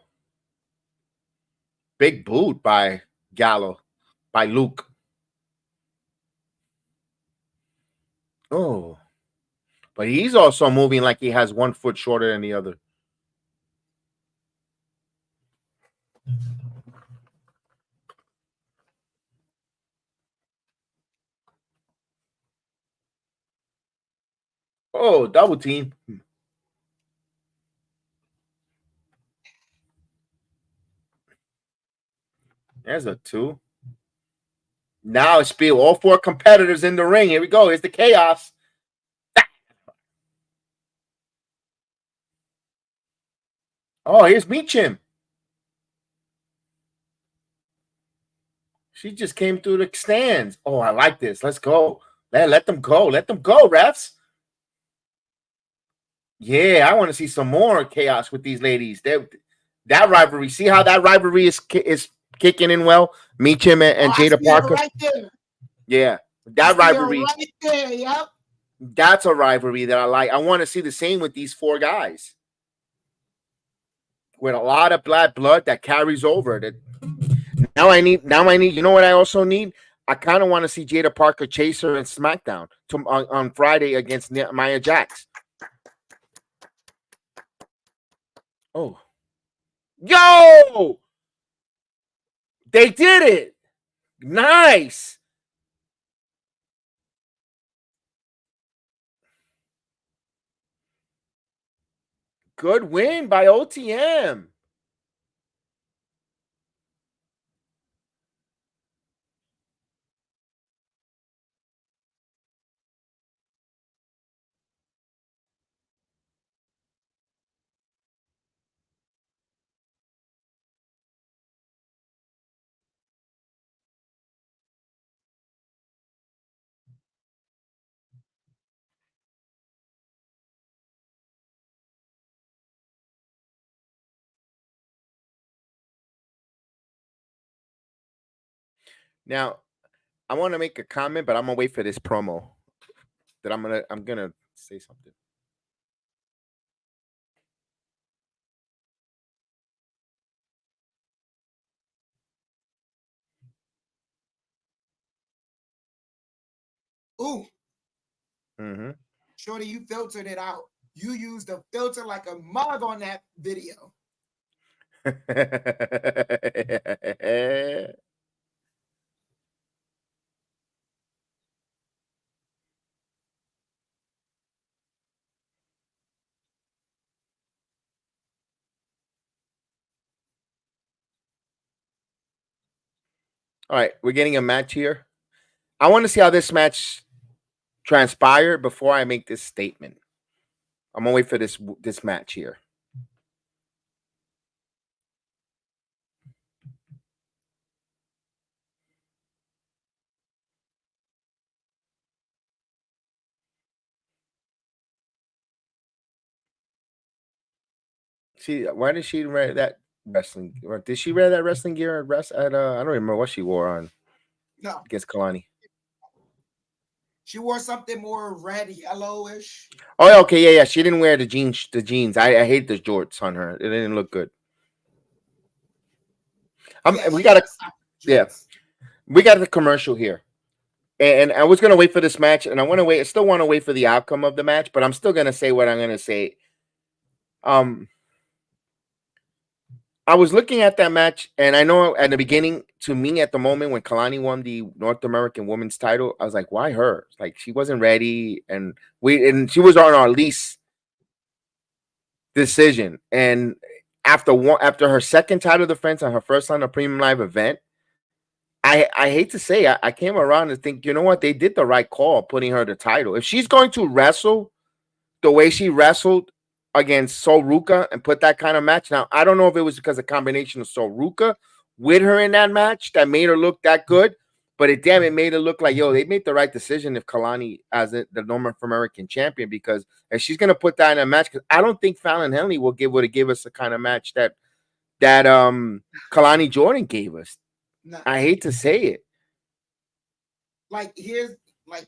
Big boot by Gallo, by Luke. Oh, but he's also moving like he has 1 foot shorter than the other. Oh, double team. There's a 2. Now it's Spiel. All 4 competitors in the ring. Here we go. Here's the chaos. Oh, here's Meachim. She just came through the stands. Oh, I like this. Let's go. Let them go. Let them go, refs. Yeah, I want to see some more chaos with these ladies. That rivalry. See how that rivalry is kicking in well? Meachim and Jada Parker. Right there. Yeah, that rivalry. Right there, yep. That's a rivalry that I like. I want to see the same with these 4 guys. With a lot of blood that carries over. Now I need. You know what I also need? I kind of want to see Jada Parker chase her in SmackDown on Friday against Nia Jax. Oh. Yo! They did it. Nice. Good win by OTM. Now, I want to make a comment, but I'm gonna wait for this promo. That I'm gonna say something. Ooh. Mm-hmm. Shorty, you filtered it out. You used a filter like a mug on that video. All right, we're getting a match here. I want to see how this match transpired before I make this statement. I'm gonna wait for this match here. Why did she wear that wrestling? Or did she wear that wrestling gear at I don't remember what she wore on. No, against Kalani. She wore something more red, yellowish. Oh, okay, yeah. She didn't wear the jeans. I hate the jorts on her. It didn't look good. We got the commercial here, and I was gonna wait for this match, and I still want to wait for the outcome of the match, but I'm still gonna say what I'm gonna say. I was looking at that match, and I know at the beginning, to me, at the moment when Kalani won the North American Women's title, I was like, "Why her? Like she wasn't ready, and she was on our least decision." And after her second title defense on her first on a premium live event, I hate to say, I came around and think, you know what, they did the right call putting her the title. If she's going to wrestle the way she wrestled against Sol Ruka and put that kind of match. Now, I don't know if it was because of combination of Sol Ruka with her in that match that made her look that good. But it made it look like, yo, they made the right decision if Kalani as the North American champion, because if she's gonna put that in a match, because I don't think Fallon Henley would give us the kind of match that Kalani Jordan gave us. Nah, I hate to say it. like here's like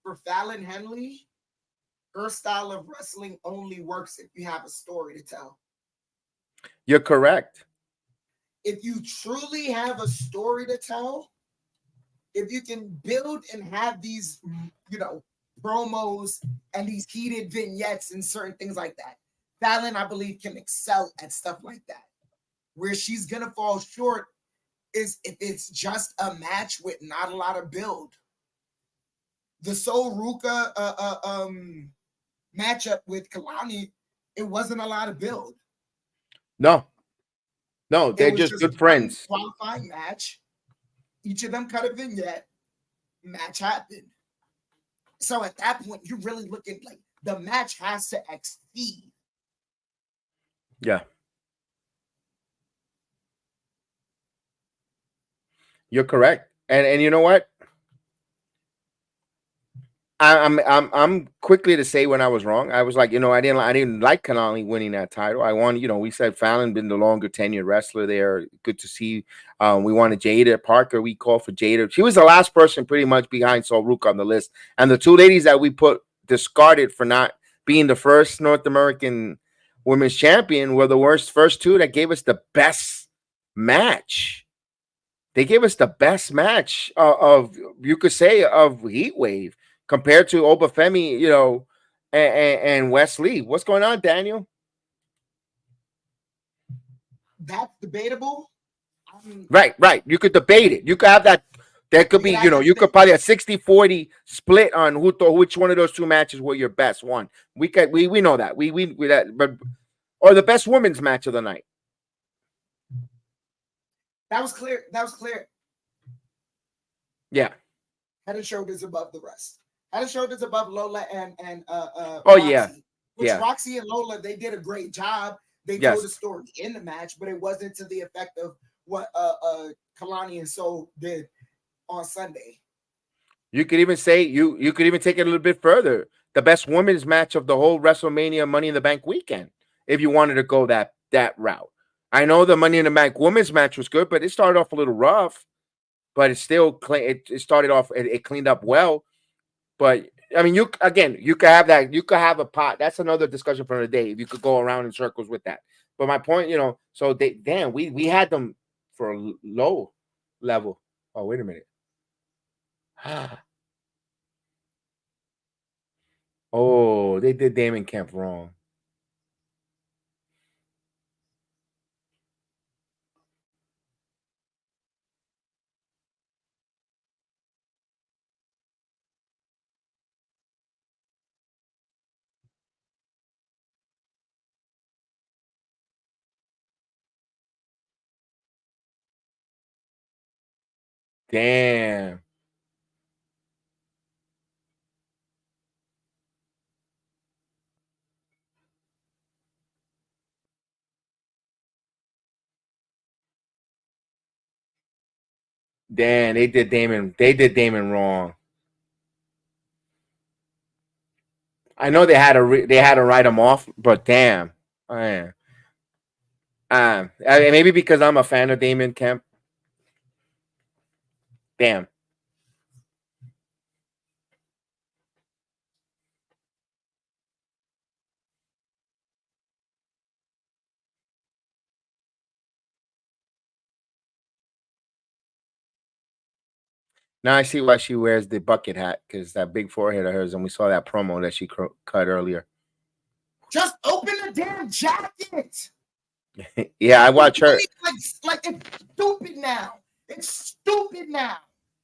for Fallon Henley, her style of wrestling only works if you have a story to tell. You're correct. If you truly have a story to tell, if you can build and have these, promos and these heated vignettes and certain things like that, Fallon, I believe, can excel at stuff like that. Where she's gonna fall short is if it's just a match with not a lot of build. The Sol Ruka matchup with Kalani, it wasn't a lot of build. No, they're just good friends. Qualifying match. Each of them cut a vignette. Match happened. So at that point, you're really looking like the match has to exceed. Yeah. You're correct. And you know what? I'm quickly to say when I was wrong. I was like, I didn't like Kalani winning that title. I wanted, we said Fallon been the longer tenured wrestler there. Good to see. We wanted Jada Parker. We called for Jada. She was the last person pretty much behind Sol Ruka on the list. And the two ladies that we discarded for not being the first North American women's champion were the first two that gave us the best match. They gave us the best match of you could say, of Heatwave. Compared to Obafemi, and Wesley. What's going on, Daniel? That's debatable. Right. You could debate it. You could have that. There could be, you could probably a 60-40 split on which one of those two matches were your best one. We know that. We that, but or the best women's match of the night. That was clear. Yeah. Head and shoulders above the rest. Head and shoulders above Lola and oh Roxy. yeah. Which yeah. Roxy and Lola, they did a great job. They Yes. told a story in the match, but it wasn't to the effect of what Kalani and Sol did on Sunday. You could even say you could even take it a little bit further. The best women's match of the whole WrestleMania Money in the Bank weekend, if you wanted to go that route. I know the Money in the Bank women's match was good, but it started off a little rough. But it still it started off. It cleaned up well. But I mean, you could have that. You could have a pot. That's another discussion for the day. You could go around in circles with that. But my point, so we had them for a low level. Oh, wait a minute. Oh, they did Damon Kemp wrong. Damn. Damn, they did Damon wrong. I know they had to write him off, but damn. Man. Maybe because I'm a fan of Damon Kemp. Damn. Now I see why she wears the bucket hat, because that big forehead of hers, and we saw that promo that she cut earlier. Just open the damn jacket. Yeah, I watch her. Like it's stupid now. It's stupid now.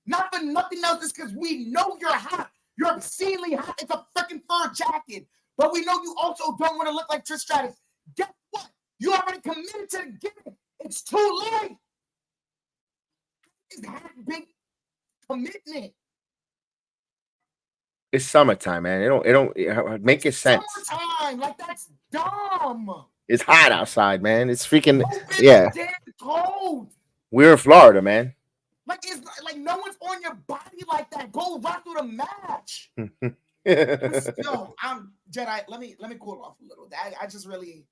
Not for nothing else, it's because we know you're hot. You're obscenely hot. It's a freaking fur jacket. But we know you also don't want to look like Trish Stratus. Guess what? You already committed to the gimmick. It's too late. It's that big commitment. It's summertime, man. It don't make it sense. Summertime, like that's dumb. It's hot outside, man. It's freaking Open yeah. the damn cold. We're in Florida, man. Like it's like no one's on your body like that. Go right through the match. Yo, I'm Jedi. Let me cool off a little. I just really.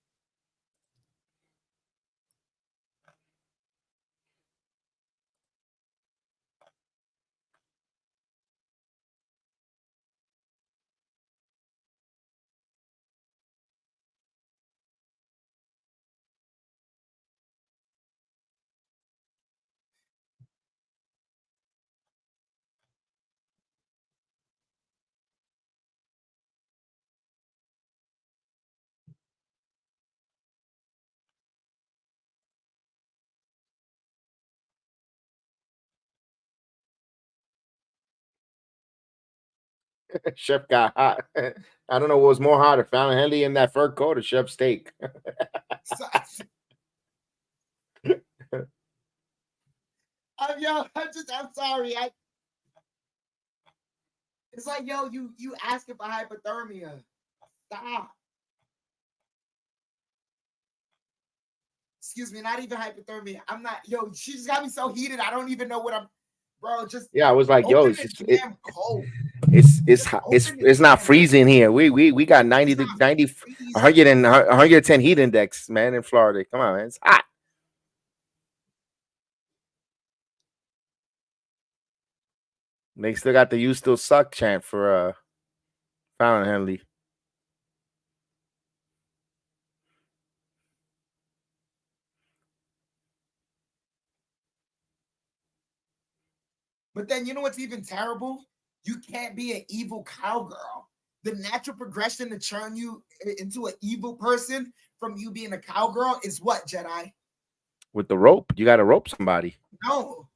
Chef got hot. I don't know what was more hotter, Fallon Henley in that fur coat or Chef steak. I'm sorry. It's like, yo, you asking for hypothermia. Stop. Excuse me, not even hypothermia. I'm not, yo, she just got me so heated. I don't even know what I'm, bro. Just yeah, I was like, yo, it's cold. It's not freezing here. We got 90 to 90 110 heat index, man, in Florida. Come on, man. It's hot. They still got the "You Still Suck" chant for Fallon Henley. But then you know what's even terrible? You can't be an evil cowgirl. The natural progression to turn you into an evil person from you being a cowgirl is what, Jedi? With the rope. You got to rope somebody. No.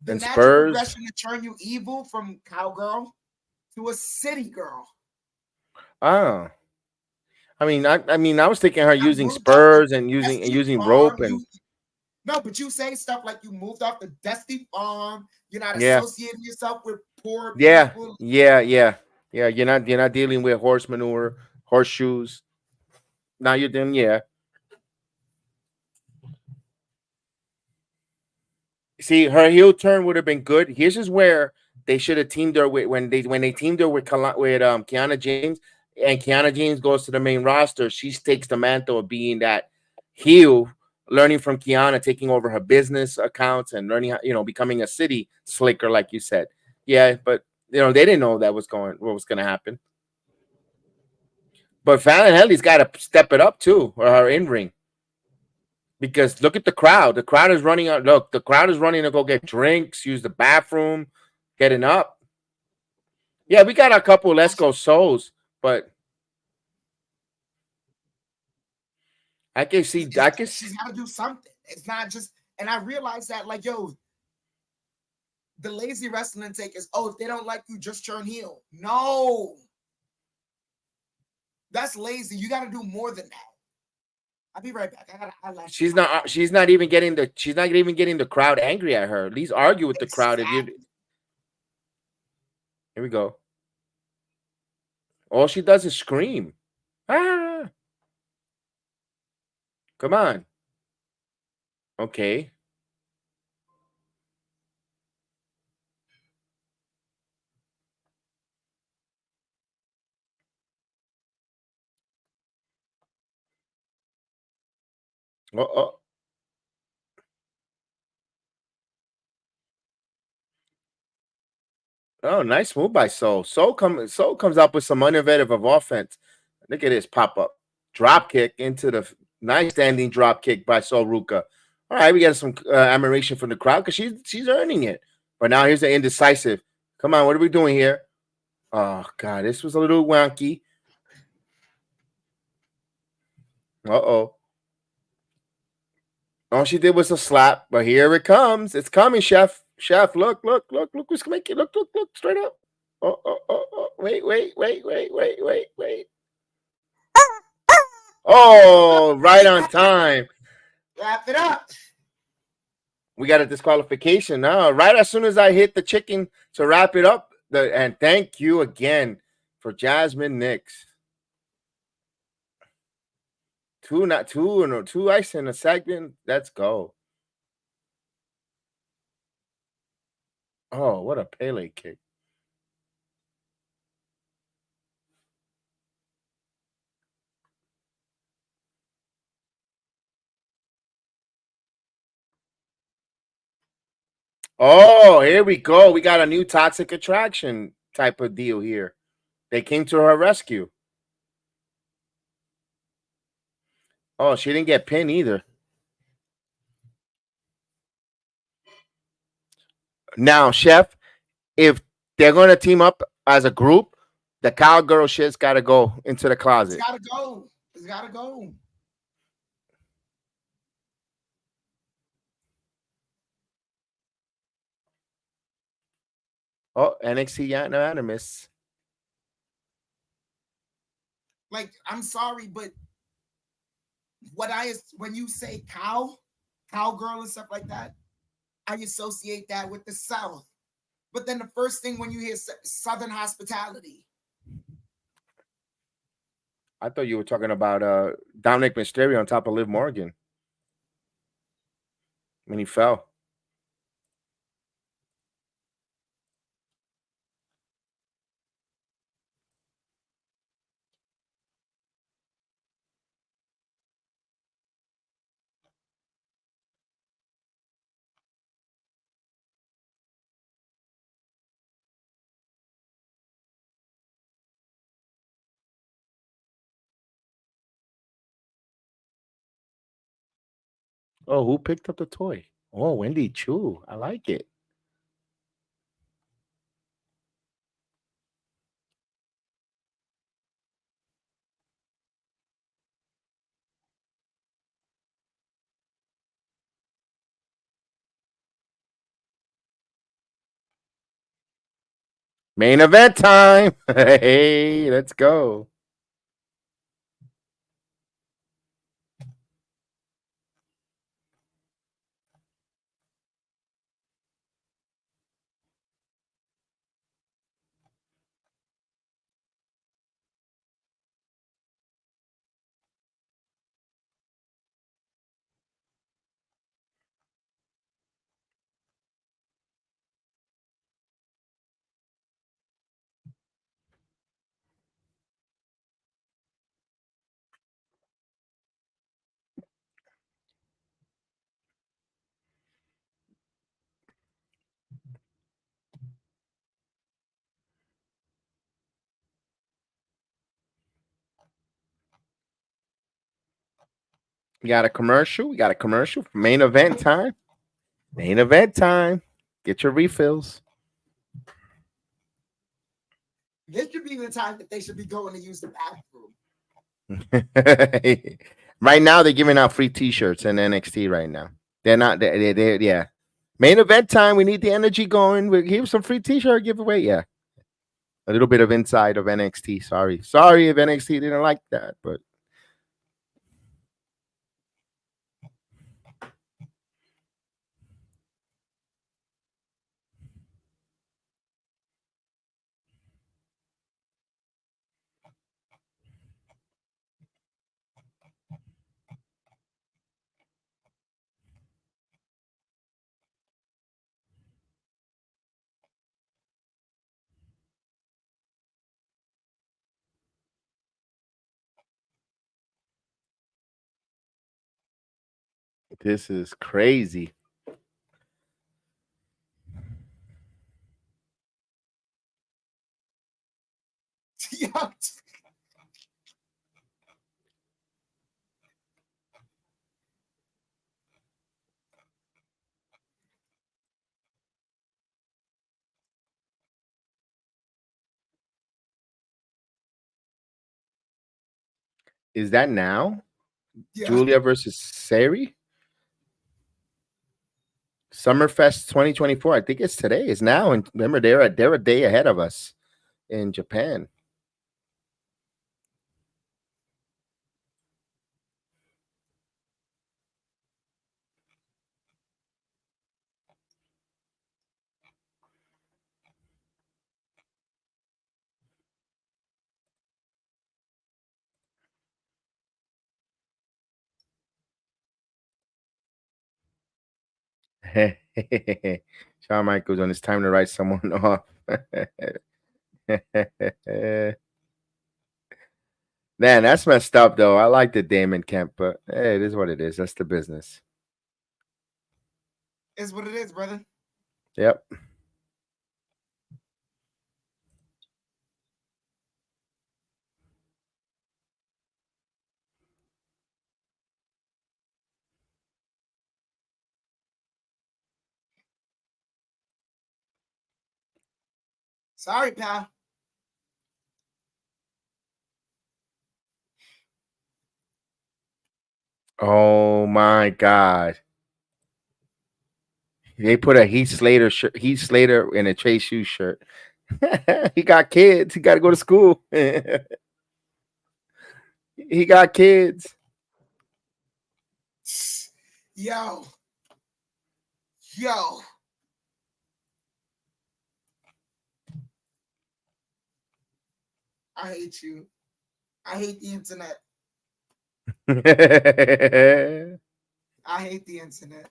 The and natural Spurs. progression to turn you evil from cowgirl to a city girl. Oh. I mean, I was thinking her using spurs and using rope and. No, but you say stuff like you moved off the dusty farm. You're not associating yourself with poor people. Yeah. You're not dealing with horse manure, horseshoes. Now you're doing See, her heel turn would have been good. Here's just where they should have teamed her with when they teamed her with Kiana James, and Kiana James goes to the main roster. She takes the mantle of being that heel, learning from Kiana, taking over her business accounts and learning how, becoming a city slicker, like you said. Yeah, but they didn't know what was going to happen. But Fallon Henley's got to step it up too, or her in ring. Because look at the crowd. The crowd is running out. Look, the crowd is running to go get drinks, use the bathroom, getting up. Yeah, we got a couple Let's Go Souls, but I can see. She's got to do something. It's not just. And I realized that, like, yo, the lazy wrestling take is, if they don't like you, just turn heel. No, that's lazy. You got to do more than that. I'll be right back. She's not even getting the crowd angry at her. At least argue with the crowd. Here we go. All she does is scream. Ah! Come on. Okay. Oh, nice move by Soul. Soul comes up with some innovative of offense. Look at this pop up drop kick into the nice standing drop kick by Soul Ruka. All right, we got some admiration from the crowd because she's earning it. But now here's the indecisive. Come on, what are we doing here? Oh God, this was a little wonky. All she did was a slap, but here it comes. It's coming, Chef. Chef, look who's making it. Look, straight up. Oh, wait. Oh, right on time. Wrap it up. We got a disqualification now. Right as soon as I hit the chicken to wrap it up. And thank you again for Jasmine Nix. Two ice in a segment. Let's go. Oh, what a Pele kick. Oh, here we go. We got a new toxic attraction type of deal here. They came to her rescue. Oh, she didn't get pinned either. Now, Chef, if they're going to team up as a group, the cowgirl shit's got to go into the closet. It's got to go. It's got to go. Oh, NXT Unanimous. Like, I'm sorry, but when you say cowgirl and stuff like that, I associate that with the South. But then the first thing when you hear Southern hospitality. I thought you were talking about Dominic Mysterio on top of Liv Morgan when he fell. Oh, who picked up the toy? Oh, Wendy Chu. I like it. Main event time. Hey, let's go. We got a commercial. We got a commercial for main event time. Main event time. Get your refills. This should be the time that they should be going to use the bathroom. Right now, they're giving out free T-shirts in NXT right now. They're not. Yeah. Main event time. We need the energy going. We give some free T-shirt giveaway. Yeah. A little bit of inside of NXT. Sorry if NXT didn't like that, but this is crazy. Yeah. Is that now? Yeah. Julia versus Sari? Summerfest 2024. I think it's today. It's now. And remember, they're a day ahead of us in Japan. Shawn Michaels on it's time to write someone off. Man, that's messed up though. I like the Damon Kemp, but hey, it is what it is. That's the business. It's what it is, brother. Yep. Sorry, pal. Oh my God. They put a Heath Slater shirt, Heath Slater in a Chase Hughes shirt. He got kids. He got to go to school. He got kids. Yo. I hate you. I hate the internet. I hate the internet.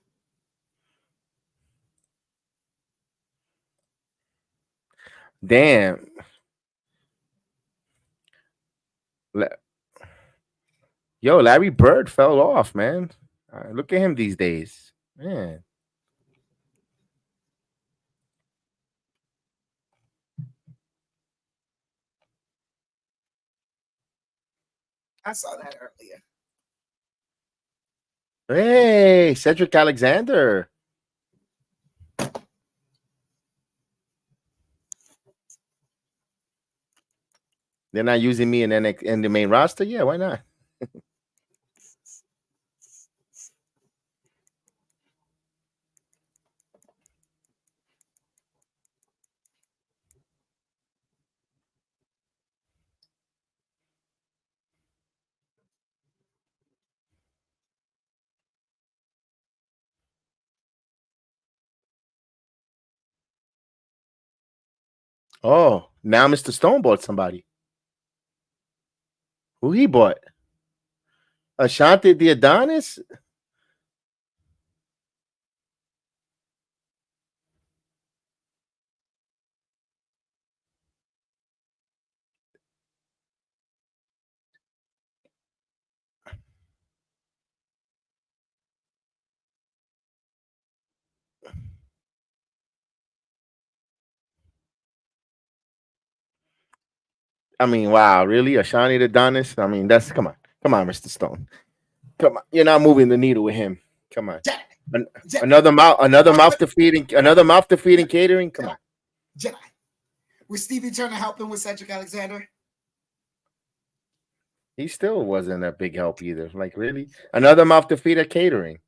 Damn. Yo, Larry Bird fell off, man. Look at him these days. Man. I saw that earlier. Hey, Cedric Alexander. They're not using me in the main roster? Yeah, why not? Oh, now Mr. Stone bought somebody. Who he bought? Ashanti the Adonis? I mean, wow, really? Ashanti the Adonis? I mean, that's come on, Mr. Stone. Come on, you're not moving the needle with him. Come on. Another mouth to feeding catering. Come on. Jedi. Was Stevie Turner helping with Cedric Alexander? He still wasn't a big help either. Like, really? Another mouth to feed at catering.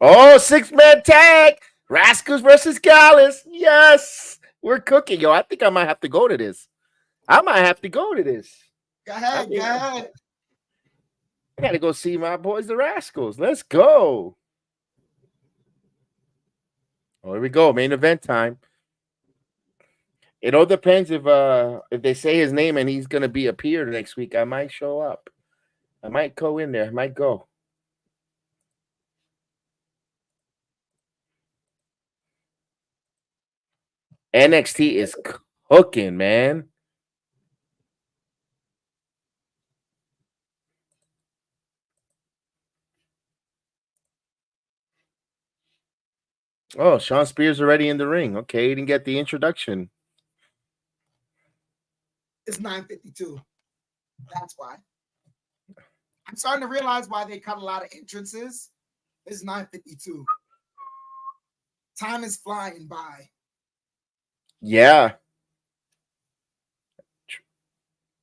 Oh, 6-man tag. Rascals versus Gallus. Yes. We're cooking, yo. I think I might have to go to this. Go ahead. I gotta go see my boys, the Rascals. Let's go. Oh, here we go. Main event time. It all depends if they say his name and he's gonna be appeared next week. I might show up. I might go in there. I might go. NXT is cooking, man. Oh, Sean Spears already in the ring. Okay, he didn't get the introduction. It's 9:52. That's why. I'm starting to realize why they cut a lot of entrances. It's 9:52. Time is flying by. Yeah.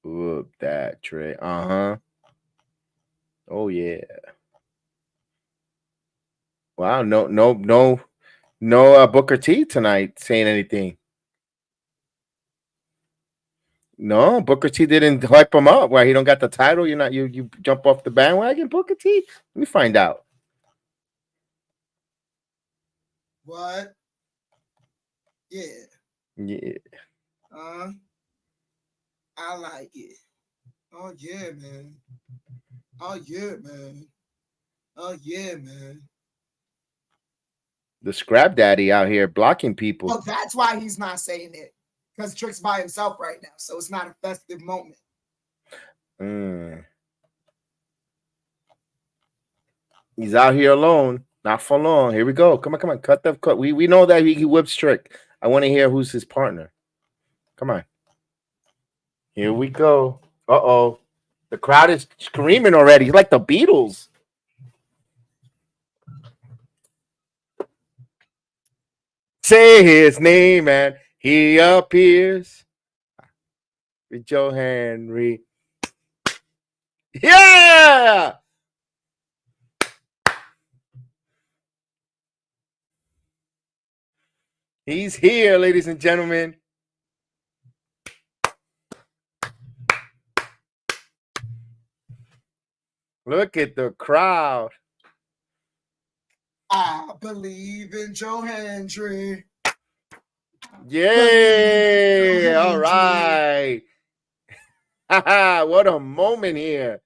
Whoop that Trey. Uh-huh. Oh yeah. Wow, no Booker T tonight saying anything. No, Booker T didn't hype him up. Why he don't got the title? You're not you jump off the bandwagon, Booker T? Let me find out. What? Yeah. Yeah. I like it. Oh yeah, man. Oh yeah, man. Oh yeah, man. The scrap daddy out here blocking people. Well, that's why he's not saying it. Because Trick's by himself right now. So it's not a festive moment. He's out here alone, not for long. Here we go. Come on. Cut the cut. We know that he whips Trick. I want to hear who's his partner. Come on. Here we go. Uh-oh. The crowd is screaming already. He's like the Beatles. Say his name and he appears. With Joe Henry. Yeah! He's here, ladies and gentlemen. Look at the crowd. I believe in Joe Hendry. Yay! All right. What a moment here.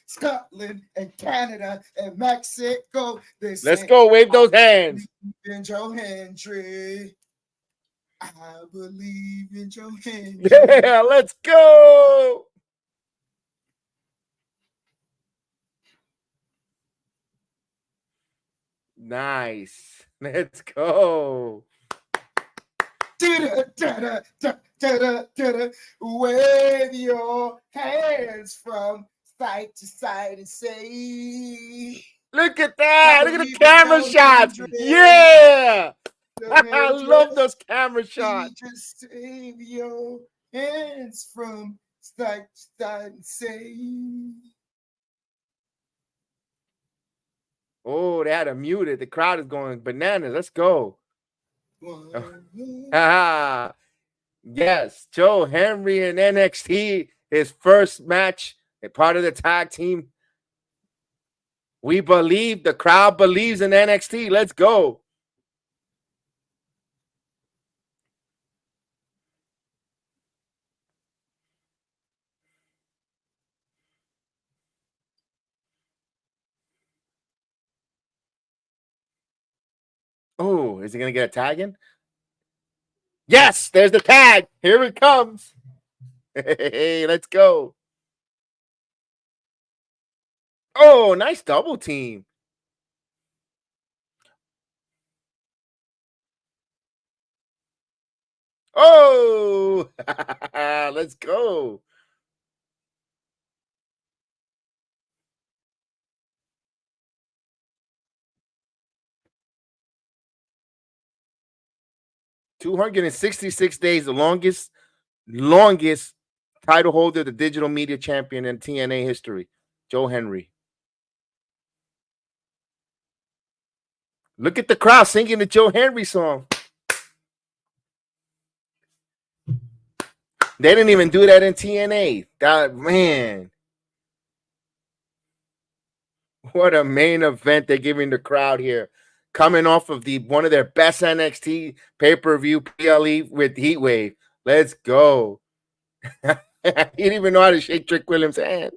Scotland and Canada and Mexico. Let's go. Wave those hands. In Joe Hendry. I believe in Joe Hendry. Yeah, let's go. Nice. Let's go. Wave your hands from side to side and say, look at that. Look at the camera shots. Yeah. I love those camera shots. Just wave your hands from side to side and say. Oh, they had to mute it. The crowd is going bananas. Let's go. Yes, Joe Henry in NXT, his first match, a part of the tag team. We believe, the crowd believes in NXT. Let's go. Oh, is he going to get a tag in? Yes, there's the tag. Here it comes. Hey, let's go. Oh, nice double team. Oh, let's go. $266 days, the longest title holder, the digital media champion in TNA history, Joe Henry. Look at the crowd singing the Joe Henry song. They didn't even do that in TNA. That, man. What a main event they're giving the crowd here. Coming off of one of their best NXT pay-per-view PLE with Heatwave. Let's go. He didn't even know how to shake Trick Williams' hand.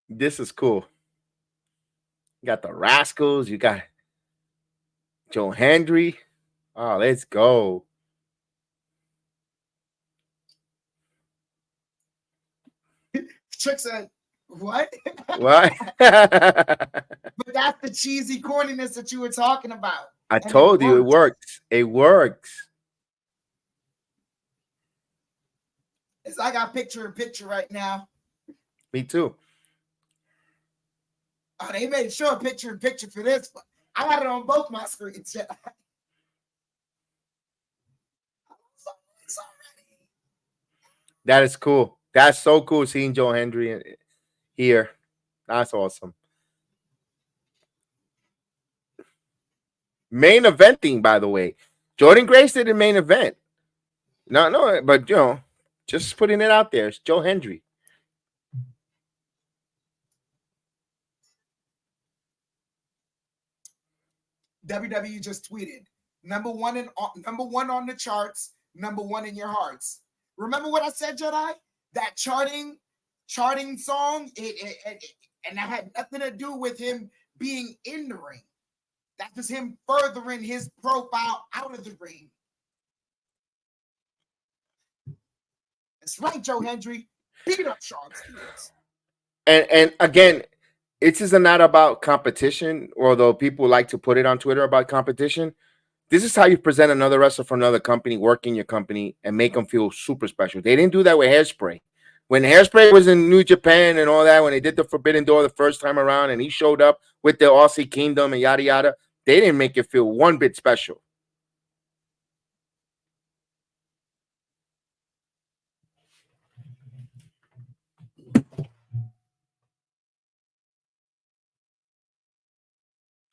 This is cool. You got the Rascals. You got Joe Hendry. Oh, let's go. Trick said, what? What? But that's the cheesy corniness that you were talking about. I told you it works. It works. It's like I picture in picture right now. Me too. Oh, they made sure picture in picture for this, but I got it on both my screens. That is cool. That's so cool seeing Joe Hendry here. That's awesome. Main eventing, by the way. Jordan Grace did a main event. No, but you know, just putting it out there. It's Joe Hendry. WWE just tweeted, number one on the charts, number one in your hearts. Remember what I said, Jedi? That charting song, and that had nothing to do with him being in the ring. That was him furthering his profile out of the ring. That's right, Joe Hendry. Beat up Shawn Spears. And again, it is not about competition, although people like to put it on Twitter about competition. This is how you present another wrestler from another company, work in your company, and make them feel super special. They didn't do that with Hairspray. When Hairspray was in New Japan and all that, when they did the Forbidden Door the first time around, and he showed up with the Aussie Kingdom and yada yada, they didn't make it feel one bit special.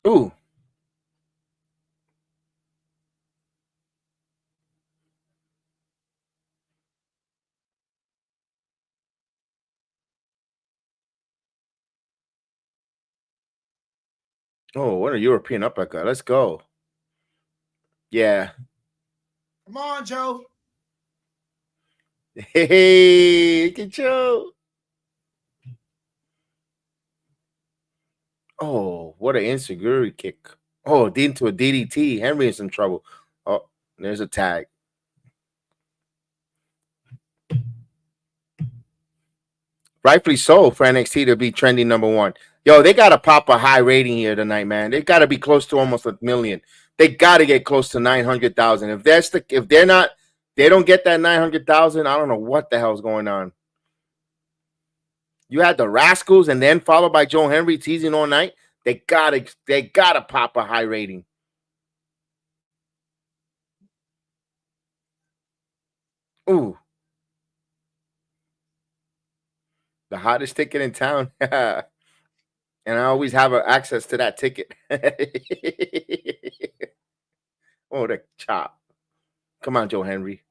Ooh. Oh, what a European uppercut. Let's go. Yeah. Come on, Joe. Hey, look at Joe. Oh, what an insecurity kick. Oh, into a DDT. Henry in some trouble. Oh, there's a tag. Rightfully so for NXT to be trending number one. Yo, they got to pop a high rating here tonight, man. They got to be close to almost 1 million. They got to get close to 900,000. If they're not, they don't get that 900,000. I don't know what the hell's going on. You had the Rascals and then followed by Joe Henry teasing all night. They gotta pop a high rating. Ooh. The hottest ticket in town. And I always have access to that ticket. Oh, the chop. Come on, Joe Henry.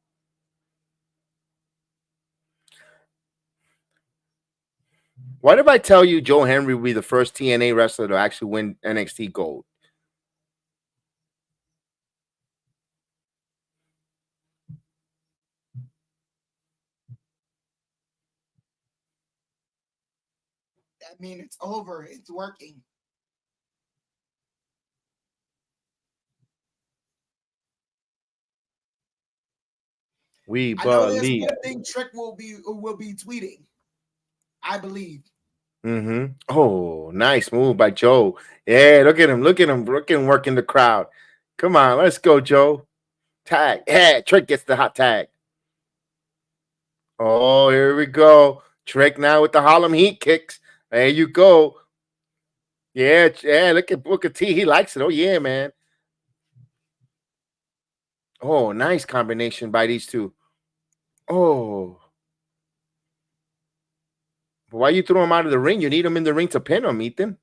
What if I tell you Joe Henry will be the first TNA wrestler to actually win NXT Gold? That means it's over. It's working. We I know there's believe. one thing Trick will be tweeting. I believe. Mm-hmm. Oh, nice move by Joe. Yeah, look at him. Look at him working the crowd. Come on, let's go, Joe. Tag. Yeah, Trick gets the hot tag. Oh, here we go. Trick now with the Harlem Heat kicks. There you go. Yeah, look at Booker T. He likes it. Oh, yeah, man. Oh, nice combination by these two. Oh. Why you throw him out of the ring? You need him in the ring to pin him, Ethan.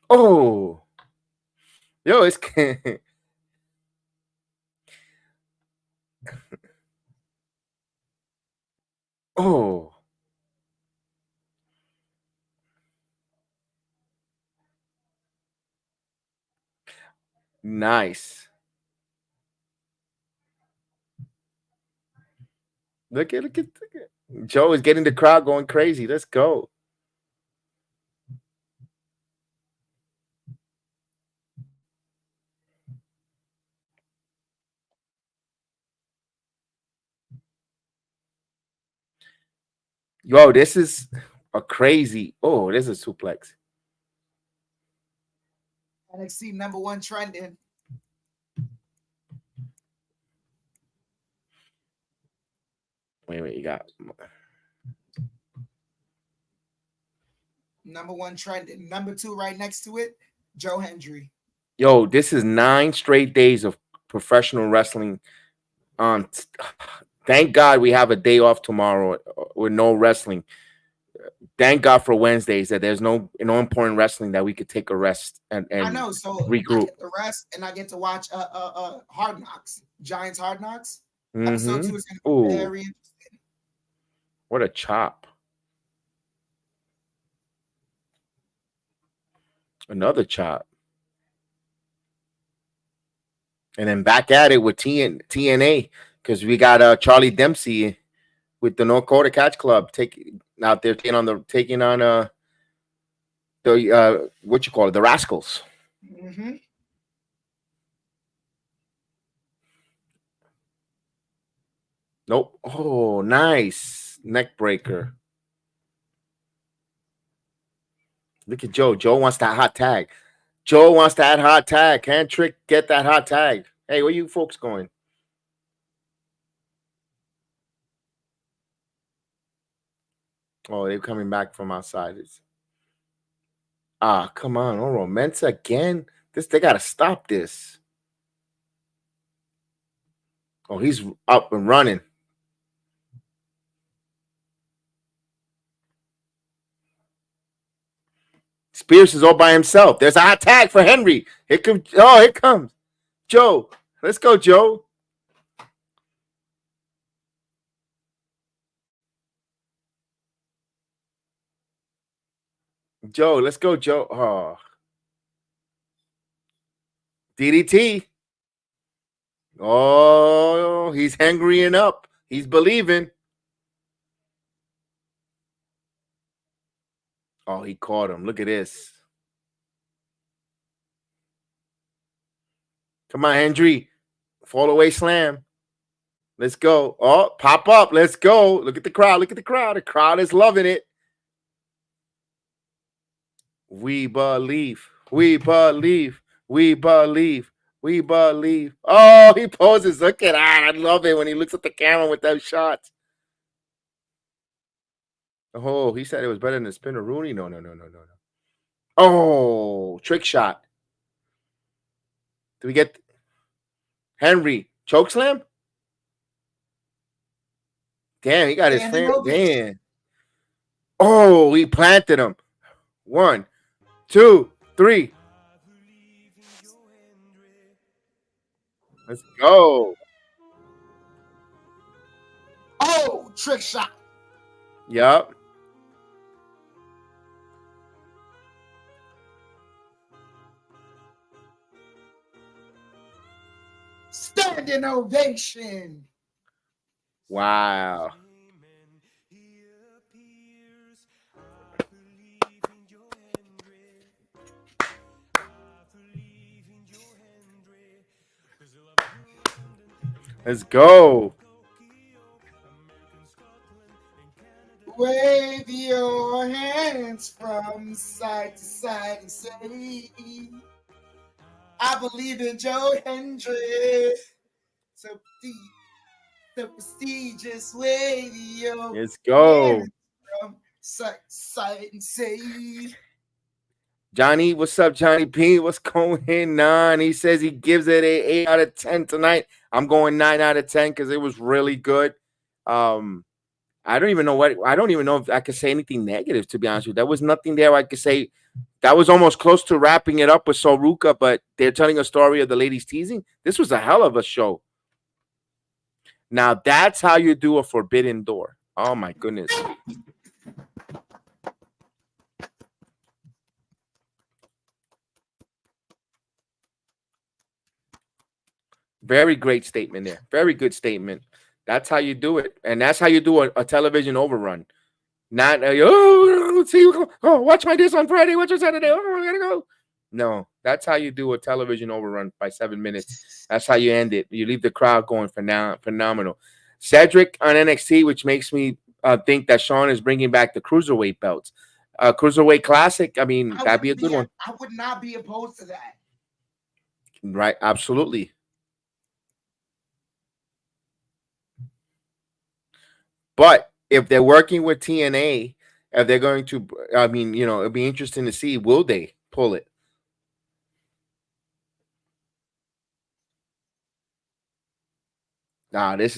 Oh. Yo, it's oh. Nice. Look at Joe is getting the crowd going crazy. Let's go. Yo, this is a crazy. Oh, this is suplex. NXT number one trending. Wait, you got number one trending. Number two right next to it, Joe Hendry. Yo, this is 9 straight days of professional wrestling. Thank God we have a day off tomorrow with no wrestling. Thank God for Wednesdays that there's no important wrestling that we could take a rest and I know, so regroup. I get the rest and I get to watch Hard Knocks, Giants Hard Knocks. Mm-hmm. Episode 2 is going to be very interesting. What a chop. Another chop. And then back at it with TNA because we got Charlie Dempsey with the North Dakota Catch Club taking on the what you call it, the Rascals. Mm-hmm. Nope. Oh, nice neck breaker. Look at Joe. Joe wants that hot tag. Joe wants that hot tag. Can't Trick get that hot tag? Hey, where you folks going? Oh, they're coming back from outside. Come on. Oh, Romance again. They gotta stop this. Oh, he's up and running. Spears is all by himself. There's a hot tag for Henry. Here comes Joe. Let's go, Joe. Joe, let's go, Joe. Oh. DDT. Oh, he's hangrying up. He's believing. Oh, he caught him. Look at this. Come on, Henry. Fall away slam. Let's go. Oh, pop up. Let's go. Look at the crowd. Look at the crowd. The crowd is loving it. We believe. We believe. We believe. We believe. Oh, he poses. Look at that. I love it when he looks at the camera with those shots. Oh, he said it was better than the spinner Rooney. No. Oh, trick shot. Do we get Henry choke slam? Damn, he got his fan. Damn. Oh, he planted him. 1, 2, 3. Let's go. Oh, trick shot. Yup. Standing ovation. Wow. Let's go. Wave your hands from side to side and say, I believe in Joe Hendry. So the prestigious wave your Let's go. hands from side to side and say. Johnny, what's up, Johnny P? What's going on? He says he gives it a 8 out of 10 tonight. I'm going 9 out of 10 because it was really good. I don't even know if I could say anything negative, to be honest with you. There was nothing there I could say. That was almost close to wrapping it up with Soruka, but they're telling a story of the ladies teasing. This was a hell of a show. Now, that's how you do a forbidden door. Oh, my goodness. Very great statement there. Very good statement. That's how you do it. And that's how you do a television overrun. Not, watch my this on Friday, watch on Saturday. Oh, I gotta go. No, that's how you do a television overrun by 7 minutes. That's how you end it. You leave the crowd going phenomenal. Cedric on NXT, which makes me think that Sean is bringing back the Cruiserweight belts. Cruiserweight Classic, I mean, that'd be a good one. I would not be opposed to that. Right, absolutely. But if they're working with TNA, if they're going to, I mean, it'd be interesting to see, will they pull it? Nah, this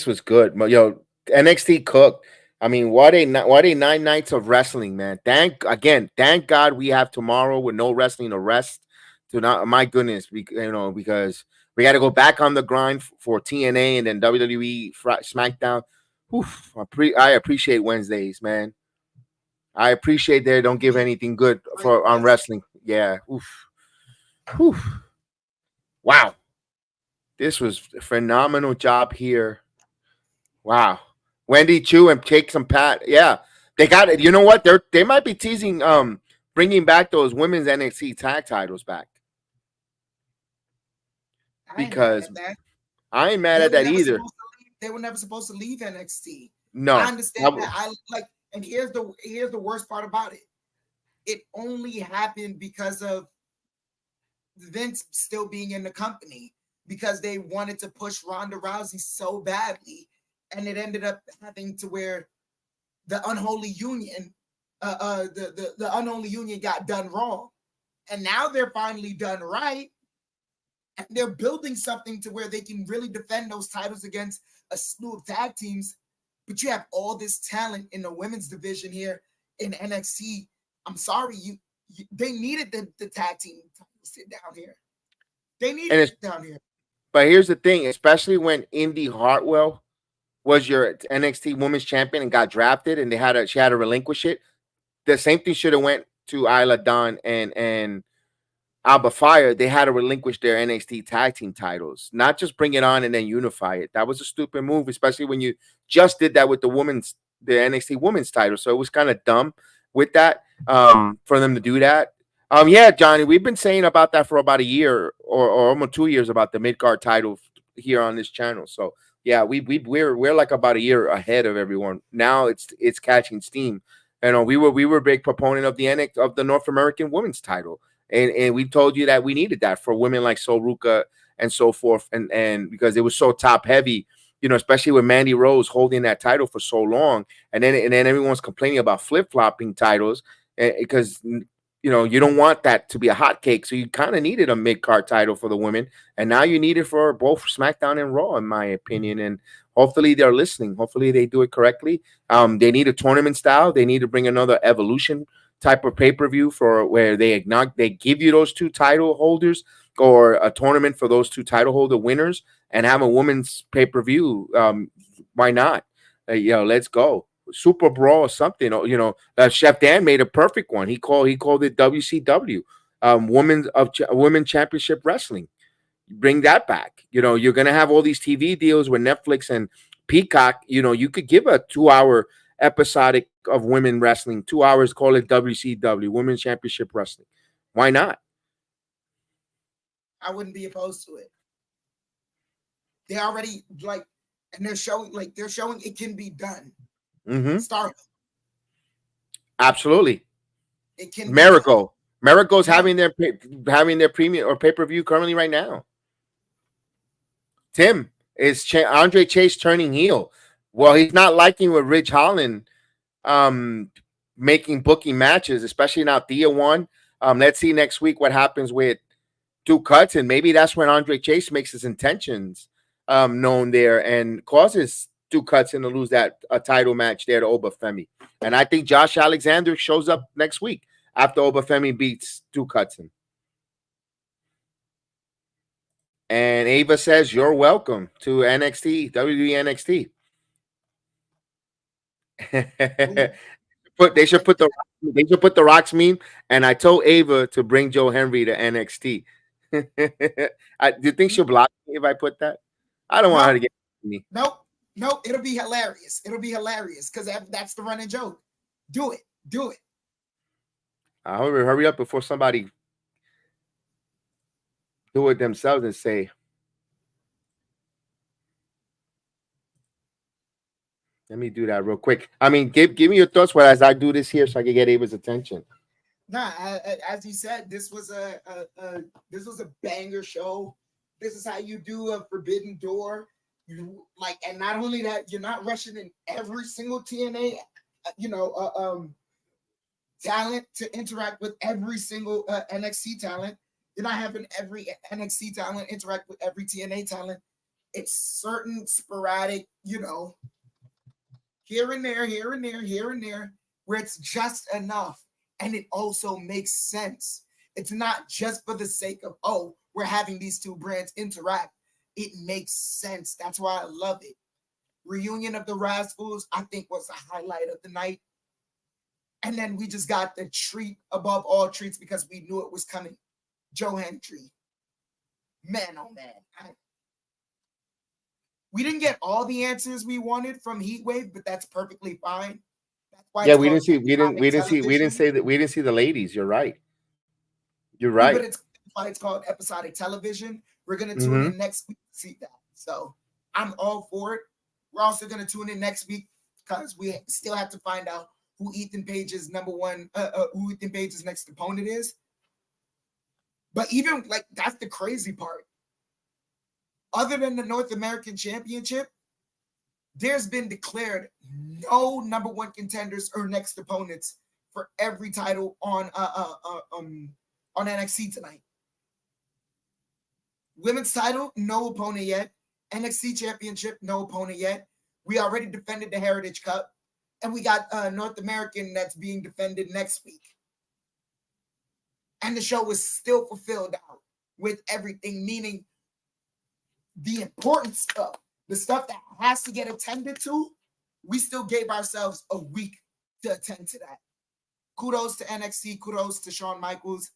was good. Yo, NXT cooked. I mean, what a 9 nights of wrestling, man. Thank God we have tomorrow with no wrestling to rest. My goodness, because we got to go back on the grind for TNA and then WWE SmackDown. Oof, I appreciate Wednesdays, man. I appreciate they don't give anything good on wrestling. Yeah. Oof. Whew. Wow. This was a phenomenal job here. Wow. Wendy Chu and take some pat. Yeah. They got it. You know what? They might be teasing bringing back those women's NXT tag titles back. I ain't mad Because at that. I ain't mad at that either. They were never supposed to leave NXT. No. I understand that. I like, and here's the worst part about it. It only happened because of Vince still being in the company, because they wanted to push Ronda Rousey so badly, and it ended up having to where the unholy union, the unholy union got done wrong, and now they're finally done right, and they're building something to where they can really defend those titles against a slew of tag teams. But you have all this talent in the women's division here in NXT. I'm sorry, they needed the tag team to sit down here. They needed it down here. But here's the thing, especially when Indy Hartwell was your NXT Women's Champion and got drafted, and she had to relinquish it. The same thing should have went to Isla Dawn and Alba Fire. They had to relinquish their NXT tag team titles, not just bring it on and then unify it. That was a stupid move, especially when you just did that with the NXT Women's title. So it was kind of dumb with that for them to do that. Yeah, Johnny, we've been saying about that for about a year or almost 2 years about the mid-card title here on this channel. So yeah, we're like about a year ahead of everyone. Now it's catching steam. You know, we were a big proponent of the North American Women's title. And we told you that we needed that for women like Sol Ruca and so forth, and because it was so top heavy, you know, especially with Mandy Rose holding that title for so long, and then everyone's complaining about flip-flopping titles because you know you don't want that to be a hot cake, so you kind of needed a mid-card title for the women, and now you need it for both SmackDown and Raw, in my opinion. And hopefully they're listening. Hopefully they do it correctly. They need a tournament style. They need to bring another Evolution type of pay-per-view for where they give you those two title holders, or a tournament for those two title holder winners, and have a women's pay-per-view. Why not? You know, let's go. Super Brawl or something. You know, Chef Dan made a perfect one. He called it WCW, Women Championship Wrestling. Bring that back. You know, you're gonna have all these TV deals with Netflix and Peacock. You know, you could give a 2-hour episodic of women wrestling, 2 hours, call it WCW, Women's Championship Wrestling. Why not? I wouldn't be opposed to it. They already and they're showing it can be done. Mm-hmm. Start. Absolutely. It can. Miracle's having their premium or pay-per-view currently right now. Tim, is Andre Chase turning heel? Well, he's not liking with Ridge Holland making booking matches, especially now Thea won. Let's see next week what happens with Duke Hudson. Maybe that's when Andre Chase makes his intentions known there and causes Duke Hudson to lose that title match there to Obafemi. And I think Josh Alexander shows up next week after Obafemi beats Duke Hudson. And Ava says, you're welcome to NXT, WWE NXT. They should put the Rocks meme. And I told Ava to bring Joe Henry to NXT. Do you think she'll block me if I put that? I don't want her to get me. Nope. It'll be hilarious. Because that's the running joke. Do it. Hurry up before somebody do it themselves and say, let me do that real quick. I mean, give me your thoughts as I do this here so I can get Ava's attention. Nah, as you said, this was a banger show. This is how you do a Forbidden Door. And not only that, you're not rushing in every single TNA, talent to interact with every single NXT talent. You're not having every NXT talent interact with every TNA talent. It's certain sporadic, here and there, where it's just enough. And it also makes sense. It's not just for the sake of, we're having these two brands interact. It makes sense. That's why I love it. Reunion of the Rascals, I think, was the highlight of the night. And then we just got the treat above all treats because we knew it was coming. Joe Hendry. Man, oh man. We didn't get all the answers we wanted from Heatwave, but that's perfectly fine. That's why yeah, we didn't see the ladies. You're right. You're right. But it's why it's called episodic television. We're gonna tune in next week to see that. So I'm all for it. We're also gonna tune in next week because we still have to find out who Ethan Page's who Ethan Page's next opponent is. But even like that's the crazy part. Other than the North American Championship, there's been declared no number one contenders or next opponents for every title on NXT tonight. Women's title, no opponent yet. NXT Championship, no opponent yet. We already defended the Heritage Cup. And we got North American that's being defended next week. And the show is still fulfilled out with everything, meaning the important stuff, the stuff that has to get attended to, we still gave ourselves a week to attend to that. Kudos to NXT, kudos to Shawn Michaels.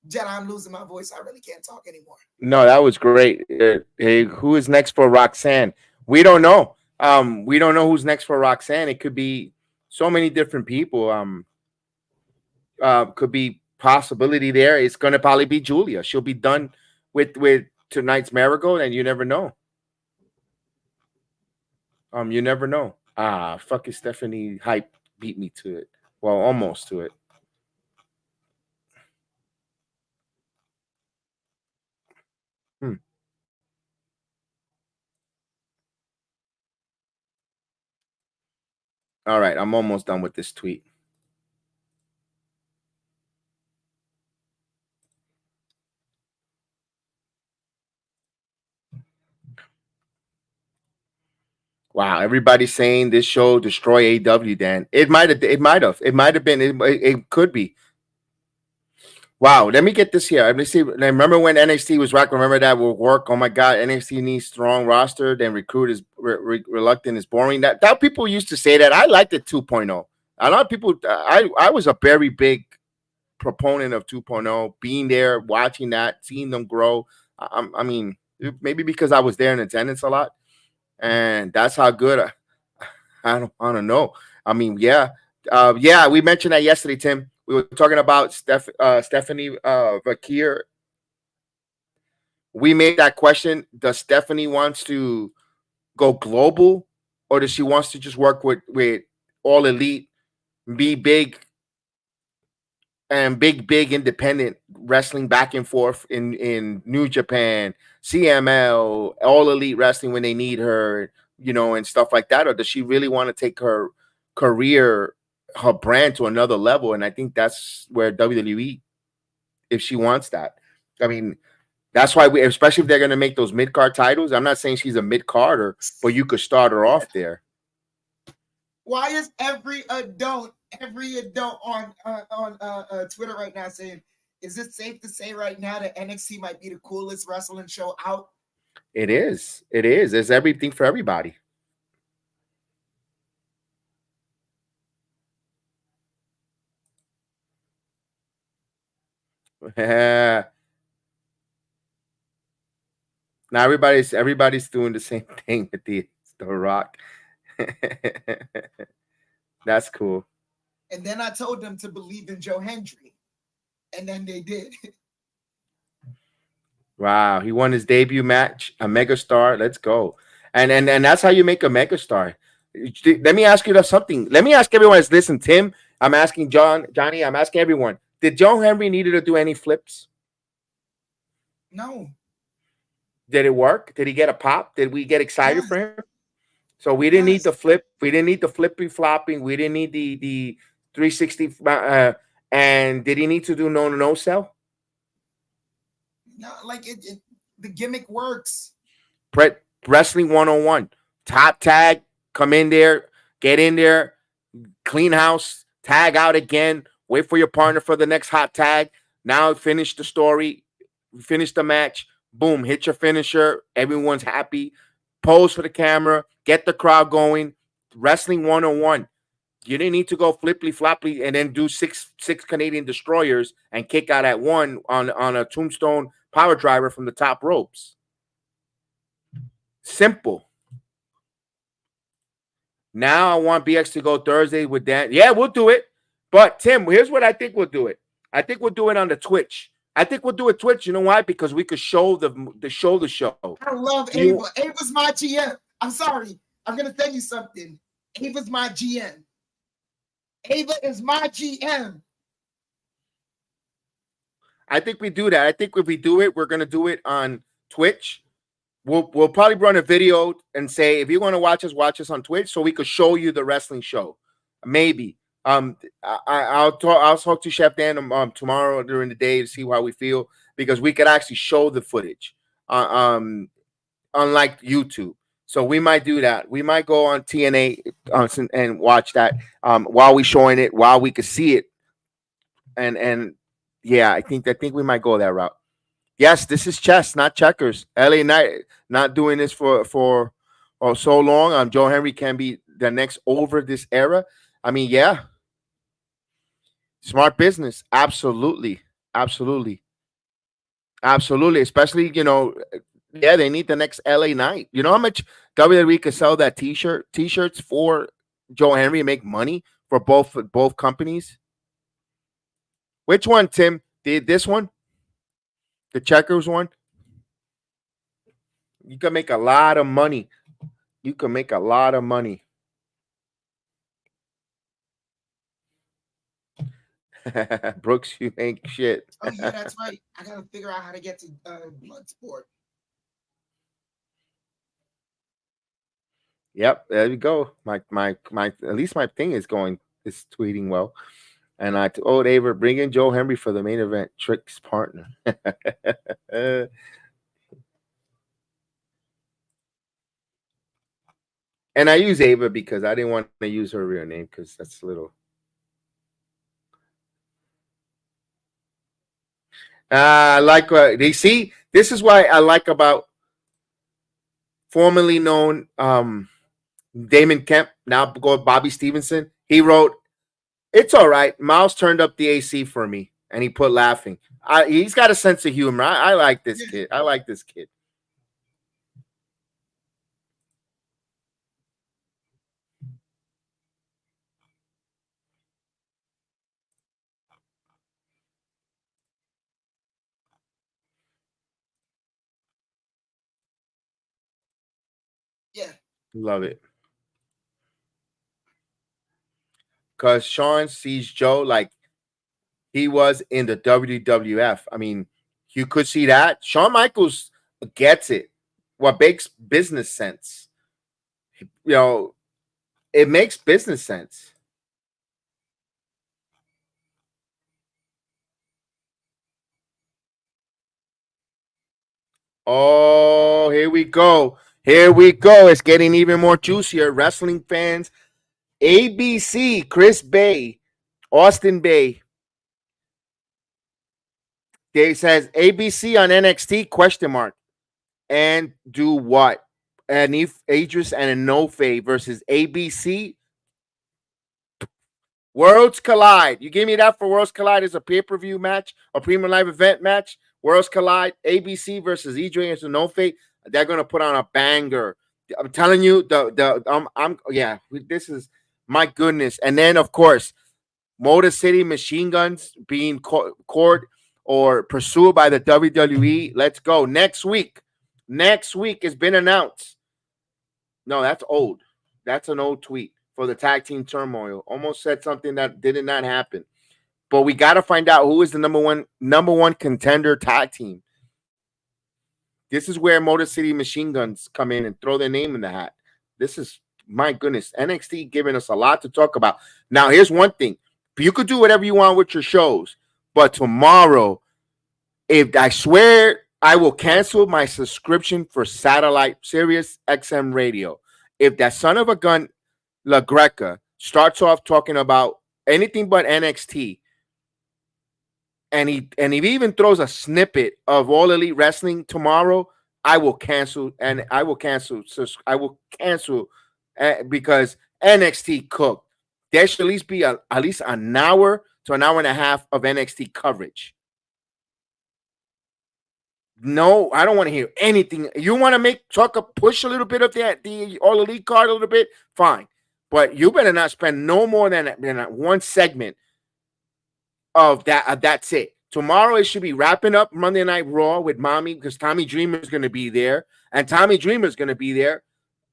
Jen, I'm losing my voice. I really can't talk anymore. No, that was great. Hey, who is next for Roxanne? We don't know. We don't know who's next for Roxanne. It could be so many different people. Could be possibility there. It's gonna probably be Julia. She'll be done with tonight's Marigold, and you never know. You never know. Fucking Stephanie Hype beat me to it. Well, almost to it. All right, I'm almost done with this tweet. Wow, everybody's saying this show destroy AW. Dan, it might have been. It could be. Wow, let me get this here. Let me see. Remember when NXT was rock? Remember that will work. Oh my God, NXT needs strong roster. Then recruit is reluctant is boring. That people used to say that. I liked it 2.0. A lot of people. I was a very big proponent of 2.0. Being there, watching that, seeing them grow. I mean, maybe because I was there in attendance a lot, and that's how good. I don't know. I mean, yeah, we mentioned that yesterday, Tim. We were talking about Stephanie Vakir. We made that question. Does Stephanie wants to go global, or does she wants to just work with All Elite, be big and big independent wrestling back and forth in New Japan, CML, All Elite Wrestling when they need her, and stuff like that? Or does she really want to take her career, her brand to another level? And I think that's where WWE, if she wants that, I mean, that's why especially if they're going to make those mid-card titles. I'm not saying she's a mid-carder, but you could start her off there. Why is every adult on Twitter right now saying, is it safe to say right now that NXT might be the coolest wrestling show out? It is. There's everything for everybody. Now everybody's doing the same thing with the Rock. That's cool. And then I told them to believe in Joe Hendry, and then they did. Wow, he won his debut match, a megastar. Let's go. And that's how you make a megastar. Let me ask you something. Let me ask everyone that's listening. Tim, I'm asking Johnny, I'm asking everyone. Did Joe Henry needed to do any flips? No. Did it work? Did he get a pop? Did we get excited for him? So we didn't need the flip. We didn't need the flippy flopping. We didn't need the 360. And did he need to do no sell? No, like the gimmick works. Wrestling 101. Top tag. Come in there. Get in there. Clean house. Tag out again. Wait for your partner for the next hot tag. Now finish the story. Finish the match. Boom. Hit your finisher. Everyone's happy. Pose for the camera. Get the crowd going. Wrestling 101. You didn't need to go flippy floppy and then do six Canadian destroyers and kick out at one on a tombstone power driver from the top ropes. Simple. Now I want BX to go Thursday with Dan. Yeah, we'll do it. But Tim, here's what I think we'll do it. I think we'll do it on the Twitch. I think we'll do it Twitch. You know why? Because we could show the show. I love Ava. Ava's my GM. I'm sorry. I'm gonna tell you something. Ava's my GM. Ava is my GM. I think we do that. I think if we do it, we're gonna do it on Twitch. We'll probably run a video and say, if you want to watch us on Twitch, so we could show you the wrestling show. Maybe. I'll talk to Chef Dan tomorrow during the day to see how we feel, because we could actually show the footage. Unlike YouTube. So we might do that. We might go on TNA and watch that while we're showing it, while we could see it. And yeah, I think we might go that route. Yes, this is chess, not checkers. LA Knight not doing this for so long. Joe Henry can be the next over this era. I mean, yeah. Smart business. Absolutely. Especially, yeah, they need the next LA Knight. You know how much WWE could sell that t-shirts for Joe Henry and make money for both companies? Which one, Tim? This one? The checkers one? You can make a lot of money. Brooks, you ain't shit. Oh yeah, that's right. I gotta figure out how to get to Bloodsport. Yep, there you go. My at least my thing is tweeting well. And I told Ava, bring in Joe Henry for the main event. Trick's partner. And I use Ava because I didn't want to use her real name because that's a little. Like they see. This is why I like about formerly known Damon Kemp, now go Bobby Stevenson. He wrote, "It's all right. Miles turned up the AC for me," and he put laughing. He's got a sense of humor. I like this kid. Yeah. Love it. Because Sean sees Joe like he was in the WWF. I mean, you could see that. Shawn Michaels gets it. What makes business sense? It makes business sense. Oh, here we go. It's getting even more juicier. Wrestling fans, ABC, Chris Bay, Austin Bay. They says ABC on NXT question mark. And do what? And if Adris and Enofe versus ABC. Worlds Collide. You give me that for Worlds Collide as a pay-per-view match, a premium live event match. Worlds Collide, ABC versus EJ and Enofe. They're gonna put on a banger. I'm telling you, this is my goodness. And then of course, Motor City Machine Guns being court or pursued by the WWE. Let's go. Next week has been announced. No, that's old. That's an old tweet for the tag team turmoil. Almost said something that did not happen. But we got to find out who is the number one contender tag team. This is where Motor City Machine Guns come in and throw their name in the hat. This is, my goodness, NXT giving us a lot to talk about. Now, here's one thing. You could do whatever you want with your shows, but tomorrow, I swear I will cancel my subscription for satellite Sirius XM radio. If that son of a gun, La Greca, starts off talking about anything but NXT, and he even throws a snippet of All Elite Wrestling tomorrow, I will cancel. Because NXT cooked. there should at least be at least an hour to an hour and a half of NXT coverage. No, I don't want to hear anything. You want to push a little bit of the All Elite card a little bit, fine. But you better not spend no more than one segment of that. That's it. Tomorrow it should be wrapping up Monday Night Raw with Mommy, because Tommy Dreamer is going to be there, and Tommy Dreamer is going to be there.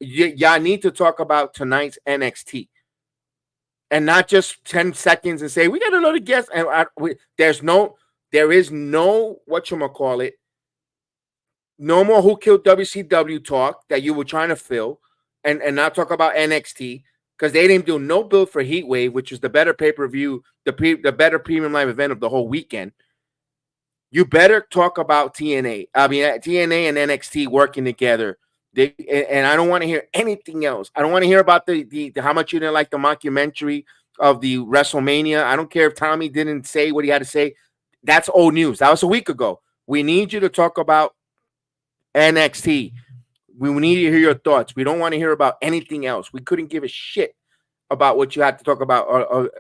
Y'all need to talk about tonight's NXT, and not just 10 seconds and say we got another guest. And there is no whatchamacallit. No more Who Killed WCW talk that you were trying to fill, and not talk about NXT, because they didn't do no build for Heatwave, which is the better pay-per-view, the better premium live event of the whole weekend. You better talk about TNA. I mean, TNA and NXT working together. And I don't want to hear anything else. I don't want to hear about the how much you didn't like the mockumentary of the WrestleMania. I don't care if Tommy didn't say what he had to say. That's old news. That was a week ago. We need you to talk about NXT. We need to hear your thoughts. We don't want to hear about anything else. We couldn't give a shit about what you had to talk about.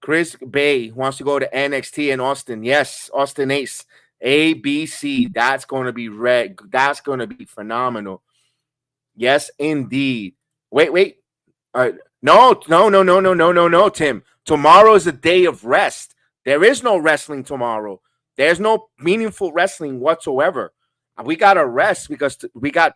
Chris Bay wants to go to NXT in Austin. Yes, Austin Ace. ABC. That's going to be red. That's going to be phenomenal. Yes, indeed. Wait. No, Tim. Tomorrow is a day of rest. There is no wrestling tomorrow. There's no meaningful wrestling whatsoever. We got to rest because we got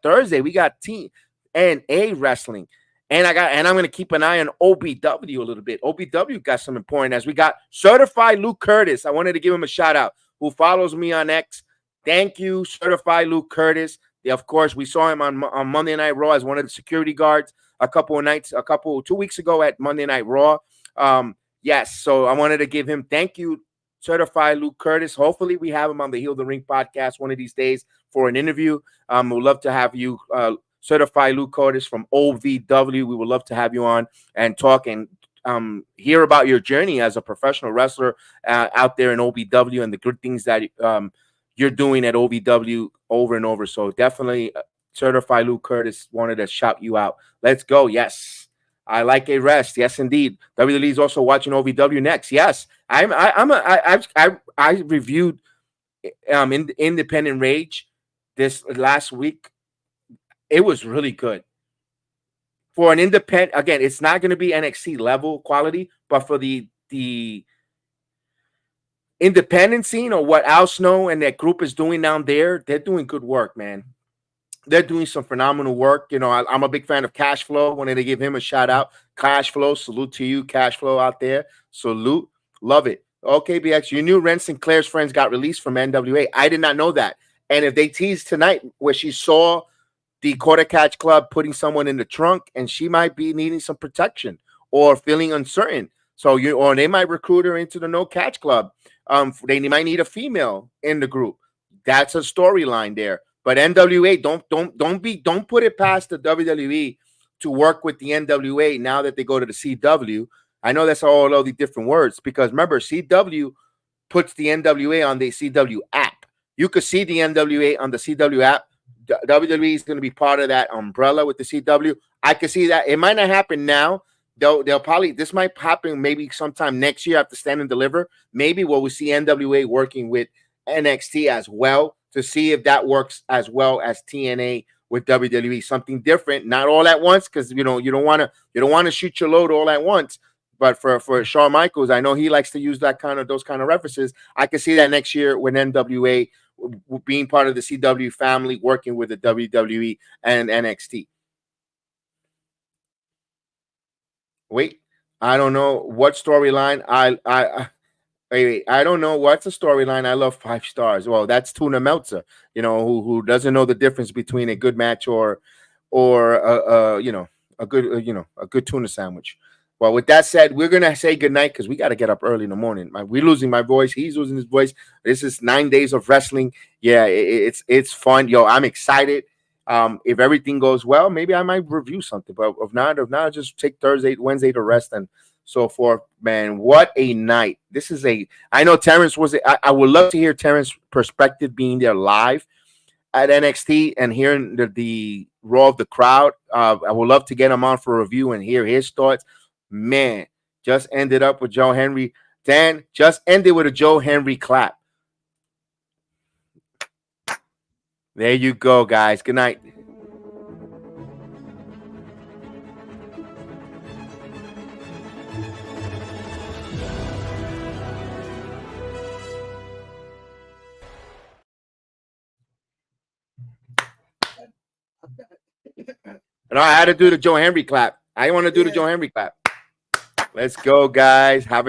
Thursday. We got TNA wrestling. And I'm going to keep an eye on OBW a little bit. OBW got some important, as we got Certified Luke Curtis. I wanted to give him a shout out, who follows me on X. Thank you, Certified Luke Curtis. Of course, we saw him on Monday Night Raw as one of the security guards 2 weeks ago at Monday Night Raw. Yes, so I wanted to give him thank you, Certified Luke Curtis. Hopefully we have him on the Heal the Ring podcast one of these days for an interview. We'd love to have you, Certified Luke Curtis from OVW. We would love to have you on and talk and hear about your journey as a professional wrestler out there in OVW and the good things that you're doing at OVW over and over. So definitely Certified Luke Curtis wanted to shout you out. Let's go. Yes. I like a rest. Yes, indeed. WWE is also watching OVW next. Yes. I reviewed Independent Rage this last week. It was really good. For an independent, again, it's not going to be NXT level quality, but for the independent scene, or what Al Snow and that group is doing down there, they're doing good work, man. They're doing some phenomenal work. You know, I'm a big fan of Cash Flow. Wanted to give him a shout out. Cash Flow, salute to you, Cash Flow out there. Salute. Love it. Okay, BX, you knew Ren Sinclair's friends got released from NWA. I did not know that. And if they teased tonight where she saw the Quarter Catch Club putting someone in the trunk, and she might be needing some protection or feeling uncertain. So or they might recruit her into the No Catch Club. They might need a female in the group. That's a storyline there. But NWA, don't put it past the WWE to work with the NWA now that they go to the CW. I know that's all the different words, because remember, CW puts the NWA on the CW app. You could see the NWA on the CW app. WWE is going to be part of that umbrella with the CW. I can see that. It might not happen now. They'll probably, this might happen maybe sometime next year after Stand and Deliver. Maybe we see NWA working with NXT as well, to see if that works as well as TNA with WWE. Something different, not all at once, because you don't want to shoot your load all at once. But for Shawn Michaels, I know he likes to use those kind of references. I can see that next year when NWA being part of the CW family, working with the WWE and NXT. Wait, I don't know what storyline. Wait, I don't know what's the storyline. I love 5 stars. Well, that's Tuna Meltzer, who doesn't know the difference between a good match or a good tuna sandwich. Well, with that said, we're gonna say goodnight because we got to get up early in the morning. We're losing my voice. He's losing his voice. This is 9 days of wrestling. Yeah, it's fun. Yo, I'm excited. If everything goes well, maybe I might review something. But if not, just take Wednesday to rest and so forth. Man, what a night. I know Terrence I would love to hear Terrence's perspective being there live. at NXT and hearing the roar of the crowd. I would love to get him on for a review and hear his thoughts. Man, just ended up with Joe Henry. Dan, just ended with a Joe Henry clap. There you go, guys. Good night. No, I had to do the Joe Henry clap. I want to do the Joe Henry clap. Let's go, guys. Have a